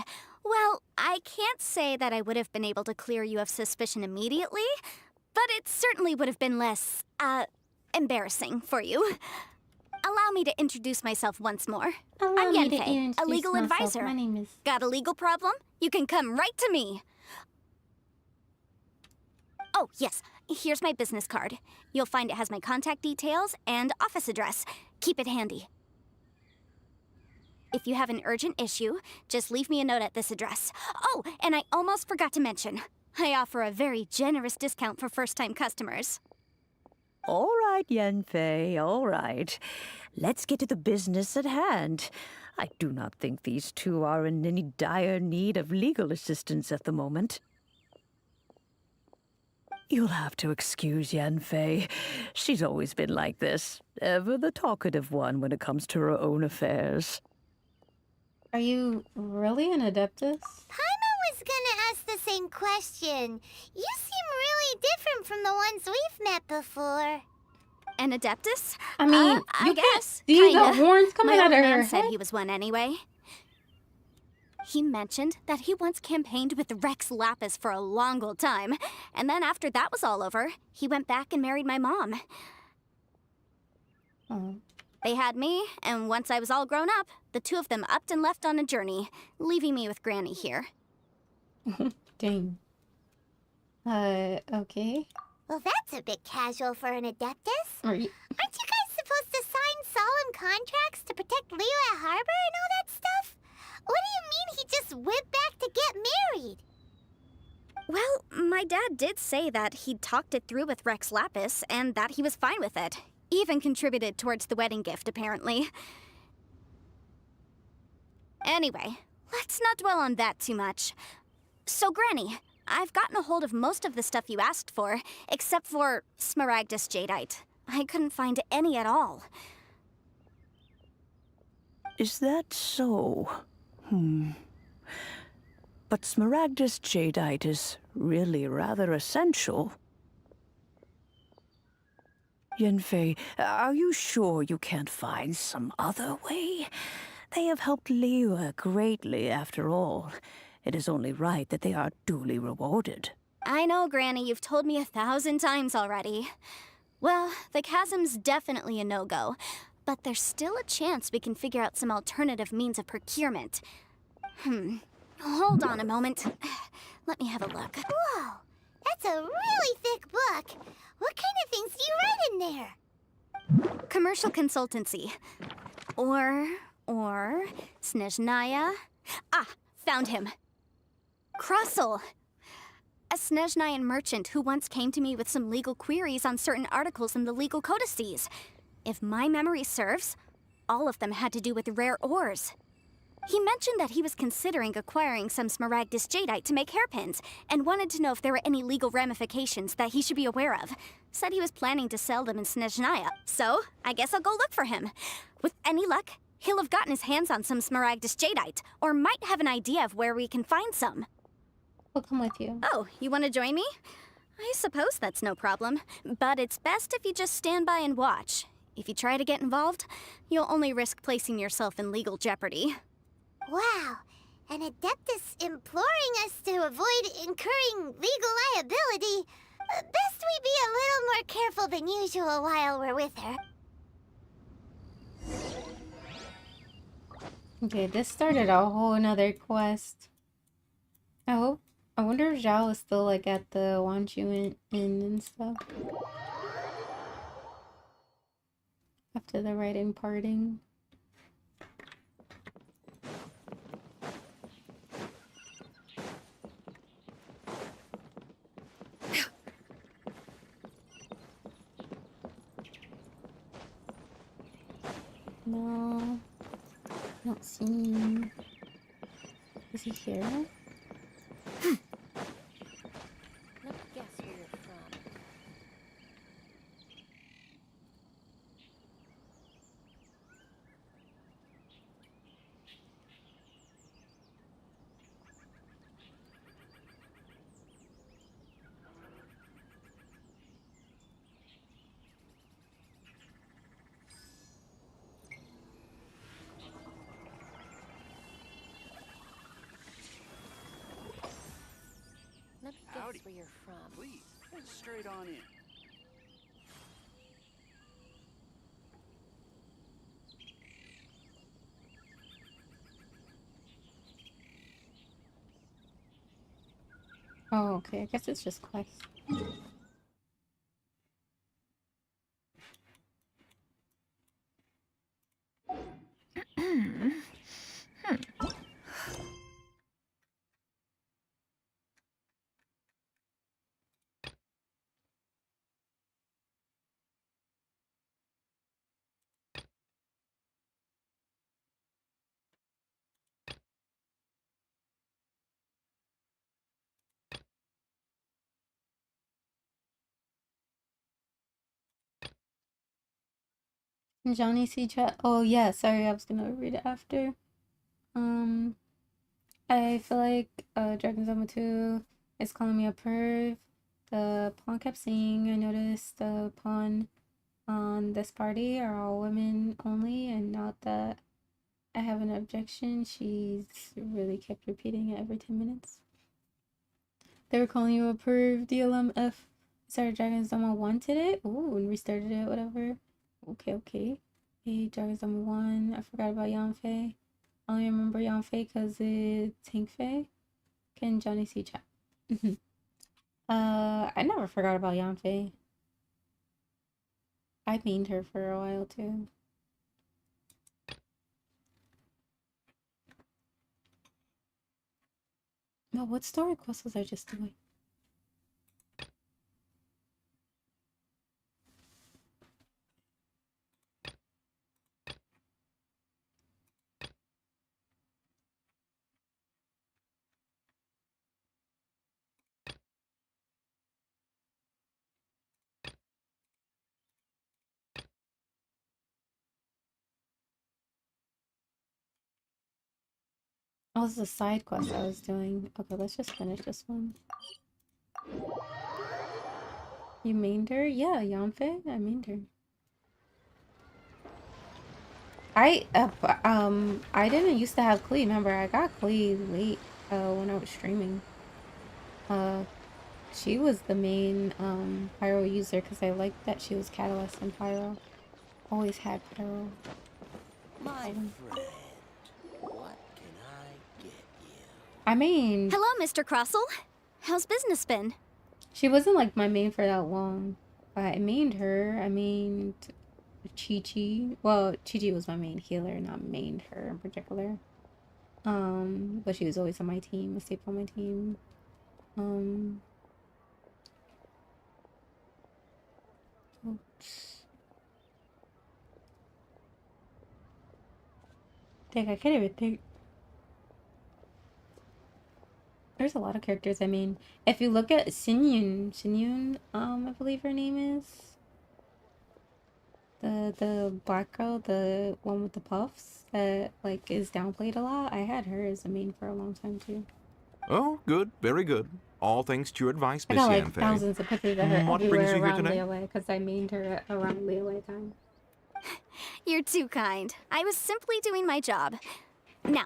well, I can't say that I would have been able to clear you of suspicion immediately, but it certainly would have been less, embarrassing for you. Allow me to introduce myself once more. I'm Yen Fei, a legal advisor. My name is... Got a legal problem? You can come right to me. Oh, yes. Here's my business card. You'll find it has my contact details and office address. Keep it handy. If you have an urgent issue, just leave me a note at this address. Oh, and I almost forgot to mention, I offer a very generous discount for first-time customers. All right, Yen Fei, all right. Let's get to the business at hand. I do not think these two are in any dire need of legal assistance at the moment. You'll have to excuse Yen Fei. She's always been like this, ever the talkative one when it comes to her own affairs. Are you really an Adeptus? Paimon was gonna ask the same question. You seem really different from the ones we've met before. An Adeptus? I mean, I guess. See kinda. the horns coming My out old of man her said head? he was one anyway. He mentioned that he once campaigned with Rex Lapis for a long old time, and then after that was all over, he went back and married my mom. Oh. They had me, and once I was all grown up, the two of them upped and left on a journey, leaving me with Granny here. Dang. Okay. Well, that's a bit casual for an Adeptus. Are you... Aren't you guys supposed to sign solemn contracts to protect Liyue Harbor and all that stuff? What do you mean he just went back to get married? Well, my dad did say that he'd talked it through with Rex Lapis, and that he was fine with it. Even contributed towards the wedding gift, apparently. Anyway, let's not dwell on that too much. So, Granny, I've gotten a hold of most of the stuff you asked for, except for Smaragdus jadeite. I couldn't find any at all. Is that so? But Smaragdus jadeite is really rather essential. Yen Fei, are you sure you can't find some other way? They have helped Liyue greatly, after all. It is only right that they are duly rewarded. I know, Granny, you've told me 1,000 times already. Well, the chasm's definitely a no-go, but there's still a chance we can figure out some alternative means of procurement. Hold on a moment. Let me have a look. Whoa, that's a really thick book. What kind of things do you write in there? Commercial consultancy. Or Snezhnaya. Ah, found him. Crossel. A Snezhnayan merchant who once came to me with some legal queries on certain articles in the legal codices. If my memory serves, all of them had to do with rare ores. He mentioned that he was considering acquiring some smaragdus jadeite to make hairpins, and wanted to know if there were any legal ramifications that he should be aware of. Said he was planning to sell them in Snezhnaya, so I guess I'll go look for him. With any luck, he'll have gotten his hands on some smaragdus jadeite, or might have an idea of where we can find some. I'll come with you. Oh, you want to join me? I suppose that's no problem, but it's best if you just stand by and watch. If you try to get involved, you'll only risk placing yourself in legal jeopardy. Wow, an Adeptus imploring us to avoid incurring legal liability. Best we be a little more careful than usual while we're with her. Okay, this started a whole nother quest. I wonder if Zhao is still like at the Wanchu Inn and stuff. After the writing parting. No, not seen. Is he here? Let me guess where you're from. Let me guess where you're from. Please, straight on in. Oh, okay. I guess it's just quest. Johnny C. Chat. Oh yeah, sorry, I was gonna read it after. I feel like Dragon's Dogma 2 is calling me a perv. The pawn kept saying I noticed the pawn on this party are all women only, and not that I have an objection. She's really kept repeating it every 10 minutes. They were calling you a perv, DLMF. Started Dragon's Dogma 1 today. Ooh, and restarted it, whatever. Okay. Hey, Dragon's Dogma 1. I forgot about Yanfei. I only remember Yanfei because it's Tankfei. Can Johnny see chat? I never forgot about Yanfei. I meaned her for a while too. No, what story quest was I just doing? Oh, this is a side quest I was doing. Okay, let's just finish this one. You mained her? Yeah, Yanfei. I mained her. I didn't used to have Klee. Remember, I got Klee late when I was streaming. she was the main pyro user because I liked that she was catalyst and pyro. Always had pyro. My friend, what can I get you? I mean, Hello, Mr. Crossell. How's business been? she wasn't like my main for that long. But I mained her. I mained Chi-Chi. Well, Chi-Chi was my main healer, not mained her in particular. But she was always on my team, a staple on my team. Oops. Dang, I can't even think. There's a lot of characters. I mean, if you look at Sinyun, I believe her name is. The black girl, the one with the puffs that like is downplayed a lot. I had her as a main for a long time too. Oh, good, very good. All thanks to your advice, I Miss got like Yanfei. thousands of pictures of her What brings everywhere you here around today? Leeway because I mained her around Leeway time. You're too kind. I was simply doing my job. Now,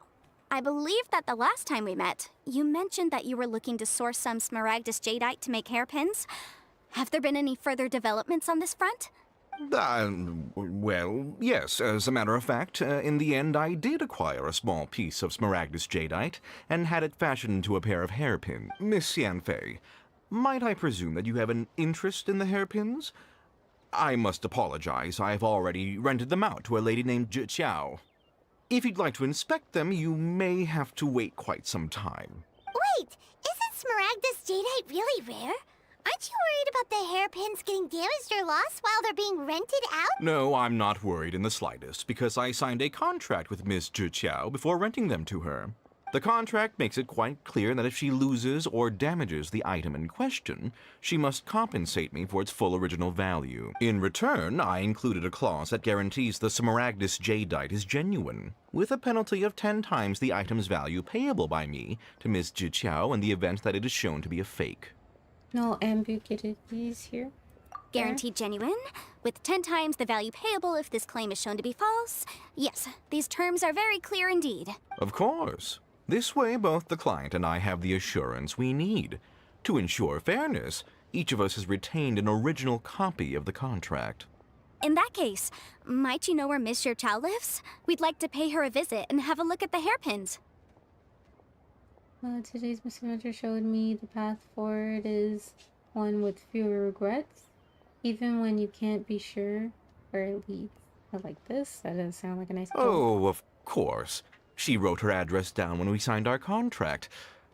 I believe that the last time we met, you mentioned that you were looking to source some smaragdus jadeite to make hairpins. Have there been any further developments on this front? Well, yes, as a matter of fact, in the end I did acquire a small piece of smaragdus jadeite and had it fashioned into a pair of hairpins. Miss Yanfei, might I presume that you have an interest in the hairpins? I must apologize, I've already rented them out to a lady named Jade Chamber. If you'd like to inspect them, you may have to wait quite some time. Wait, isn't smaragdus jadeite really rare? Aren't you worried about the hairpins getting damaged or lost while they're being rented out? No, I'm not worried in the slightest, because I signed a contract with Miss Jade Chamber before renting them to her. The contract makes it quite clear that if she loses or damages the item in question, she must compensate me for its full original value. In return, I included a clause that guarantees the smaragdus jadeite is genuine, with a penalty of 10 times the item's value payable by me to Miss Jade Chamber in the event that it is shown to be a fake. No ambiguities here. Guaranteed genuine, with 10 times the value payable if this claim is shown to be false. Yes, these terms are very clear indeed. Of course. This way, both the client and I have the assurance we need. To ensure fairness, each of us has retained an original copy of the contract. In that case, might you know where Miss Jade Chamber lives? We'd like to pay her a visit and have a look at the hairpins. Today's messenger showed me the path forward is one with fewer regrets, even when you can't be sure where it leads. I like this. That does sound like a nice quote. Oh, of course. She wrote her address down when we signed our contract.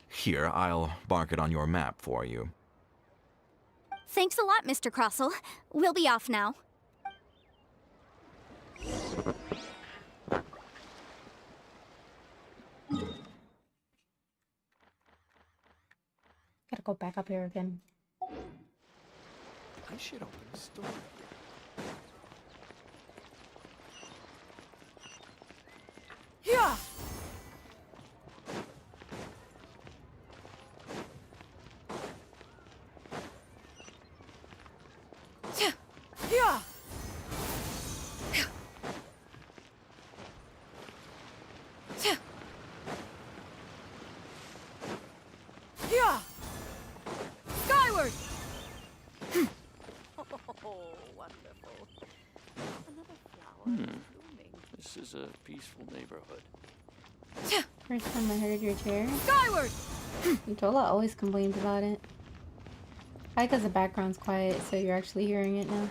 Here, I'll mark it on your map for you. Thanks a lot, Mr. Crossell. We'll be off now. Gotta go back up here again. I should open a store. Yeah. Yeah. Yeah. Skyward. Oh, wonderful. Another flower blooming. This is a peaceful neighborhood. First time I heard your chair. Skyward. Jola always complains about it. I like 'cause the background's quiet, so you're actually hearing it now.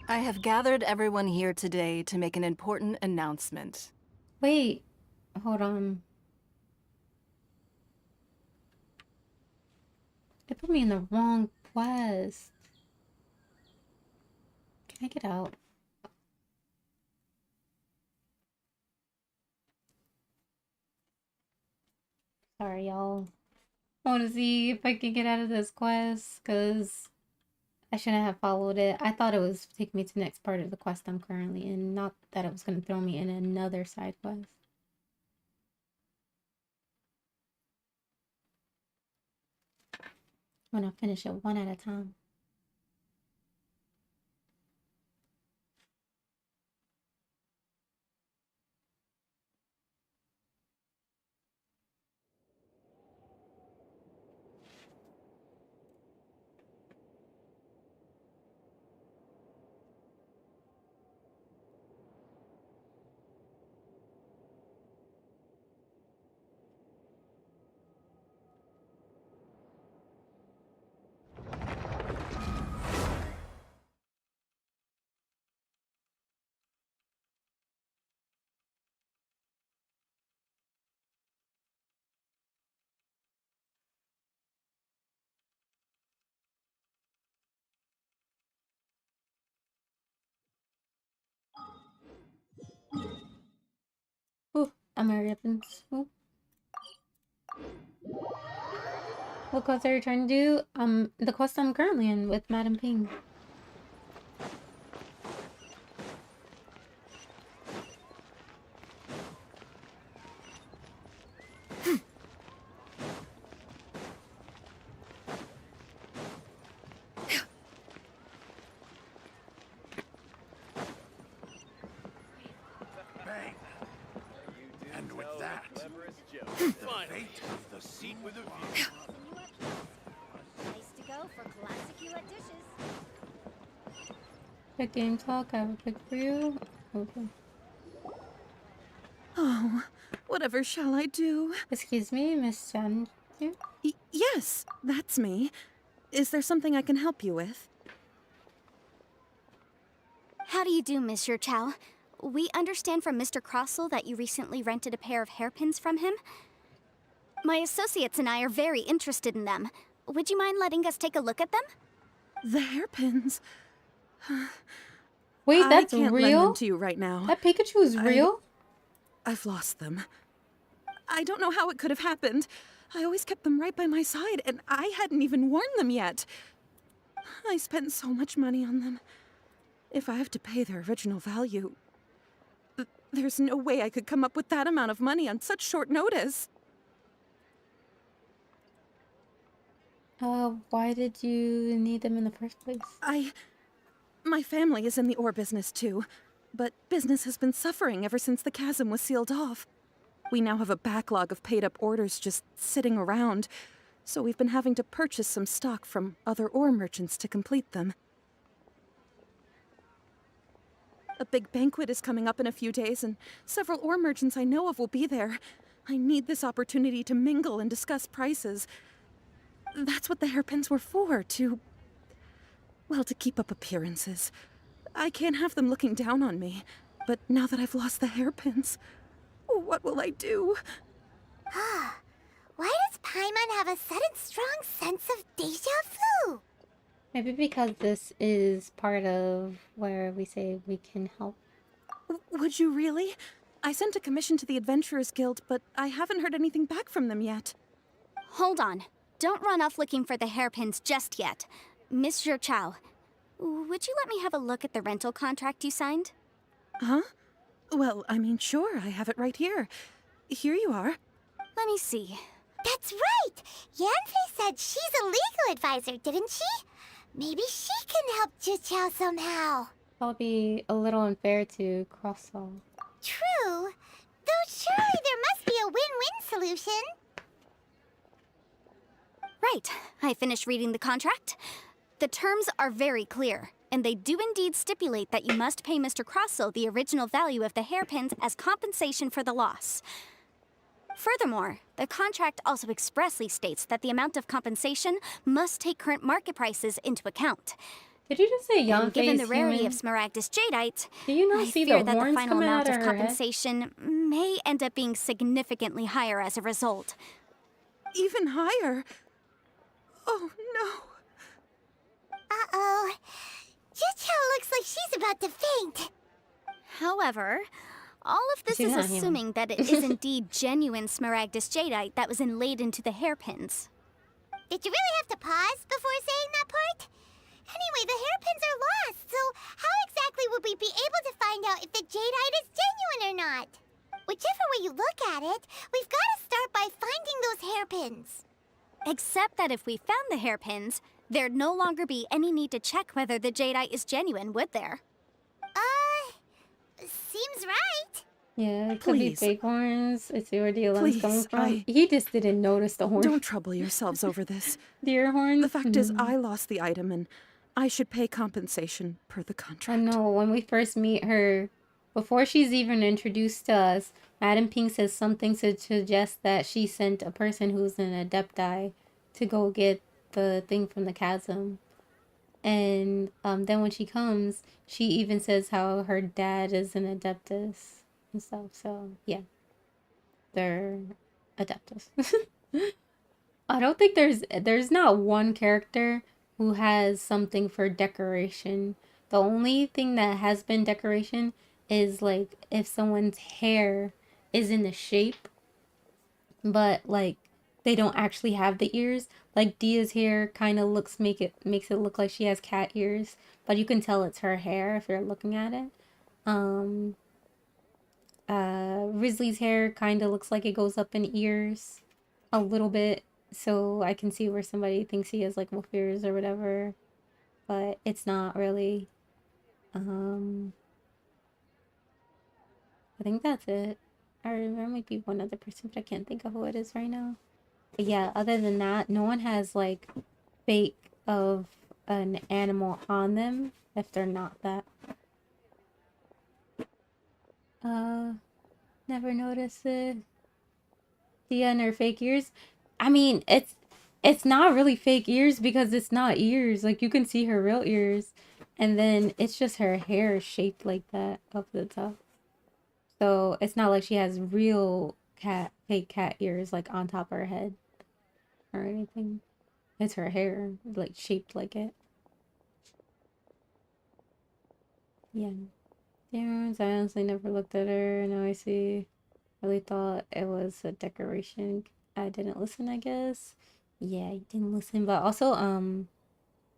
I have gathered everyone here today to make an important announcement. Wait, hold on. They put me in the wrong quest. Can I get out? Sorry, y'all. I want to see if I can get out of this quest, because I shouldn't have followed it. I thought it was taking me to the next part of the quest I'm currently in, not that it was going to throw me in another side quest. I'm going to finish it one at a time. Americans. What quest are you trying to do? The quest I'm currently in with Madam Ping. And with that, the fate of the seat with a view. Place to go for classic you at dishes. Quick game talk, I have a pick for you. Okay. Oh, whatever shall I do? Excuse me, Miss Chen. Yes, that's me. Is there something I can help you with? How do you do, Monsieur Chow? We understand from Mr. Crossell that you recently rented a pair of hairpins from him. My associates and I are very interested in them. Would you mind letting us take a look at them? The hairpins? Wait, that's I can't real? lend them to you right now. That Pikachu is real? I've lost them. I don't know how it could have happened. I always kept them right by my side, and I hadn't even worn them yet. I spent so much money on them. If I have to pay their original value, there's no way I could come up with that amount of money on such short notice. Why did you need them in the first place? My family is in the ore business too, but business has been suffering ever since the chasm was sealed off. We now have a backlog of paid-up orders just sitting around, so we've been having to purchase some stock from other ore merchants to complete them. A big banquet is coming up in a few days, and several ore merchants I know of will be there. I need this opportunity to mingle and discuss prices. That's what the hairpins were for, to keep up appearances. I can't have them looking down on me, but now that I've lost the hairpins, what will I do? Why does Paimon have a sudden strong sense of deja vu? Maybe because this is part of where we say we can help. Would you really? I sent a commission to the Adventurers Guild, but I haven't heard anything back from them yet. Hold on. Don't run off looking for the hairpins just yet. Monsieur Chow, would you let me have a look at the rental contract you signed? Huh? Well, I mean, sure, I have it right here. Here you are. Let me see. That's right! Yanfei said she's a legal advisor, didn't she? Maybe she can help Juqiao somehow. That'll be a little unfair to Crossall. True. Though surely there must be a win-win solution. Right. I finished reading the contract. The terms are very clear, and they do indeed stipulate that you must pay Mr. Crossell the original value of the hairpins as compensation for the loss. Furthermore, the contract also expressly states that the amount of compensation must take current market prices into account. Did you just say And given the Yanfei's rarity human? of Smaragdus jadeite, Do you not I see fear the that the horns final coming amount out of of her head? compensation may end up being significantly higher as a result. Even higher? Oh, no. Uh-oh. Juqiao looks like she's about to faint. However, all of this She's is not human. assuming that it is indeed genuine Smaragdus jadeite that was inlaid into the hairpins. Did you really have to pause before saying that part? Anyway, the hairpins are lost, so how exactly would we be able to find out if the jadeite is genuine or not? Whichever way you look at it, we've got to start by finding those hairpins. Except that if we found the hairpins, there'd no longer be any need to check whether the jadeite is genuine, would there? Seems right. Yeah, it could be Please. fake horns. I see where Dylan's Please, coming from. He just didn't notice the horns. Don't trouble yourselves over this. Deer horns? The fact is, I lost the item, and I should pay compensation per the contract. I know, when we first meet her, before she's even introduced to us, Madam Pink says something to suggest that she sent a person who's an adepti to go get the thing from the chasm. And then when she comes, she even says how her dad is an adeptus and stuff. So, yeah. They're adeptus. I don't think there's not one character who has something for decoration. The only thing that has been decoration is like if someone's hair is in the shape, but like they don't actually have the ears. Like Dia's hair kind of makes it look like she has cat ears, but you can tell it's her hair if you're looking at it. Um, Risley's hair kind of looks like it goes up in ears a little bit, so I can see where somebody thinks he has like wolf ears or whatever, but it's not really. I think that's it. Or there might be one other person, but I can't think of who it is right now. But yeah, other than that, no one has like fake of an animal on them if they're not that. Never noticed it. Dia and her fake ears. I mean, it's not really fake ears because it's not ears. Like you can see her real ears, and then it's just her hair shaped like that up the top. So it's not like she has real fake cat ears like on top of her head or anything. It's her hair like shaped like it. Yeah. Terrence, I honestly never looked at her. Now I see. Really thought it was a decoration. I didn't listen, I guess. Yeah, I didn't listen. But also,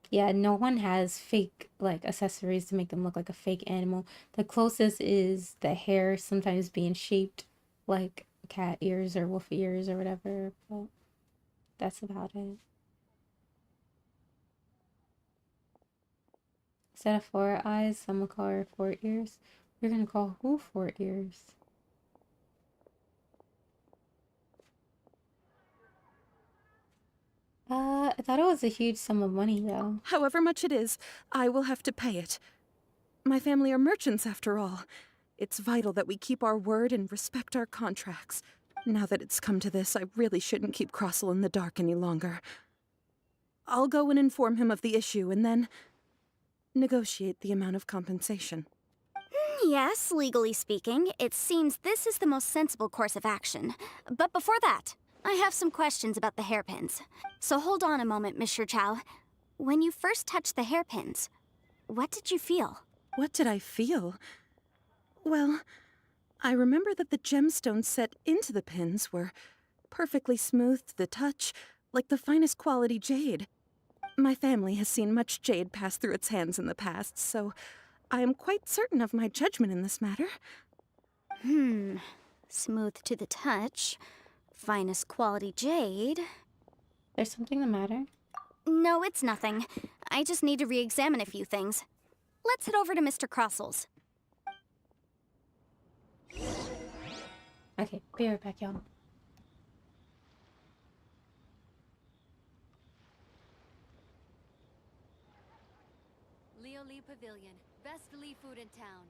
yeah, no one has fake like accessories to make them look like a fake animal. The closest is the hair sometimes being shaped like cat ears or wolf ears or whatever. But that's about it. Instead of 4 eyes, some will call her 4 ears. We're gonna call who 4 ears? I thought it was a huge sum of money though. However much it is, I will have to pay it. My family are merchants after all. It's vital that we keep our word and respect our contracts. Now that it's come to this, I really shouldn't keep Crossel in the dark any longer. I'll go and inform him of the issue and then negotiate the amount of compensation. Yes, legally speaking, it seems this is the most sensible course of action. But before that, I have some questions about the hairpins. So hold on a moment, Mr. Chow. When you first touched the hairpins, what did you feel? What did I feel? Well, I remember that the gemstones set into the pins were perfectly smooth to the touch, like the finest quality jade. My family has seen much jade pass through its hands in the past, so I am quite certain of my judgment in this matter. Smooth to the touch. Finest quality jade. There's something the matter? No, it's nothing. I just need to re-examine a few things. Let's head over to Mr. Crossel's. Okay, be right back, y'all. Leo Lee Pavilion. Best Lee food in town.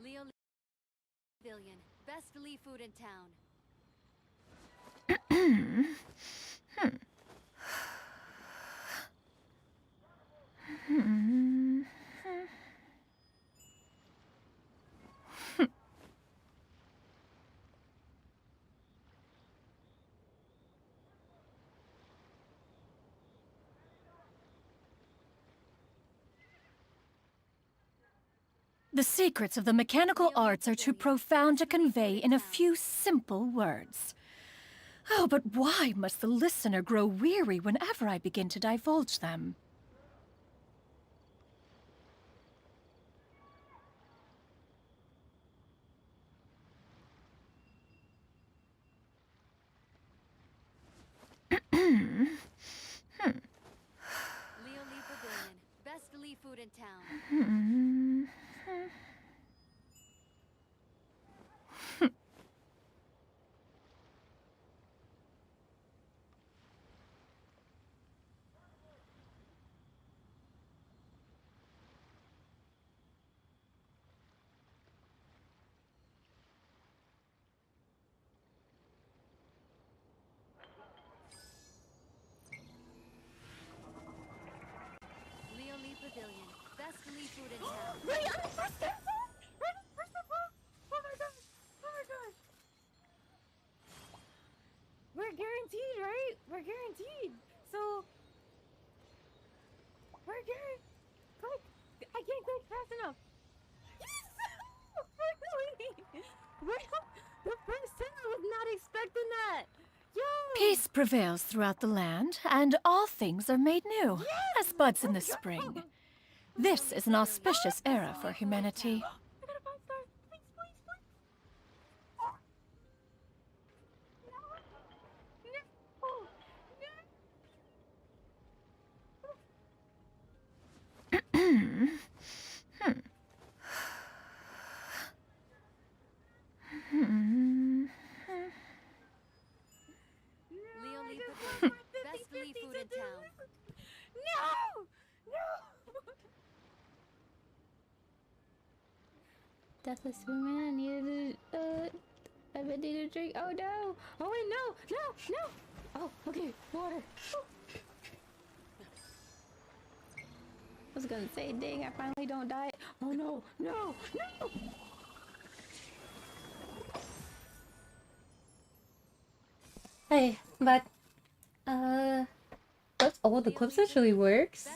Leo Lee Pavilion. Best Lee food in town. The secrets of the mechanical arts are too profound to convey in a few simple words. Oh, but why must the listener grow weary whenever I begin to divulge them? Leo Lee Pavilion. Best Lee food in town. Best Lee food in town. Right on the first episode? Right on the first episode? Oh my god. Oh my god. We're guaranteed, right? We're guaranteed. So, we're guaranteed. Click. I can't click fast enough. Yes! Finally! Well, the first time I was not expecting that. Yo! Peace prevails throughout the land, and all things are made new, as buds in the spring. This is an auspicious era for humanity. I got a 5 star. Please, please, please. Leo Lee Pavilion. Best Lee food in town. No! No! Deathless woman, I needed I needed a drink. Oh no! Oh wait, no! No! No! Oh, okay, water. I was gonna say, dang, I finally don't die. Oh no! No! No! Hey, but oh, the clips actually works.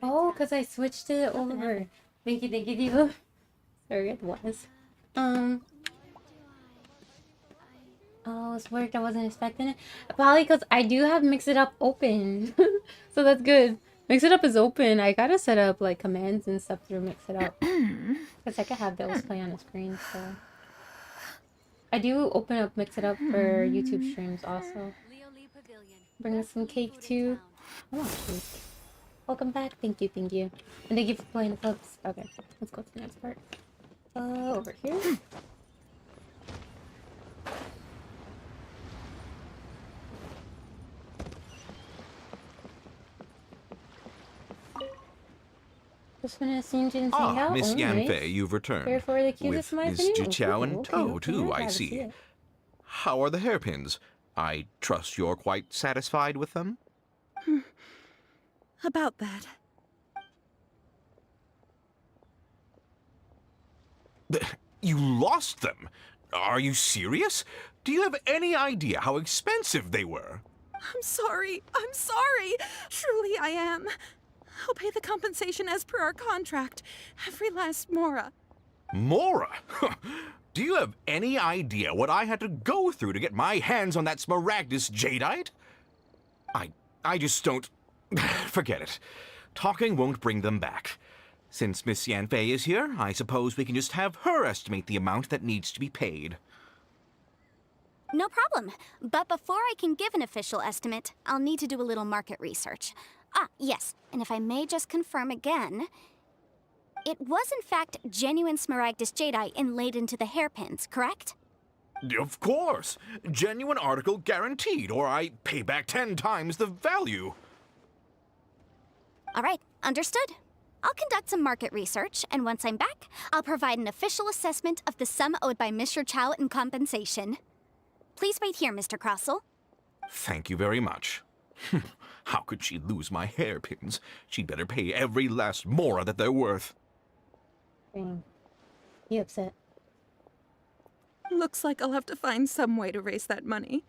Oh, cause I switched it over. Thank you, thank you, thank you. Sorry, it was. Oh, it's worked. I wasn't expecting it. Probably because I do have Mix It Up open, so that's good. Mix It Up is open. I gotta set up like commands and stuff through Mix It Up, because I could have those play on the screen. So I do open up Mix It Up for YouTube streams also. Bring us some cake too. I want cake. Welcome back. Thank you, thank you. And thank you for playing the clips. Okay, let's go to the next part. Over here. Just gonna assume Jin's hang out. Miss Oh, Yanfei, nice. you've returned. Here for the cutest With my Miss opinion. Jiqiao in Ooh, tow, okay, too, I glad to see see. it. How are the hairpins? I trust you're quite satisfied with them? About that. You lost them? Are you serious? Do you have any idea how expensive they were? I'm sorry. I'm sorry. Truly, I am. I'll pay the compensation as per our contract. Every last mora. Mora? Do you have any idea what I had to go through to get my hands on that Smaragdus jadeite? I just don't... Forget it. Talking won't bring them back. Since Miss Yanfei is here, I suppose we can just have her estimate the amount that needs to be paid. No problem. But before I can give an official estimate, I'll need to do a little market research. Ah, yes. And if I may just confirm again, it was in fact genuine Smaragdus jadeite inlaid into the hairpins, correct? Of course. Genuine article guaranteed, or I pay back 10 times the value. All right, understood. I'll conduct some market research, and once I'm back, I'll provide an official assessment of the sum owed by Mr. Chow in compensation. Please wait here, Mr. Crossell. Thank you very much. How could she lose my hairpins? She'd better pay every last mora that they're worth. Dang. You upset? Looks like I'll have to find some way to raise that money.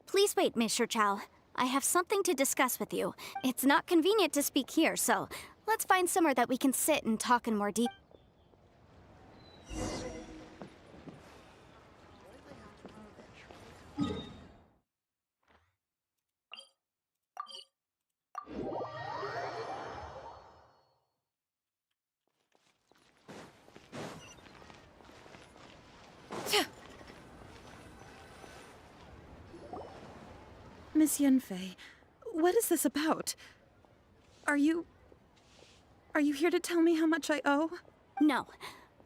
Please wait, Mr. Chow. I have something to discuss with you. It's not convenient to speak here, so let's find somewhere that we can sit and talk in more detail. Miss Yanfei, what is this about? Are you here to tell me how much I owe? No.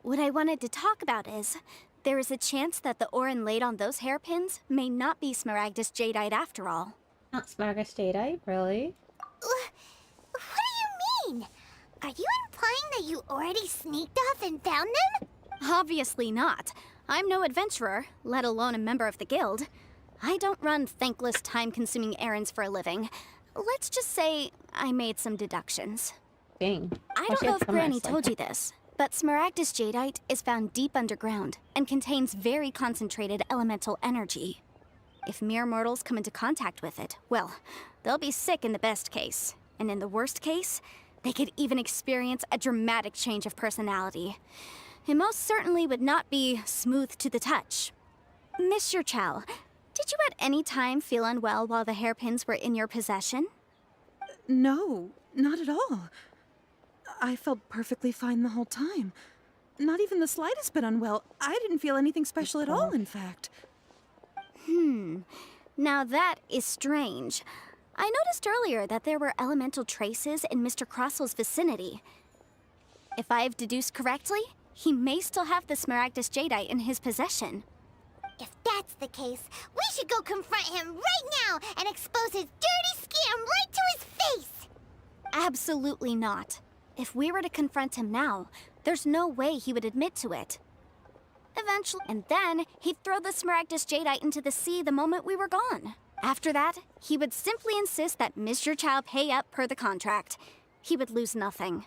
What I wanted to talk about is, there is a chance that the ore inlaid on those hairpins may not be Smaragdus jadeite after all. Not Smaragdus jadeite, really? What do you mean? Are you implying that you already sneaked off and found them? Obviously not. I'm no adventurer, let alone a member of the guild. I don't run thankless, time-consuming errands for a living. Let's just say I made some deductions. Dang. I Well, don't she know had if some Granny rest like told that. you this, but Smaragdus jadeite is found deep underground and contains very concentrated elemental energy. If mere mortals come into contact with it, well, they'll be sick in the best case. And in the worst case, they could even experience a dramatic change of personality. It most certainly would not be smooth to the touch. Mr. Chow, did you at any time feel unwell while the hairpins were in your possession? No, not at all. I felt perfectly fine the whole time. Not even the slightest bit unwell. I didn't feel anything special at all, in fact. Now that is strange. I noticed earlier that there were elemental traces in Mr. Crossel's vicinity. If I've deduced correctly, he may still have the Smaragdus jadeite in his possession. If that's the case, we should go confront him right now and expose his dirty scam right to his face! Absolutely not. If we were to confront him now, there's no way he would admit to it. Eventually, and then he'd throw the Smaragdus jadeite into the sea the moment we were gone. After that, he would simply insist that Mr. Chow pay up per the contract. He would lose nothing.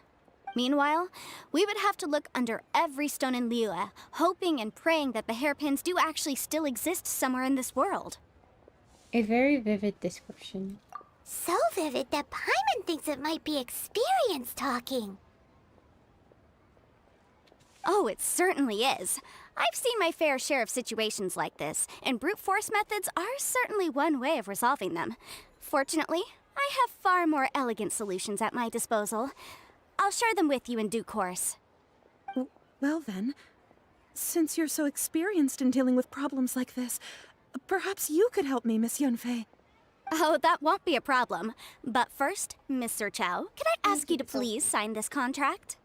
Meanwhile, we would have to look under every stone in Liyue, hoping and praying that the hairpins do actually still exist somewhere in this world. A very vivid description. So vivid that Paimon thinks it might be experience talking. Oh, it certainly is. I've seen my fair share of situations like this, and brute force methods are certainly one way of resolving them. Fortunately, I have far more elegant solutions at my disposal. I'll share them with you in due course. Well then, since you're so experienced in dealing with problems like this, perhaps you could help me, Miss Yunfei. Oh, that won't be a problem. But first, Mr. Chow, can I ask you to please sign this contract?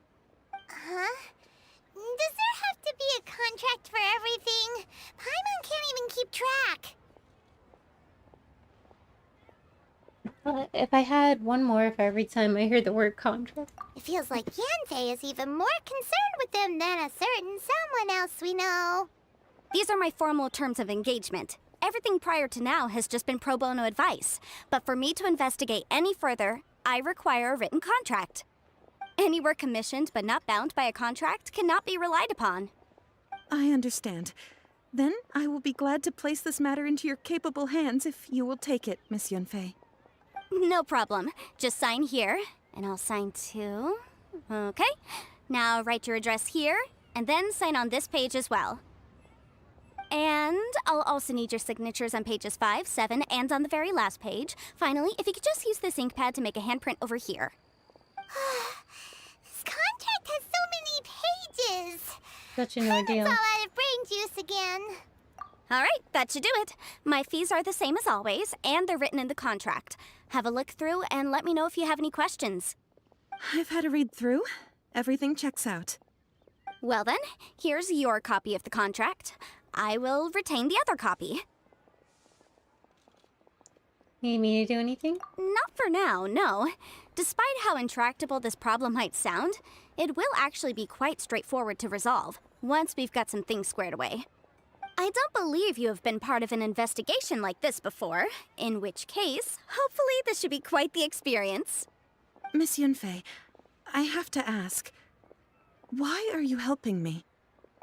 Huh? Does there have to be a contract for everything? Paimon can't even keep track. If I had one more for every time I hear the word contract. It feels like Yanfei is even more concerned with them than a certain someone else we know. These are my formal terms of engagement. Everything prior to now has just been pro bono advice. But for me to investigate any further, I require a written contract. Any work commissioned but not bound by a contract cannot be relied upon. I understand. Then I will be glad to place this matter into your capable hands if you will take it, Miss Yunfei. No problem. Just sign here, and I'll sign too. Okay. Now write your address here, and then sign on this page as well. And I'll also need your signatures on pages 5, 7, and on the very last page. Finally, if you could just use this ink pad to make a handprint over here. This contract has so many pages. Such an ordeal. It's all out of brain juice again. All right, that should do it. My fees are the same as always, and they're written in the contract. Have a look through and let me know if you have any questions. I've had a read through. Everything checks out. Well then, here's your copy of the contract. I will retain the other copy. You need me to do anything? Not for now, no. Despite how intractable this problem might sound, it will actually be quite straightforward to resolve, once we've got some things squared away. I don't believe you have been part of an investigation like this before, in which case, hopefully this should be quite the experience. Miss Yunfei, I have to ask, why are you helping me?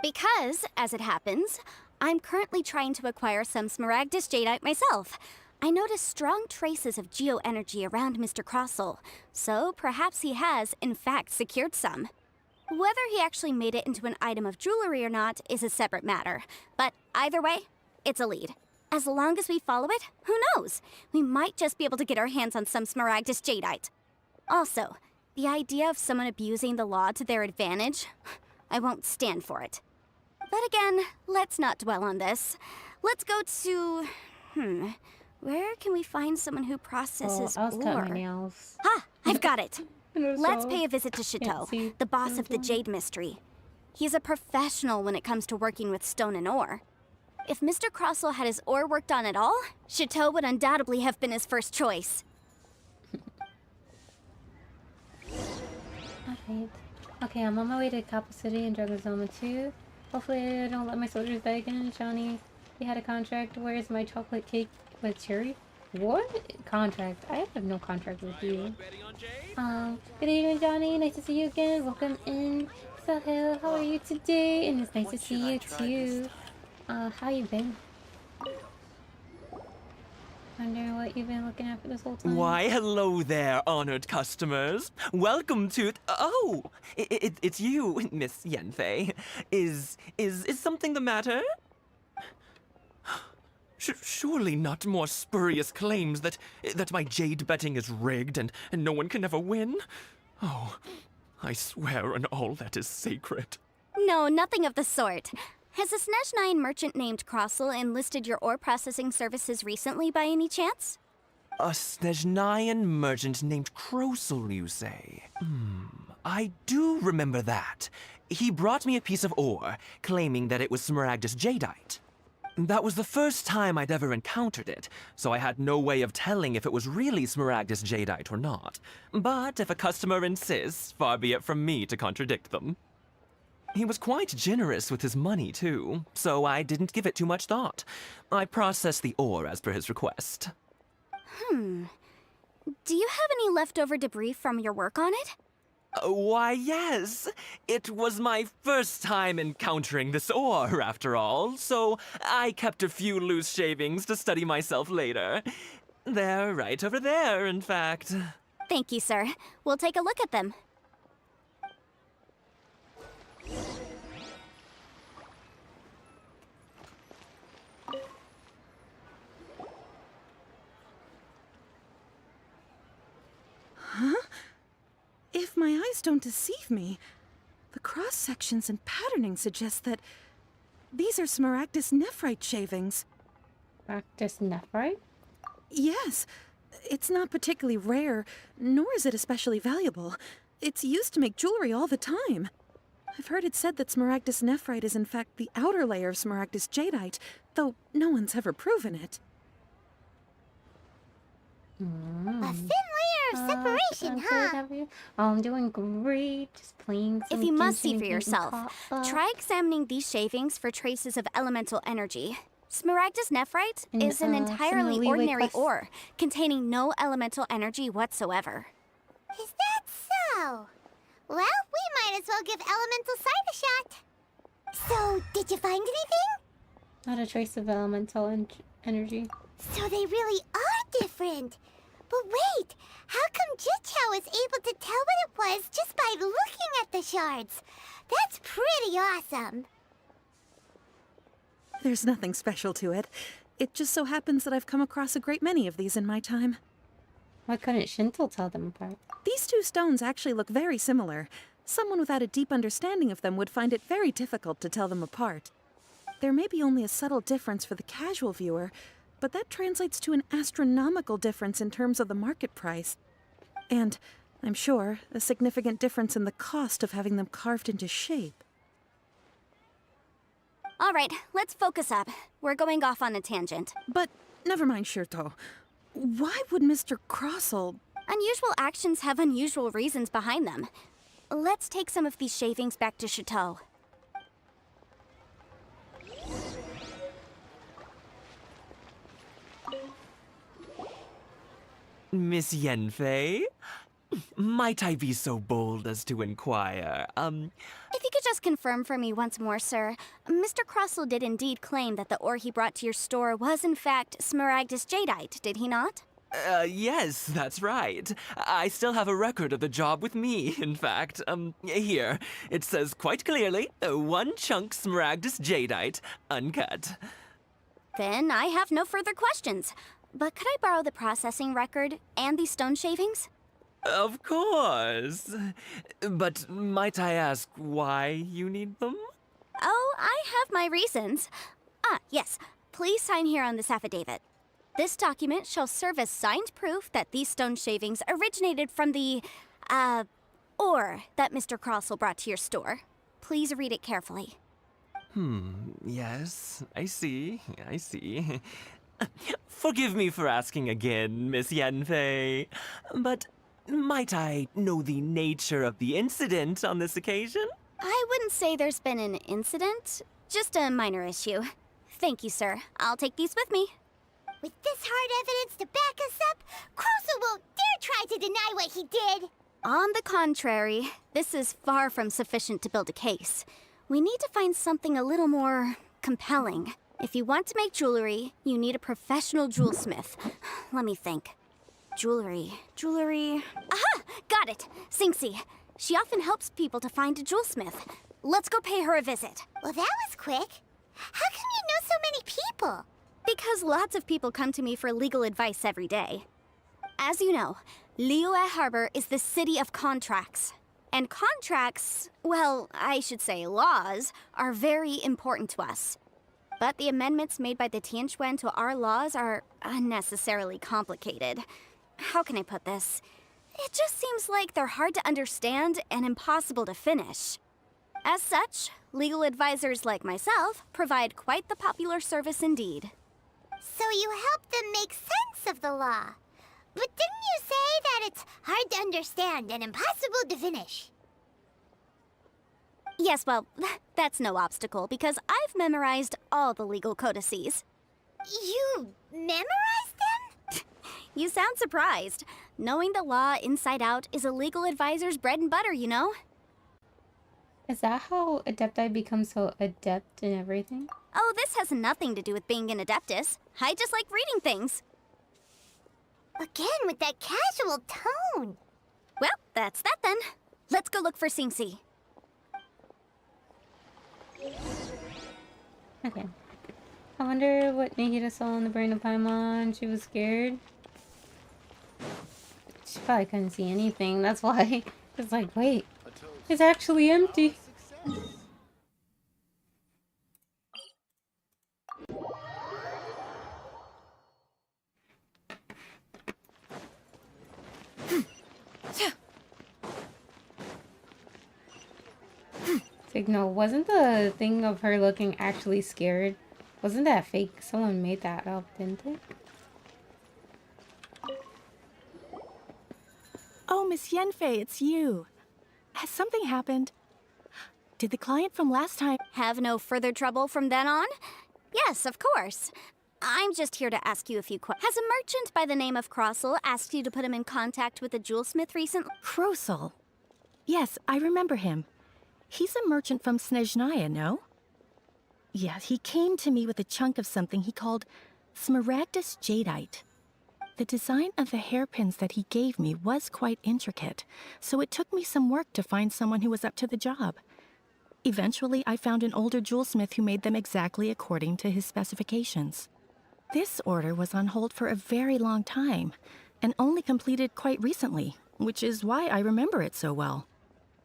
Because, as it happens, I'm currently trying to acquire some Smaragdus jadeite myself. I noticed strong traces of geoenergy around Mr. Crossel, so perhaps he has, in fact, secured some. Whether he actually made it into an item of jewelry or not is a separate matter, but either way, it's a lead. As long as we follow it, who knows? We might just be able to get our hands on some Smaragdus jadeite. Also, the idea of someone abusing the law to their advantage, I won't stand for it. But again, let's not dwell on this. Let's go to... where can we find someone who processes I'll cut my ore? nails. Ha! I've got it! Let's so pay a visit to Chateau, the boss of the Jade Mystery. He's a professional when it comes to working with stone and ore. If Mr. Crossel had his ore worked on at all, Chateau would undoubtedly have been his first choice. Alright. Okay, I'm on my way to Kappa City and Dragozoma 2. Hopefully I don't let my soldiers die again. Johnny, you had a contract. Where's my chocolate cake with cherry? What? Contract? I have no contract with you. Good evening, Johnny. Nice to see you again. Welcome in. Sahil, how are you today? And it's nice to see you too. How you been? Wondering what you've been looking at for this whole time. Why, hello there, honored customers. Welcome to... Oh, it's you, Miss Yanfei. Is something the matter? Surely not more spurious claims that my jade betting is rigged and no one can ever win? Oh, I swear on all that is sacred. No, nothing of the sort. Has a Snezhnine merchant named Crossel enlisted your ore processing services recently by any chance? A Snezhnine merchant named Crossel, you say? I do remember that. He brought me a piece of ore, claiming that it was Smaragdus jadeite. That was the first time I'd ever encountered it, so I had no way of telling if it was really Smaragdus jadeite or not. But if a customer insists, far be it from me to contradict them. He was quite generous with his money, too, so I didn't give it too much thought. I processed the ore as per his request. Do you have any leftover debris from your work on it? Why, yes. It was my first time encountering this ore, after all, so I kept a few loose shavings to study myself later. They're right over there, in fact. Thank you, sir. We'll take a look at them. Huh? If my eyes don't deceive me, the cross-sections and patterning suggest that these are Smaragdus nephrite shavings. Smaragdus nephrite? Yes. It's not particularly rare, nor is it especially valuable. It's used to make jewelry all the time. I've heard it said that Smaragdus nephrite is in fact the outer layer of Smaragdus jadeite, though no one's ever proven it. A thin layer of separation, huh? Oh, I'm doing great. Just playing some If you must Genshin see and for getting yourself, caught up. try examining these shavings for traces of elemental energy. Smaragdus nephrite And, is an entirely similarly, ordinary quest- ore, containing no elemental energy whatsoever. Is that so? Well, we might as well give elemental sight a shot. So, did you find anything? Not a trace of elemental energy. So they really are different. But wait, how come Jichao was able to tell what it was just by looking at the shards? That's pretty awesome. There's nothing special to it. It just so happens that I've come across a great many of these in my time. Why couldn't Shinto tell them apart? These two stones actually look very similar. Someone without a deep understanding of them would find it very difficult to tell them apart. There may be only a subtle difference for the casual viewer, but that translates to an astronomical difference in terms of the market price. And, I'm sure, a significant difference in the cost of having them carved into shape. All right, let's focus up. We're going off on a tangent. But, never mind, Shirto. Why would Mr. Crossel... Unusual actions have unusual reasons behind them. Let's take some of these shavings back to Chateau. Miss Yanfei? Might I be so bold as to inquire, If you could just confirm for me once more, sir. Mr. Crossel did indeed claim that the ore he brought to your store was in fact Smaragdus jadeite, did he not? Yes, that's right. I still have a record of the job with me, in fact. Here. It says quite clearly, 1 chunk Smaragdus jadeite, uncut. Then I have no further questions. But could I borrow the processing record and these stone shavings? Of course. But might I ask why you need them? Oh, I have my reasons. Ah, yes. Please sign here on this affidavit. This document shall serve as signed proof that these stone shavings originated from the, ore that Mr. Crossel brought to your store. Please read it carefully. Yes, I see. Forgive me for asking again, Miss Yanfei, but might I know the nature of the incident on this occasion? I wouldn't say there's been an incident, just a minor issue. Thank you, sir. I'll take these with me. With this hard evidence to back us up, Crosel won't dare try to deny what he did. On the contrary, this is far from sufficient to build a case. We need to find something a little more compelling. If you want to make jewelry, you need a professional jewelsmith. Let me think. Jewelry. Aha! Got it! Singxi. She often helps people to find a jewelsmith. Let's go pay her a visit. Well, that was quick. How come you know so many people? Because lots of people come to me for legal advice every day. As you know, Liyue Harbor is the city of contracts. And contracts, well, I should say laws, are very important to us. But the amendments made by the Tianquan to our laws are unnecessarily complicated. How can I put this? It just seems like they're hard to understand and impossible to finish. As such, legal advisors like myself provide quite the popular service indeed. So you help them make sense of the law. But didn't you say that it's hard to understand and impossible to finish? Yes, well, that's no obstacle because I've memorized all the legal codices. You memorized them? You sound surprised. Knowing the law inside out is a legal advisor's bread and butter, you know? Is that how Adepti become so adept in everything? Oh, this has nothing to do with being an Adeptus. I just like reading things. Again, with that casual tone. Well, that's that then. Let's go look for Singxi. Okay. I wonder what Nahida saw in the brain of Paimon. She was scared. She probably couldn't see anything. That's why it's like, wait, it's actually empty. Like, no, wasn't the thing of her looking actually scared? Wasn't that fake? Someone made that up, didn't they? Oh, Miss Yanfei, it's you. Has something happened? Did the client from last time have no further trouble from then on? Yes, of course. I'm just here to ask you a few questions. Has a merchant by the name of Crosel asked you to put him in contact with a jewelsmith recently? Crosel? Yes, I remember him. He's a merchant from Snezhnaya, no? Yeah, he came to me with a chunk of something he called Smaragdus Jadeite. The design of the hairpins that he gave me was quite intricate, so it took me some work to find someone who was up to the job. Eventually, I found an older jewelsmith who made them exactly according to his specifications. This order was on hold for a very long time, and only completed quite recently, which is why I remember it so well.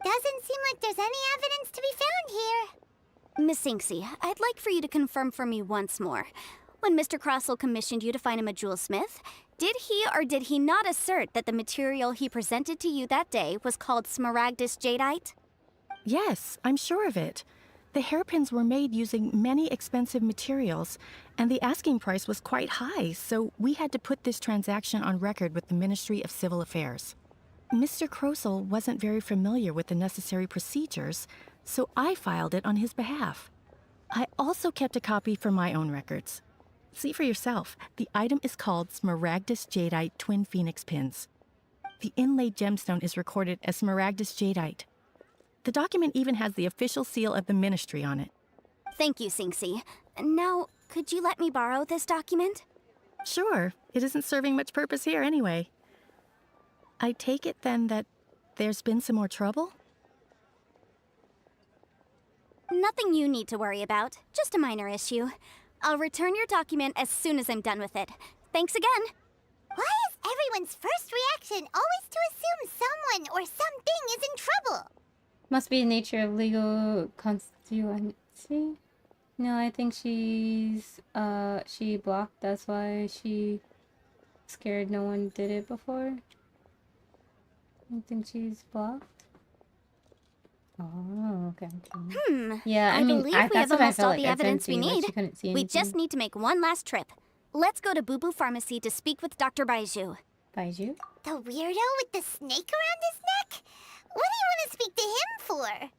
Doesn't seem like there's any evidence to be found here. Miss Singxi, I'd like for you to confirm for me once more. When Mr. Crosel commissioned you to find him a jewelsmith, did he or did he not assert that the material he presented to you that day was called Smaragdus Jadeite? Yes, I'm sure of it. The hairpins were made using many expensive materials, and the asking price was quite high, so we had to put this transaction on record with the Ministry of Civil Affairs. Mr. Crosel wasn't very familiar with the necessary procedures, so I filed it on his behalf. I also kept a copy for my own records. See for yourself, the item is called Smaragdus Jadeite Twin Phoenix Pins. The inlaid gemstone is recorded as Smaragdus Jadeite. The document even has the official seal of the ministry on it. Thank you, Singxi. Now, could you let me borrow this document? Sure, it isn't serving much purpose here anyway. I take it then that there's been some more trouble? Nothing you need to worry about, just a minor issue. I'll return your document as soon as I'm done with it. Thanks again. Why is everyone's first reaction always to assume someone or something is in trouble? Must be the nature of legal constituency. No, I think she blocked, that's why she scared no one did it before. I think she's blocked. Oh, okay. Yeah, I mean, believe we have that's what I almost felt all like. the evidence we need. She couldn't see We anything. just need to make one last trip. Let's go to Boo Boo Pharmacy to speak with Dr. Baiju. Baiju? The weirdo with the snake around his neck? What do you want to speak to him for?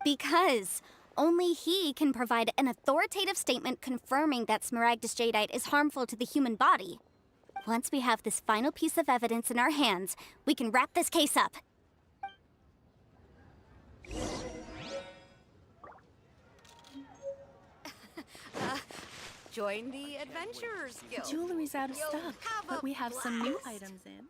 Because only he can provide an authoritative statement confirming that Smaragdus Jadeite is harmful to the human body. Once we have this final piece of evidence in our hands, we can wrap this case up. Join the Adventurers Guild. Jewelry's out of You'll stock, have but a we have some new blast. items in.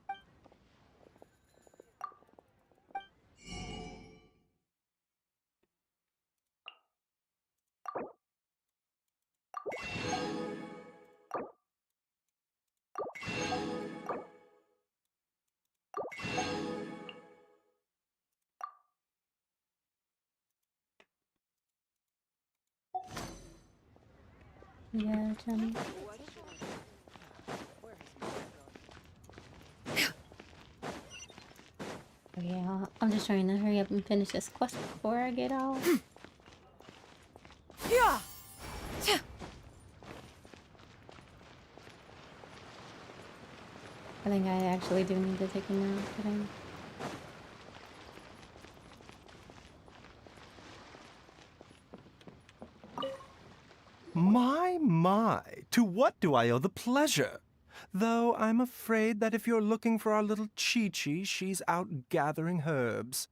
Yeah, Johnny. Oh, yeah, I'm just trying to hurry up and finish this quest before I get out. Yeah. I think I actually do need to take a nap today. My, to what do I owe the pleasure? Though I'm afraid that if you're looking for our little Chi-Chi, she's out gathering herbs.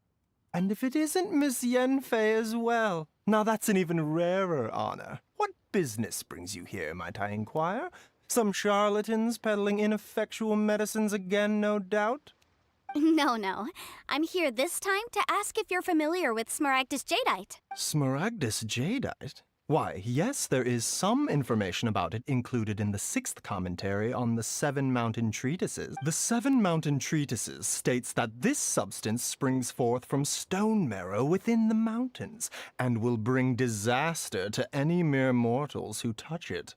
And if it isn't Miss Yenfei as well, now that's an even rarer honor. What business brings you here, might I inquire? Some charlatans peddling ineffectual medicines again, no doubt? No. I'm here this time to ask if you're familiar with Smaragdus Jadeite. Smaragdus Jadeite? Why, yes, there is some information about it included in the 6th commentary on the 7 Mountain Treatises. The 7 Mountain Treatises states that this substance springs forth from stone marrow within the mountains, and will bring disaster to any mere mortals who touch it.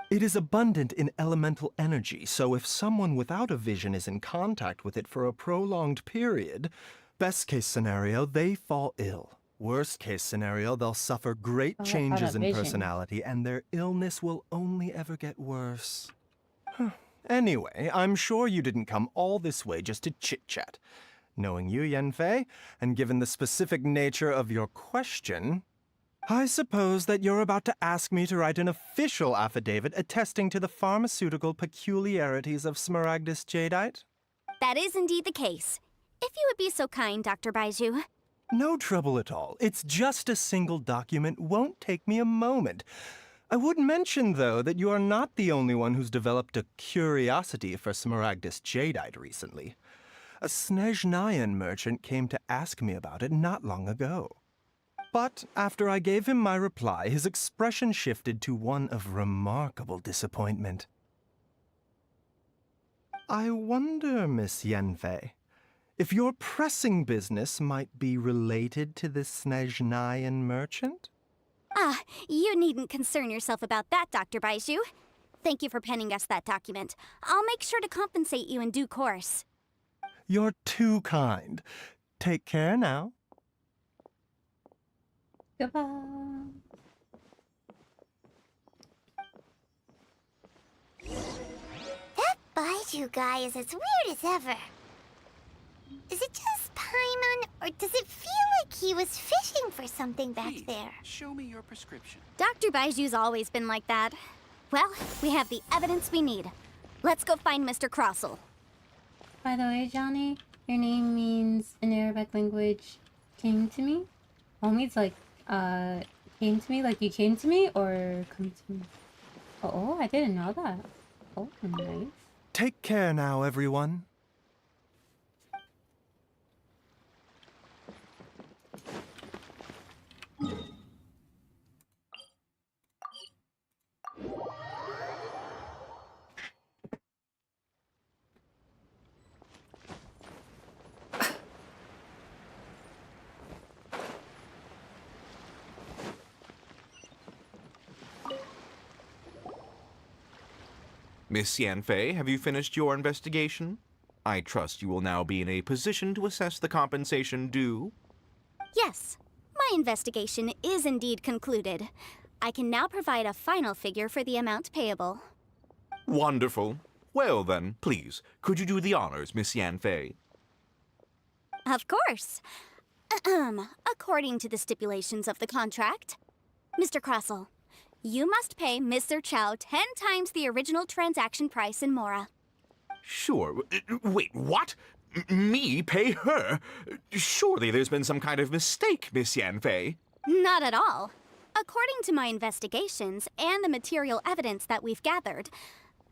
It is abundant in elemental energy, so if someone without a vision is in contact with it for a prolonged period, best case scenario, they fall ill. Worst case scenario, they'll suffer great changes in personality, and their illness will only ever get worse. Anyway, I'm sure you didn't come all this way just to chit-chat. Knowing you, Yenfei, and given the specific nature of your question, I suppose that you're about to ask me to write an official affidavit attesting to the pharmaceutical peculiarities of Smaragdus Jadeite? That is indeed the case. If you would be so kind, Dr. Baiju. No trouble at all. It's just a single document. Won't take me a moment. I would mention, though, that you are not the only one who's developed a curiosity for Smaragdus Jadeite recently. A Snezhnayan merchant came to ask me about it not long ago. But after I gave him my reply, his expression shifted to one of remarkable disappointment. I wonder, Miss Yenfei, if your pressing business might be related to this Snezhnayan merchant? Ah, you needn't concern yourself about that, Dr. Baiju. Thank you for penning us that document. I'll make sure to compensate you in due course. You're too kind. Take care now. Goodbye. That Baiju guy is as weird as ever. Is it just Paimon, or does it feel like he was fishing for something back there? Show me your prescription. Dr. Baiju's always been like that. Well, we have the evidence we need. Let's go find Mr. Crossell. By the way, Johnny, your name means, in Arabic language, came to me? Well, it means like, came to me, like you came to me, or come to me? Oh, I didn't know that. Oh, nice. Take care now, everyone. Miss Yanfei, have you finished your investigation? I trust you will now be in a position to assess the compensation due. Yes, my investigation is indeed concluded. I can now provide a final figure for the amount payable. Wonderful. Well then, please, could you do the honors, Miss Yanfei? Of course. According to the stipulations of the contract, Mr. Crossell, you must pay Mr. Chow 10 times the original transaction price in Mora. Sure. Wait, what? Me pay her? Surely there's been some kind of mistake, Miss Yanfei. Not at all. According to my investigations and the material evidence that we've gathered,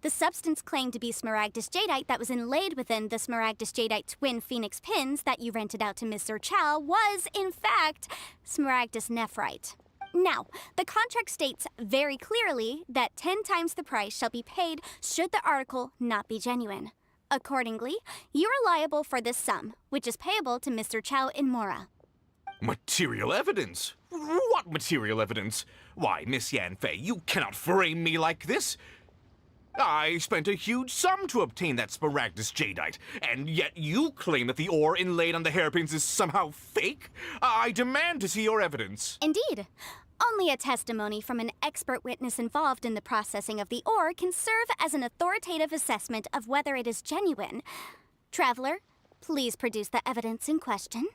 the substance claimed to be Smaragdus Jadeite that was inlaid within the Smaragdus Jadeite twin phoenix pins that you rented out to Mr. Chow was, in fact, Smaragdus Nephrite. Now, the contract states very clearly that 10 times the price shall be paid should the article not be genuine. Accordingly, you are liable for this sum, which is payable to Mr. Chow in Mora. Material evidence? What material evidence? Why, Miss Yanfei, you cannot frame me like this. I spent a huge sum to obtain that Smaragdus Jadeite, and yet you claim that the ore inlaid on the hairpins is somehow fake? I demand to see your evidence. Indeed. Only a testimony from an expert witness involved in the processing of the ore can serve as an authoritative assessment of whether it is genuine. Traveler, please produce the evidence in question.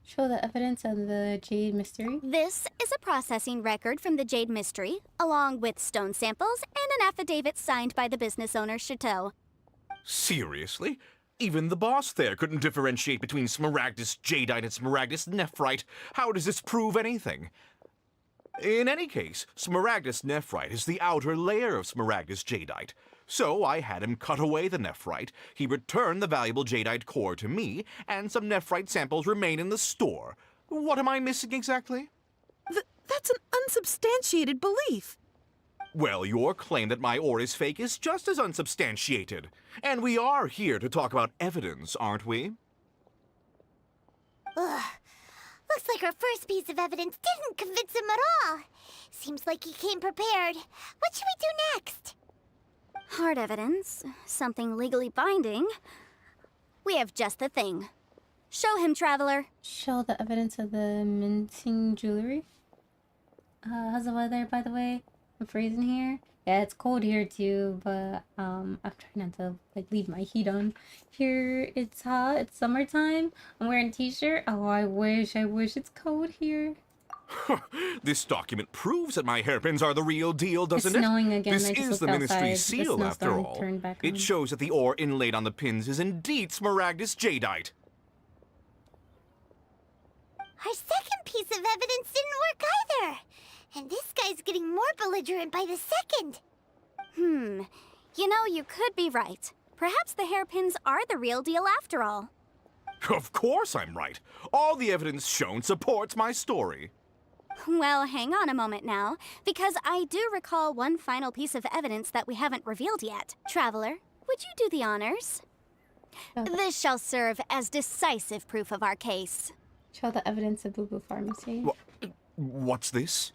Show the evidence of the Jade Mystery. This is a processing record from the Jade Mystery, along with stone samples and an affidavit signed by the business owner, Chateau. Seriously? Even the boss there couldn't differentiate between Smaragdus Jadeite and Smaragdus Nephrite. How does this prove anything? In any case, Smaragdus Nephrite is the outer layer of Smaragdus Jadeite. So I had him cut away the nephrite, he returned the valuable jadeite core to me, and some nephrite samples remain in the store. What am I missing exactly? That's an unsubstantiated belief. Well, your claim that my ore is fake is just as unsubstantiated. And we are here to talk about evidence, aren't we? Ugh. Looks like our first piece of evidence didn't convince him at all. Seems like he came prepared. What should we do next? Hard evidence, something legally binding. We have just the thing. Show him, Traveler. Show the evidence of the minting jewelry. How's the weather, by the way? I'm freezing here. Yeah, it's cold here too, but I'm trying not to leave my heat on. Here it's hot. It's summertime. I'm wearing a t-shirt. Oh, I wish it's cold here. This document proves that my hairpins are the real deal, doesn't it? It's snowing again. This I just is the looked ministry outside. seal, The after snowstorm all. turned back It on. shows that the ore inlaid on the pins is indeed Smaragdus Jadeite. Our second piece of evidence didn't work either. And this guy's getting more belligerent by the second. You know, you could be right. Perhaps the hairpins are the real deal after all. Of course I'm right. All the evidence shown supports my story. Well, hang on a moment now, because I do recall one final piece of evidence that we haven't revealed yet. Traveler, would you do the honors? This shall serve as decisive proof of our case. Show the evidence of Boo Boo Pharmacy. What's this?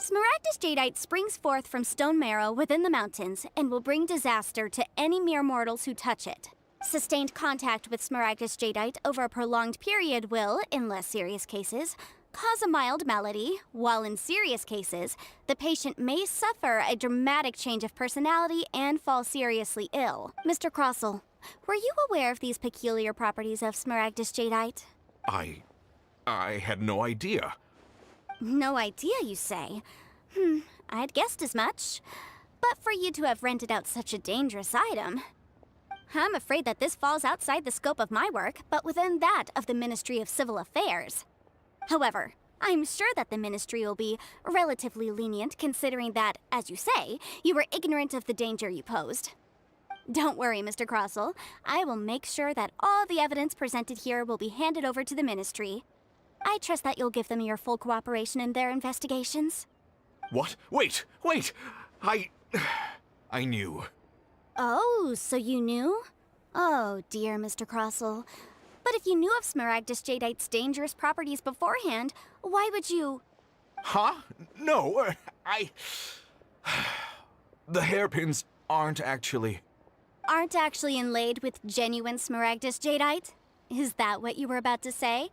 Smaragdus Jadeite springs forth from stone marrow within the mountains and will bring disaster to any mere mortals who touch it. Sustained contact with Smaragdus Jadeite over a prolonged period will, in less serious cases, cause a mild malady, while in serious cases, the patient may suffer a dramatic change of personality and fall seriously ill. Mr. Crossell, were you aware of these peculiar properties of Smaragdus Jadeite? I had no idea. No idea, you say? I'd guessed as much. But for you to have rented out such a dangerous item... I'm afraid that this falls outside the scope of my work, but within that of the Ministry of Civil Affairs. However, I'm sure that the Ministry will be relatively lenient considering that, as you say, you were ignorant of the danger you posed. Don't worry, Mr. Crossell. I will make sure that all the evidence presented here will be handed over to the Ministry. I trust that you'll give them your full cooperation in their investigations. What? Wait! I knew. Oh, so you knew? Oh, dear, Mr. Crossell. But if you knew of Smaragdus Jadeite's dangerous properties beforehand, why would you... Huh? No, The hairpins aren't actually inlaid with genuine Smaragdus Jadeite? Is that what you were about to say?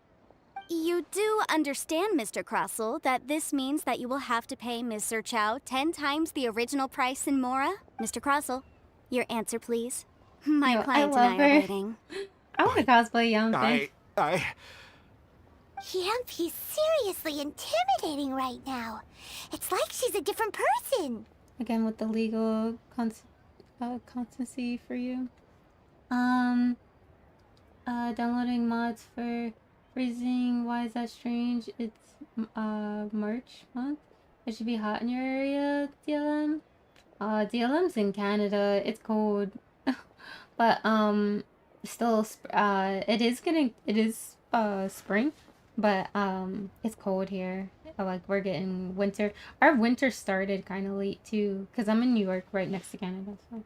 You do understand, Mr. Crossell, that this means that you will have to pay Ms. Sir Chow 10 times the original price in Mora? Mr. Crossell, your answer, please. My client and I are waiting. I want to cosplay Yanfei. Yanfei's seriously intimidating right now. It's like she's a different person. Again with the legal constancy for you. Downloading mods for freezing. Why is that strange? It's March month. It should be hot in your area, DLM. DLM's in Canada. It's cold, but still, it is spring, but it's cold here. Like we're getting winter. Our winter started kind of late too, cause I'm in New York, right next to Canada. So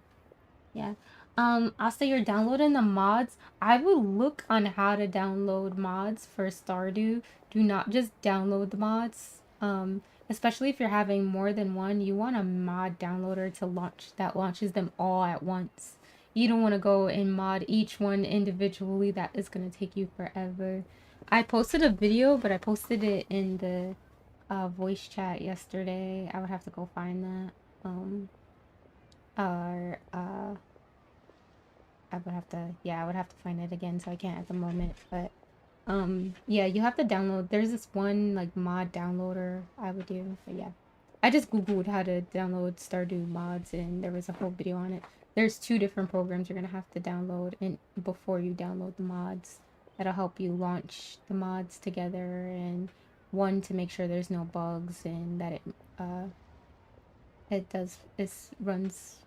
yeah. Also, you're downloading the mods. I would look on how to download mods for Stardew. Do not just download the mods. Especially if you're having more than one, you want a mod downloader to launch that launches them all at once. You don't want to go and mod each one individually. That is going to take you forever. I posted a video, but I posted it in the voice chat yesterday. I would have to go find that. I would have to find it again, so I can't at the moment, but yeah, you have to download. There's this one like mod downloader I would do, but yeah, I just googled how to download Stardew mods and there was a whole video on it. There's 2 different programs you're gonna have to download and before you download the mods that'll help you launch the mods together, and one to make sure there's no bugs and that it runs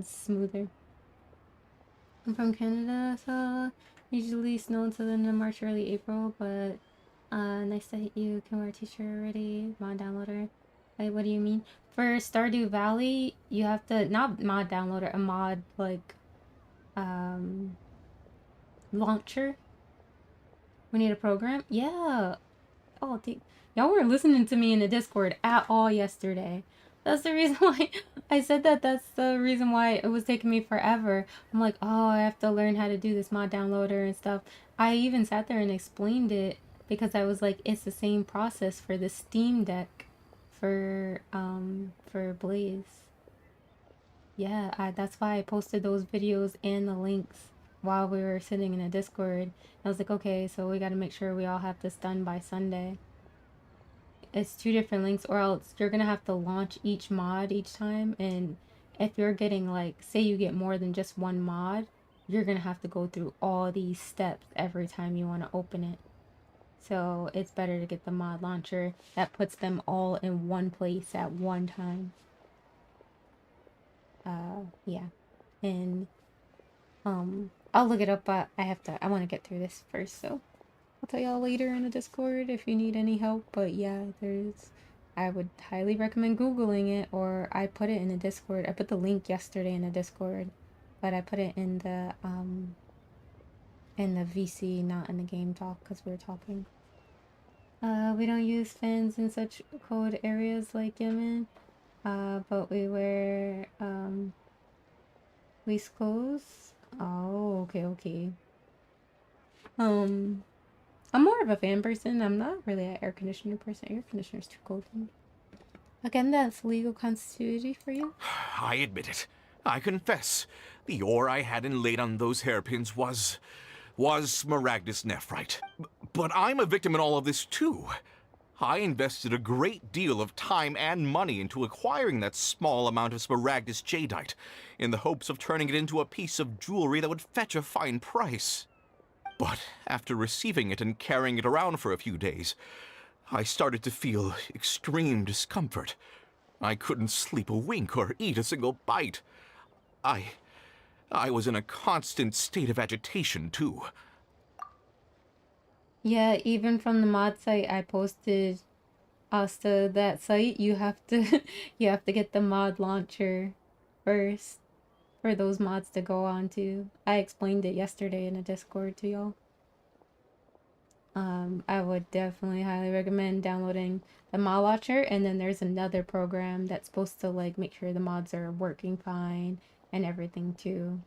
smoother. I'm from Canada, so usually snow until the end of March, early April, but nice to hit you. Can wear a t-shirt already. Mod downloader. Wait, what do you mean? For Stardew Valley, you have to, not mod downloader, a mod, like, launcher. We need a program? Yeah. Oh, y'all weren't listening to me in the Discord at all yesterday. That's the reason why I said that. That's the reason why it was taking me forever. I'm like, oh, I have to learn how to do this mod downloader and stuff. I even sat there and explained it because I was like, it's the same process for the Steam Deck for Blaze. Yeah, that's why I posted those videos and the links while we were sitting in a Discord. I was like, okay, so we got to make sure we all have this done by Sunday. It's 2 different links, or else you're gonna have to launch each mod each time, and if you're getting, like, say you get more than just one mod, you're gonna have to go through all these steps every time you want to open it. So it's better to get the mod launcher that puts them all in one place at one time. Yeah, and I'll look it up, but I want to get through this first, so I'll tell y'all later in the Discord if you need any help. But yeah, I would highly recommend Googling it, or I put it in the Discord. I put the link yesterday in the Discord, but I put it in the VC, not in the game talk, because we were talking. We don't use fans in such cold areas like Yemen, but we wear waist clothes. Oh, okay. I'm more of a fan person. I'm not really an air conditioner person. Air conditioner's too cold for me. Again, that's legal constituency for you? I admit it. I confess. The ore I had inlaid on those hairpins was Smaragdus nephrite. But I'm a victim in all of this too. I invested a great deal of time and money into acquiring that small amount of Smaragdus jadeite in the hopes of turning it into a piece of jewelry that would fetch a fine price. But after receiving it and carrying it around for a few days, I started to feel extreme discomfort. I couldn't sleep a wink or eat a single bite. I was in a constant state of agitation, too. Yeah, even from the mod site I posted, to that site, you have to get the mod launcher first for those mods to go on to. I explained it yesterday in a Discord to y'all. I would definitely highly recommend downloading the mod launcher, and then there's another program that's supposed to like make sure the mods are working fine and everything too.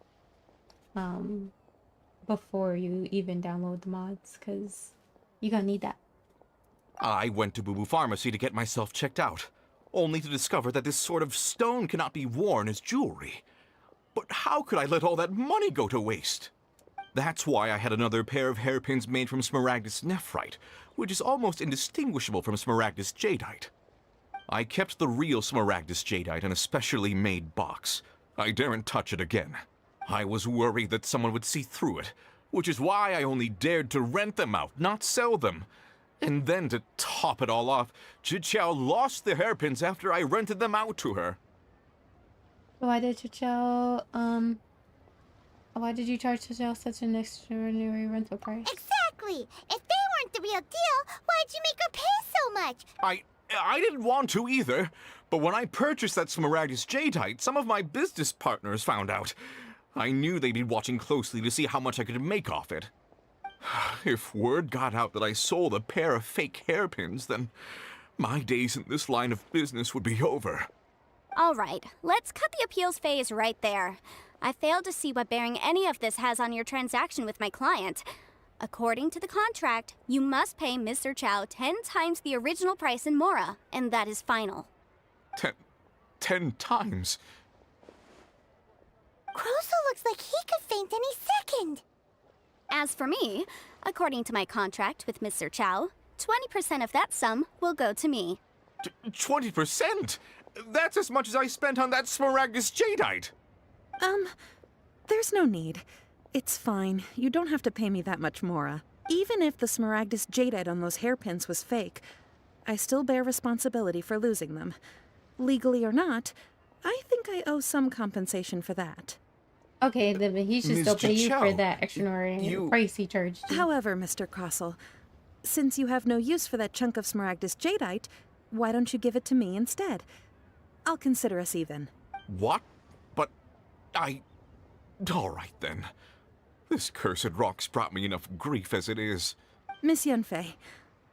Before you even download the mods, because you're gonna need that. I went to Boo Boo Pharmacy to get myself checked out, only to discover that this sort of stone cannot be worn as jewelry. But how could I let all that money go to waste? That's why I had another pair of hairpins made from Smaragdus nephrite, which is almost indistinguishable from Smaragdus jadeite. I kept the real Smaragdus Jadeite in a specially made box. I daren't touch it again. I was worried that someone would see through it, which is why I only dared to rent them out, not sell them. And then to top it all off, Chichao lost the hairpins after I rented them out to her. Why did Chichao, why did you charge Chichao such an extraordinary rental price? Exactly! If they weren't the real deal, why'd you make her pay so much? I didn't want to either, but when I purchased that Smaragdus Jadeite, some of my business partners found out. I knew they'd be watching closely to see how much I could make off it. If word got out that I sold a pair of fake hairpins, then my days in this line of business would be over. All right, let's cut the appeals phase right there. I failed to see what bearing any of this has on your transaction with my client. According to the contract, you must pay Mr. Chow 10 times the original price in Mora, and that is final. 10 times? Crosel looks like he could faint any second. As for me, according to my contract with Mr. Chow, 20% of that sum will go to me. 20%? That's as much as I spent on that Smaragdus Jadeite. There's no need. It's fine. You don't have to pay me that much, Mora. Even if the Smaragdus Jadeite on those hairpins was fake, I still bear responsibility for losing them. Legally or not, I think I owe some compensation for that. Okay, then he should still pay you for that extraordinary price he charged you. However, Mr. Crossell, since you have no use for that chunk of Smaragdus Jadeite, why don't you give it to me instead? I'll consider us even. What? But all right then. This cursed rock's brought me enough grief as it is. Miss Yunfei,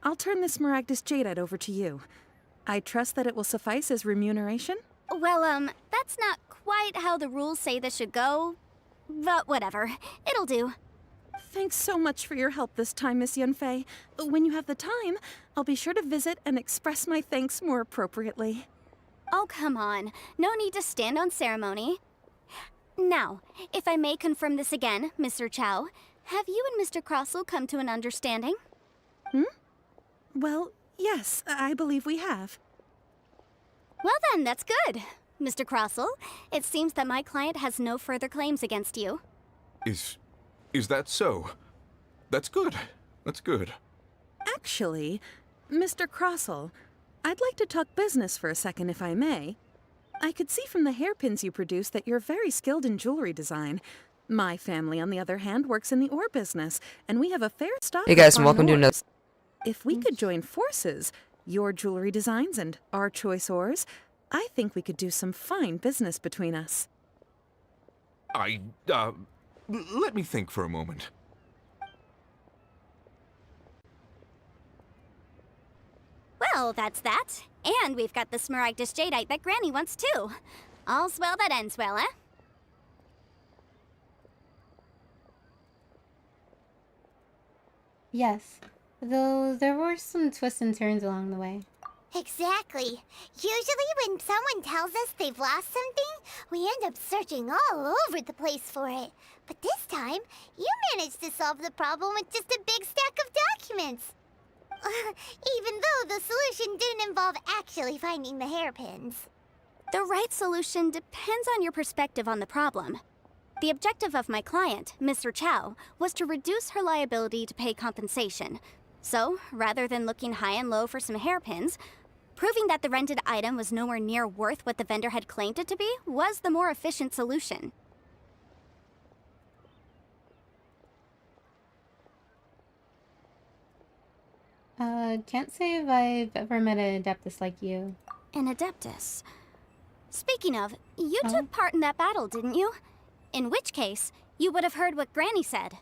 I'll turn the Smaragdus Jadeite over to you. I trust that it will suffice as remuneration? Well, that's not quite how the rules say this should go. But whatever. It'll do. Thanks so much for your help this time, Miss Yunfei. When you have the time, I'll be sure to visit and express my thanks more appropriately. Oh, come on. No need to stand on ceremony. Now, if I may confirm this again, Mr. Chow, have you and Mr. Crossell come to an understanding? Well, yes, I believe we have. Well then, that's good. Mr. Crossell, it seems that my client has no further claims against you. Is that so? That's good. That's good. Actually, Mr. Crossell, I'd like to talk business for a second, if I may. I could see from the hairpins you produce that you're very skilled in jewelry design. My family, on the other hand, works in the ore business, and we have a fair stock Hey guys, of and welcome to fine another. ores. If we could join forces, your jewelry designs and our choice ores, I think we could do some fine business between us. Let me think for a moment. Well, that's that. And we've got the Smaragdus Jadeite that Granny wants too. All's well that ends well, eh? Yes, though there were some twists and turns along the way. Exactly. Usually when someone tells us they've lost something, we end up searching all over the place for it. But this time, you managed to solve the problem with just a big stack of documents. Even though the solution didn't involve actually finding the hairpins. The right solution depends on your perspective on the problem. The objective of my client, Mr. Chow, was to reduce her liability to pay compensation. So, rather than looking high and low for some hairpins, proving that the rented item was nowhere near worth what the vendor had claimed it to be was the more efficient solution. Can't say if I've ever met an Adeptus like you. An Adeptus? Speaking of, you took part in that battle, didn't you? In which case, you would have heard what Granny said.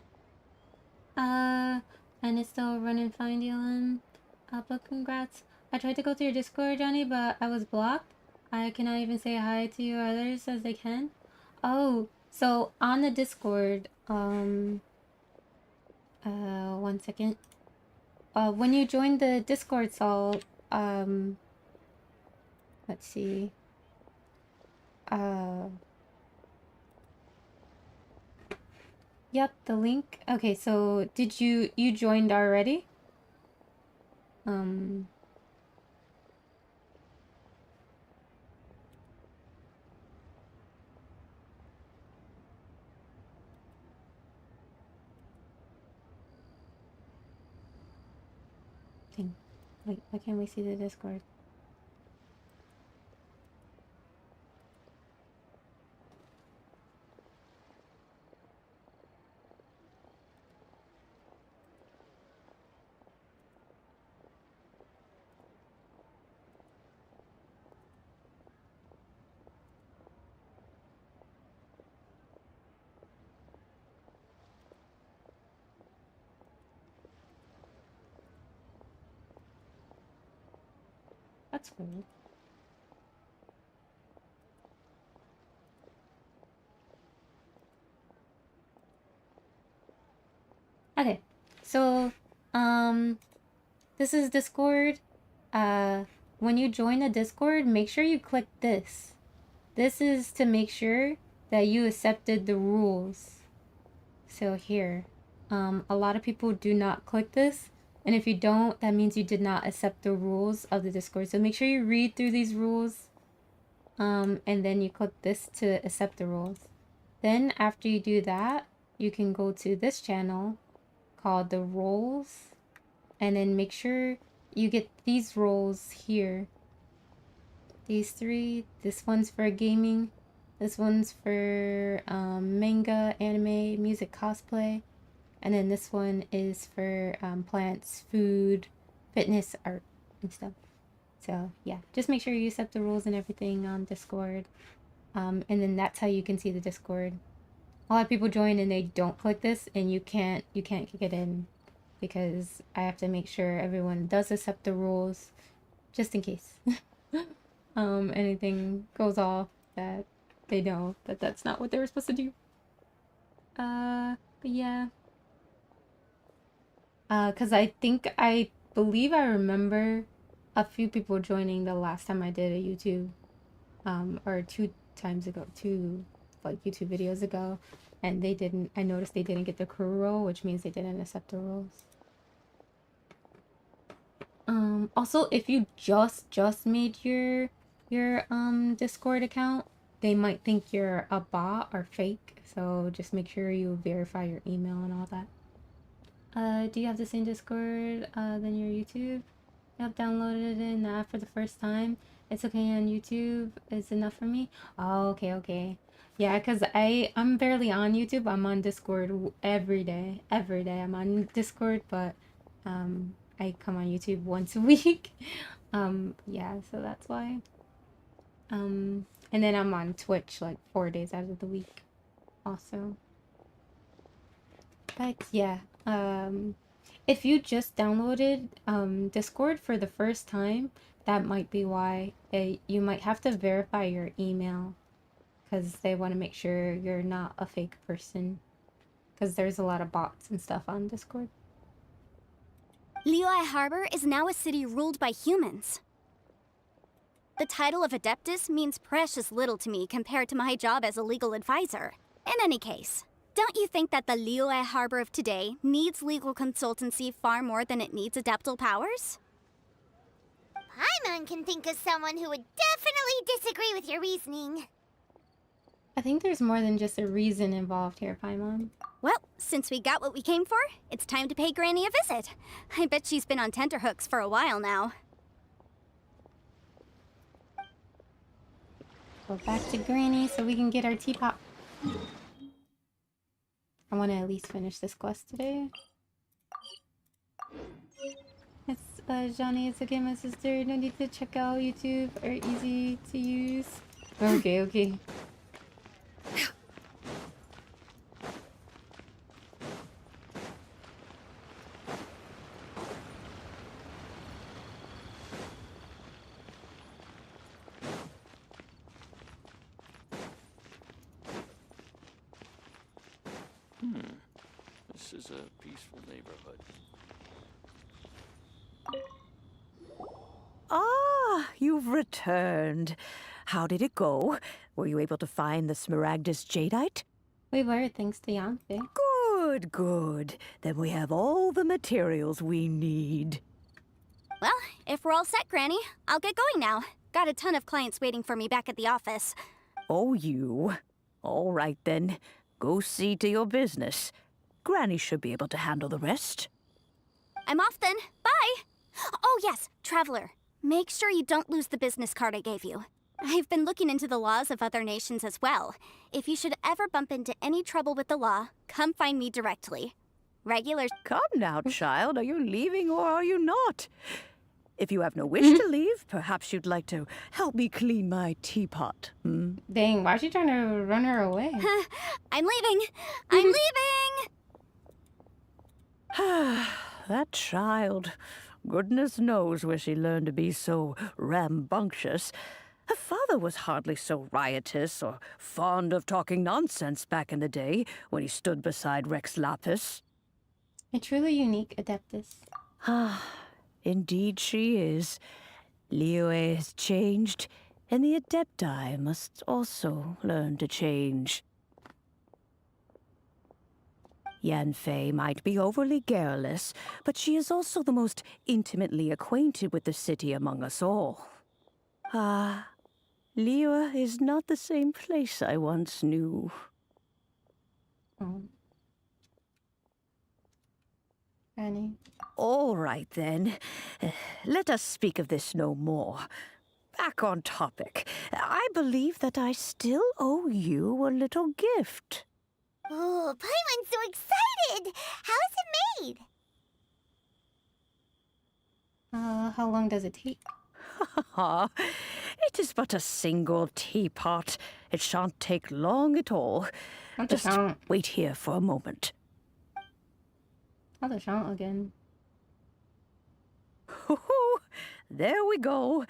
And it's still running fine, Dylan. But congrats. I tried to go to your Discord, Johnny, but I was blocked. I cannot even say hi to you others as they can. Oh, so on the Discord, one second. When you join the Discord, Saul, let's see. Yep, the link. Okay, so did you joined already? Wait, why can't we see the Discord? That's weird. Okay, so, this is Discord. When you join the Discord, make sure you click this. This is to make sure that you accepted the rules. So here, a lot of people do not click this. And if you don't, that means you did not accept the rules of the Discord. So make sure you read through these rules. And then you click this to accept the rules. Then after you do that, you can go to this channel called the roles. And then make sure you get these roles here. These three. This one's for gaming. This one's for manga, anime, music, cosplay. And then this one is for plants, food, fitness, art, and stuff. So yeah, just make sure you accept the rules and everything on Discord. And then that's how you can see the Discord. A lot of people join and they don't click this, and you can't get in because I have to make sure everyone does accept the rules, just in case anything goes off that they know that that's not what they were supposed to do. But yeah. Cause I believe I remember a few people joining the last time I did a YouTube, or two like YouTube videos ago, and I noticed they didn't get the crew role, which means they didn't accept the roles. Also, if you just made your Discord account, they might think you're a bot or fake, so just make sure you verify your email and all that. Do you have the same Discord than your YouTube? You have downloaded it in the app for the first time. It's okay on YouTube. It's enough for me. Oh, okay. Yeah, because I'm barely on YouTube. I'm on Discord every day. I'm on Discord, but I come on YouTube once a week. Yeah, so that's why. And then I'm on Twitch like 4 days out of the week also. But yeah, if you just downloaded Discord for the first time, that might be why. You might have to verify your email because they want to make sure you're not a fake person, because there's a lot of bots and stuff on Discord. Liyue Harbor is now a city ruled by humans. The title of Adeptus means precious little to me compared to my job as a legal advisor. In any case, don't you think that the Liyue Harbor of today needs legal consultancy far more than it needs adeptal powers? Paimon can think of someone who would definitely disagree with your reasoning. I think there's more than just a reason involved here, Paimon. Well, since we got what we came for, it's time to pay Granny a visit. I bet she's been on tenterhooks for a while now. Go back to Granny so we can get our teapot. I want to at least finish this quest today. It's Johnny, it's okay, my sister. No need to check out YouTube or easy to use. Okay. This is a peaceful neighborhood. Ah, you've returned. How did it go? Were you able to find the Smaragdus Jadeite? We were, thanks to Yampe. Good. Then we have all the materials we need. Well, if we're all set, Granny, I'll get going now. Got a ton of clients waiting for me back at the office. Oh, you. All right, then. Go see to your business. Granny should be able to handle the rest. I'm off then. Bye! Oh yes, Traveler. Make sure you don't lose the business card I gave you. I've been looking into the laws of other nations as well. If you should ever bump into any trouble with the law, come find me directly. Regular... Come now, child. Are you leaving or are you not? If you have no wish to leave, perhaps you'd like to help me clean my teapot. Dang, why is she trying to run her away? I'm leaving! I'm leaving! That child. Goodness knows where she learned to be so rambunctious. Her father was hardly so riotous or fond of talking nonsense back in the day when he stood beside Rex Lapis. A truly unique Adeptus. Indeed she is. Liyue has changed, and the Adepti must also learn to change. Yanfei might be overly garrulous, but she is also the most intimately acquainted with the city among us all. Liyue is not the same place I once knew. Annie. All right, then. Let us speak of this no more. Back on topic. I believe that I still owe you a little gift. Oh, Paimon's so excited! How is it made? How long does it take? It is but a single teapot. It shan't take long at all. Just wait here for a moment. How the chant again? There we go.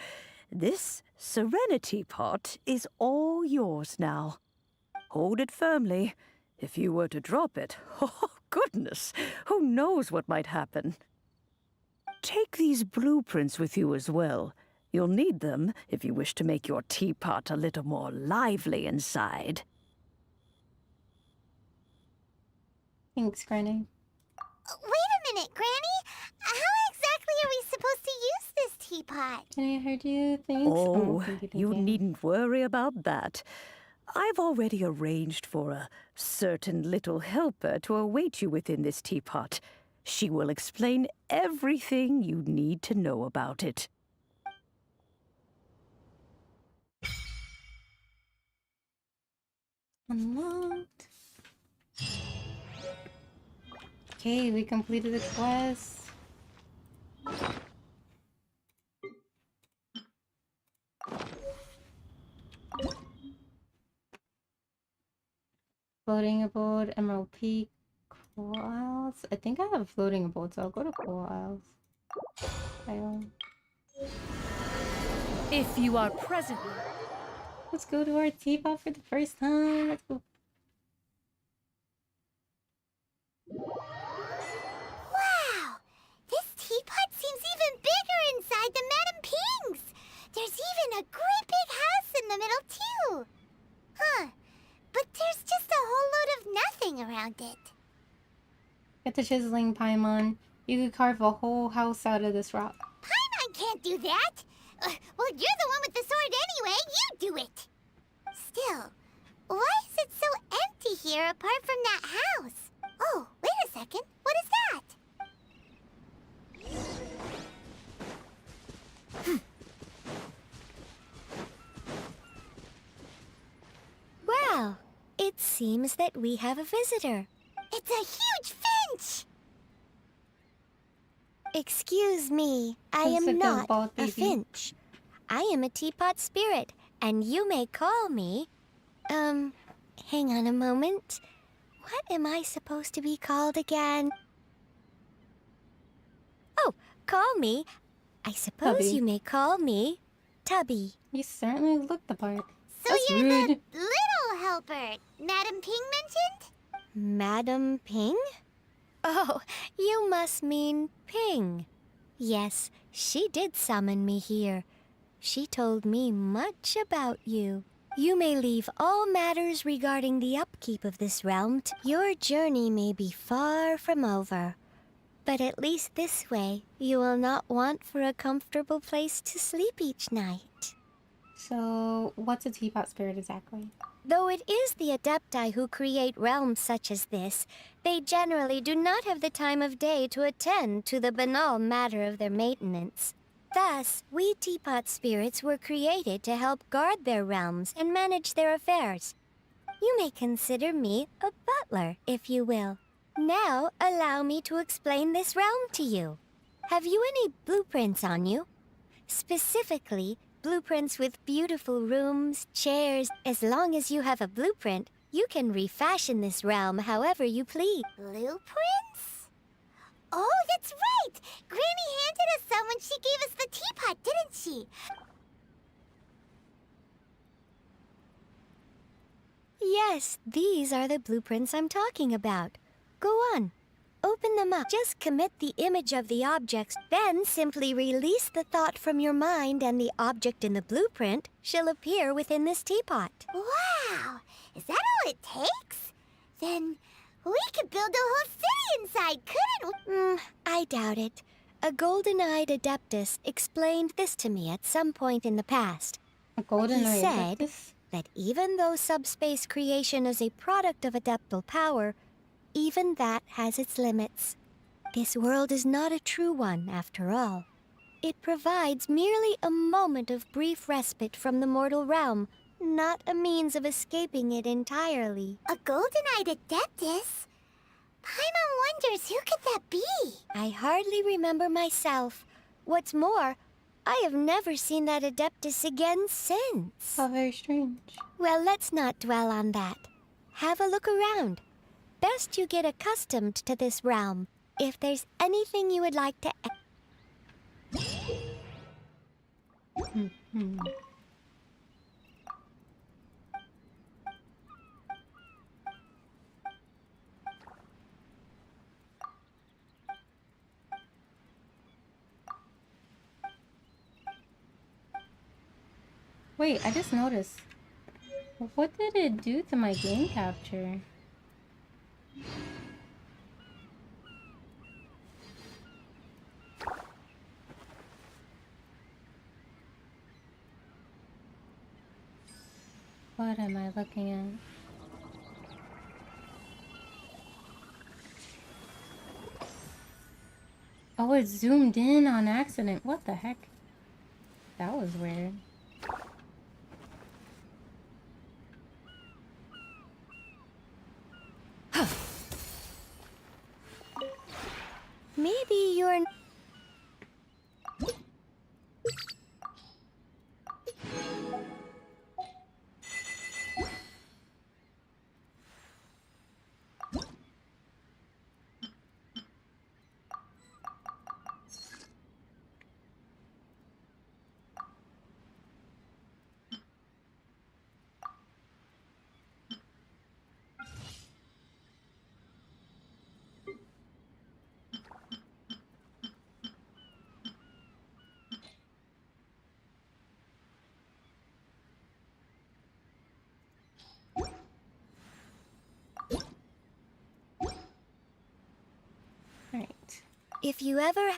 This Serenity pot is all yours now. Hold it firmly. If you were to drop it, oh goodness, who knows what might happen. Take these blueprints with you as well. You'll need them if you wish to make your teapot a little more lively inside. Thanks, Granny. Wait a minute, Granny! How exactly are we supposed to use this teapot? Can I hurt you? Thanks. Oh, you needn't worry about that. I've already arranged for a certain little helper to await you within this teapot. She will explain everything you need to know about it. Unlocked. Okay, we completed the quest. Floating abode, Emerald Peak, Coal Isles. I think I have floating abode, so I'll go to Coal Isles. If you are present... Let's go to our teapot for the first time. Let's go. Wow! This teapot seems even bigger inside than Madame Ping's! There's even a great big house in the middle, too! Huh. But there's just a whole load of nothing around it. Get the chiseling, Paimon. You could carve a whole house out of this rock. Paimon can't do that! Well, you're the one with the sword anyway. You do it! Still, why is it so empty here apart from that house? Oh, wait a second. What is that? Well, it seems that we have a visitor. It's a huge finch! Excuse me, I am not a finch. I am a teapot spirit, and you may call me... hang on a moment. What am I supposed to be called again? Oh, call me. I suppose Tubby. you may call me Tubby. You certainly look the part. So That's you're rude. the little helper Madame Ping mentioned? Madam Ping? Oh, you must mean Ping. Yes, she did summon me here. She told me much about you. You may leave all matters regarding the upkeep of this realm. Your journey may be far from over. But at least this way, you will not want for a comfortable place to sleep each night. So, what's a teapot spirit exactly? Though it is the Adepti who create realms such as this, they generally do not have the time of day to attend to the banal matter of their maintenance. Thus, we teapot spirits were created to help guard their realms and manage their affairs. You may consider me a butler, if you will. Now, allow me to explain this realm to you. Have you any blueprints on you? Specifically, blueprints with beautiful rooms, chairs. As long as you have a blueprint, you can refashion this realm however you please. Blueprints? Oh, that's right! Granny handed us some when she gave us the teapot, didn't she? Yes, these are the blueprints I'm talking about. Go on. Open them up. Just commit the image of the objects, then simply release the thought from your mind and the object in the blueprint shall appear within this teapot. Wow! Is that all it takes? Then we could build a whole city inside, couldn't we? I doubt it. A golden-eyed adeptus explained this to me at some point in the past. A golden-eyed He said adeptus? that even though subspace creation is a product of adeptal power, even that has its limits. This world is not a true one, after all. It provides merely a moment of brief respite from the mortal realm, not a means of escaping it entirely. A golden-eyed adeptus? Paimon wonders who could that be? I hardly remember myself. What's more, I have never seen that adeptus again since. How very strange. Well, let's not dwell on that. Have a look around. Best you get accustomed to this realm. If there's anything you would like to... Wait, I just noticed. What did it do to my game capture? What am I looking at? Oh, it zoomed in on accident. What the heck? That was weird. Maybe you're... Right. If you ever...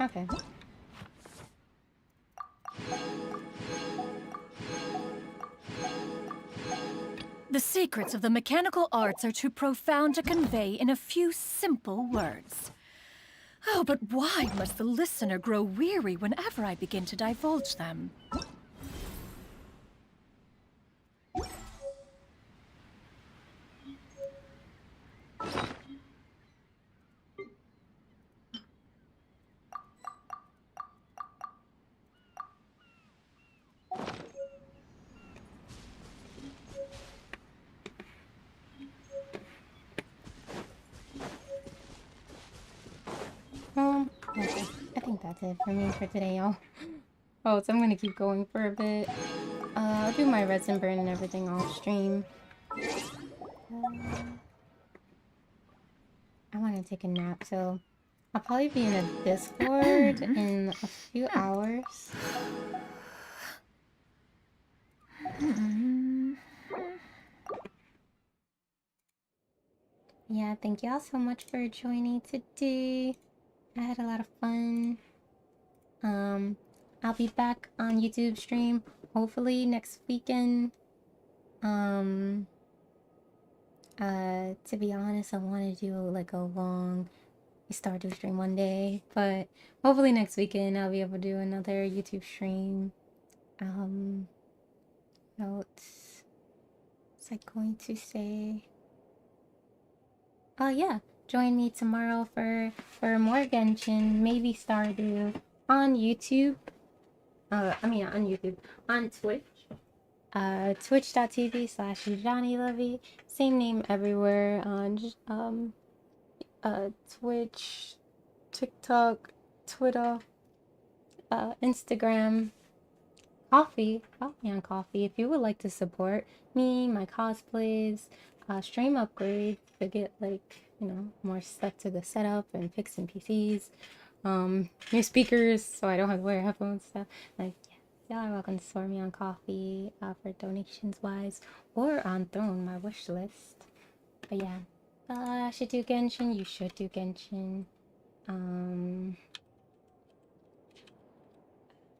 Okay. The secrets of the mechanical arts are too profound to convey in a few simple words. Oh, but why must the listener grow weary whenever I begin to divulge them? that's it for me for today, y'all. Oh, so I'm gonna keep going for a bit. I'll do my resin burn and everything off stream. I want to take a nap, so I'll probably be in a Discord in a few hours. Yeah, thank y'all so much for joining today. I had a lot of fun. I'll be back on YouTube stream hopefully next weekend. To be honest, I want to do like a long Stardew stream one day, but hopefully next weekend I'll be able to do another YouTube stream. What was I going to say? Oh yeah, join me tomorrow for more Genshin, maybe Stardew on YouTube. On Twitch. Twitch.tv/JohnnyLevy. Same name everywhere on Twitch, TikTok, Twitter, Instagram. Coffee. Follow me on Coffee if you would like to support me, my cosplays, stream upgrades to get more stuff to the setup and fix some PCs, new speakers so I don't have to wear headphones stuff. Like, yeah, y'all are welcome to support me on Coffee for donations wise or on Throne, my wish list. But yeah, I should do Genshin. You should do Genshin.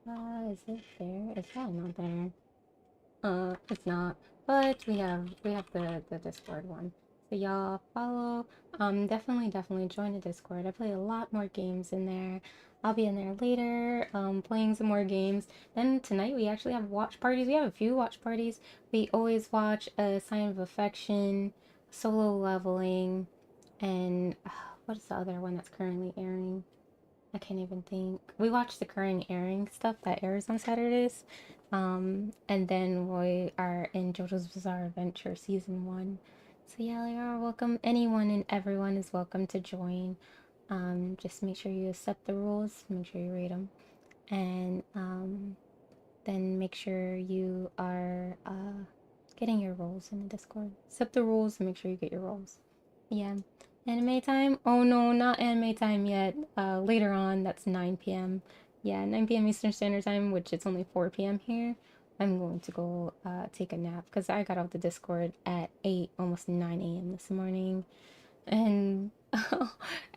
Is it there? It's probably not there. It's not. But we have the Discord one. So y'all follow. Definitely join the Discord. I play a lot more games in there. I'll be in there later, playing some more games. Then tonight we actually have watch parties. We have a few watch parties. We always watch A Sign of Affection, Solo Leveling, and what is the other one that's currently airing? I can't even think. We watch the current airing stuff that airs on Saturdays. And then we are in JoJo's Bizarre Adventure Season 1. So yeah, you are welcome. Anyone and everyone is welcome to join. Just make sure you accept the rules. Make sure you read them. And then make sure you are getting your roles in the Discord. Accept the rules and make sure you get your roles. Yeah. Anime time? Oh no, not anime time yet. Later on, that's 9 p.m. Yeah, 9 p.m. Eastern Standard Time, which it's only 4 p.m. here. I'm going to go take a nap because I got off the Discord at 8, almost 9 a.m. this morning. And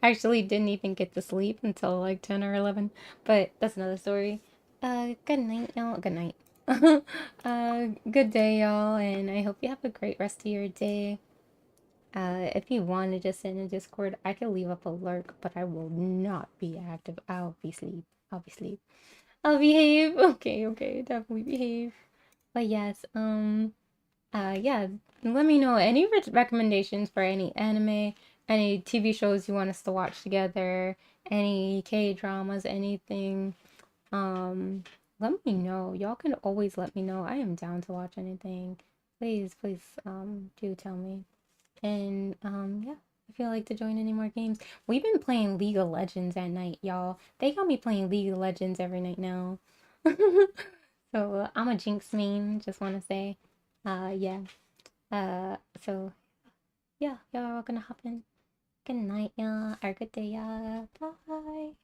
actually didn't even get to sleep until like 10 or 11. But that's another story. Good night, y'all. Good night. Good day, y'all. And I hope you have a great rest of your day. If you want to just send a Discord, I can leave up a lurk, but I will not be active. I'll be asleep. I'll be asleep. I'll behave. Okay, definitely behave. But yes, yeah, let me know any recommendations for any anime, any TV shows you want us to watch together, any K-dramas, anything. Let me know. Y'all can always let me know. I am down to watch anything. Please, do tell me. And yeah, if you'd like to join any more games. We've been playing League of Legends at night, y'all. They got me playing League of Legends every night now. So I'm a Jinx main, just want to say. Yeah. So yeah, y'all are welcome to hop in. Good night, y'all. Or good day, y'all. Bye.